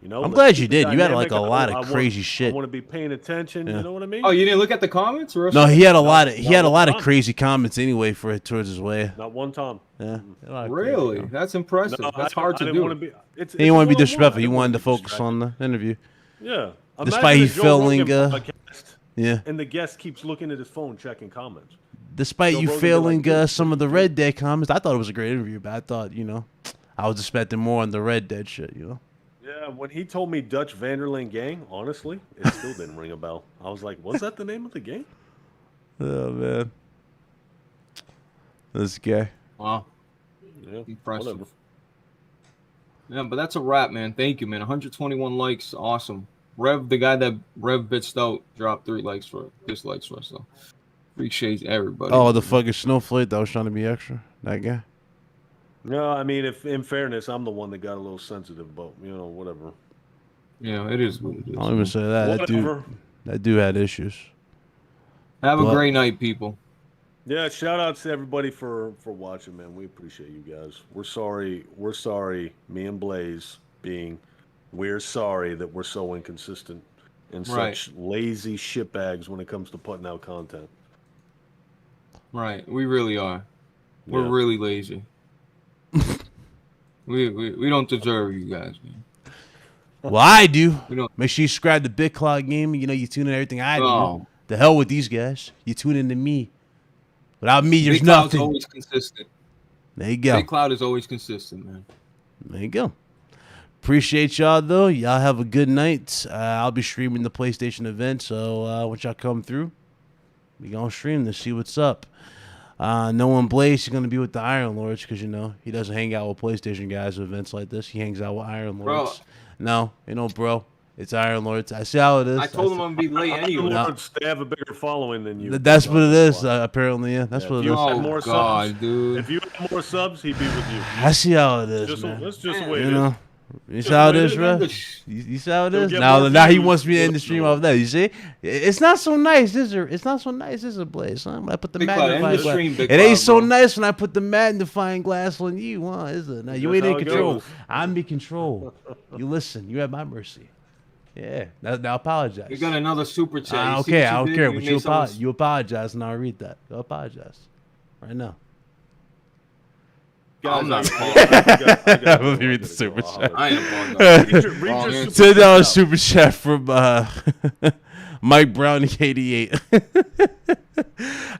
You know, I'm let's glad keep you it did. You had dynamic. like a lot of crazy I shit. want to be paying attention. You know what I mean? Oh, you didn't look at the comments? Or No, he had a lot of one time. crazy comments anyway for towards his way. Not one time. Yeah, a lot of crazy Really? comments. That's impressive. No, That's I hard to didn't do. want to be. It's He didn't want to be one-on-one. disrespectful. I He didn't wanted to be focus distracted. on the interview. Yeah. Despite Imagine he a Joe failing, Rogan podcast, Yeah. and the guest keeps looking at his phone checking comments. Despite Joe you Rogan be failing like, "Dude, some of the dude." Red Dead comments, I thought it was a great interview, but I thought, I was expecting more on the Red Dead shit, Yeah, when he told me Dutch Vanderlyn Gang, honestly, it still didn't ring a bell. I was like, was that the name of the game? Oh, man. This guy. Wow. Yeah, Impressive. whatever. Yeah, but that's a wrap, man. Thank you, man. 121 likes. Awesome. Rev, the guy that Rev bitched out, dropped 3 dislikes for us. So appreciate everybody. Oh, the fucking snowflake that was trying to be extra. That guy. No, I mean, if in fairness, I'm the one that got a little sensitive, but whatever. Yeah, it is what it is. I don't even say that. Whatever. That dude had issues. Have a But- great night, people. Yeah, shout outs to everybody for watching, man. We appreciate you guys. We're sorry. Me and Blaze we're sorry that we're so inconsistent and Right. such lazy shitbags when it comes to putting out content. Right. We really are. We're Yeah. really lazy. we don't deserve you guys, man. Well, I do. We don't. Make sure you subscribe to Big Cloud Gaming. You tune in everything I do. Oh. The hell with these guys. You tune in to me. Without me, there's Big Cloud's nothing. always consistent. There you go. Big Cloud is always consistent, man. There you go. Appreciate y'all, though. Y'all have a good night. I'll be streaming the PlayStation event, so once y'all come through, we gonna stream this, see what's up. Knowing Blaze is gonna be with the Iron Lords because he doesn't hang out with PlayStation guys at events like this. He hangs out with Iron Lords. No, bro. It's Iron Lords. I see how it is. I told him I'm gonna be late anyway. Lords, they have a bigger following than you. That's what it is. Apparently, yeah. That's what it you is. had Oh more God, subs. dude. If you had more subs, he'd be with you. I see how it is, man. That's just the way You it know. is. You see how it is, man. bro? You see how it He'll is? get Now more he views. wants me to end the stream off that. You see? It's not so nice, is it? It's not so nice, is it, Blaze? Huh? When I put the Big Cloud, end magnifying the glass. stream, Big It ain't Cloud, so bro. nice when I put the magnifying glass on you, huh? Is it? Now you ain't That's in how it control. goes. I'm in control. You listen. You have my mercy. Yeah. Now apologize. You got another super chat. I You don't see care. what I don't did? care. You But made someone- you apologize, and I'll read that. Go apologize right now. Guys, I'm not Let me read the super chat. I ain't apologizing. Read Wrong your answer. super $10 chat. super chat from Mike Browning 88.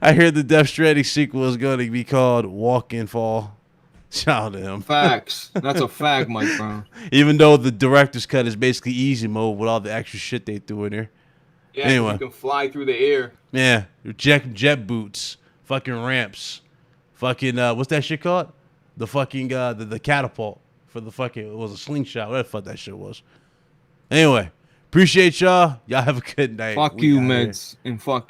I hear the Death Stranding sequel is going to be called Walk and Fall. Shout out to him. Facts. That's a fact, Mike Brown. Even though the director's cut is basically easy mode with all the extra shit they threw in there. Yeah, Anyway. you can fly through the air. Yeah, jet boots, fucking ramps, fucking what's that shit called? The fucking the catapult for the fucking, it was a slingshot, whatever the fuck that shit was. Anyway, appreciate y'all. Y'all have a good night. Fuck We you, outta here. meds, and fuck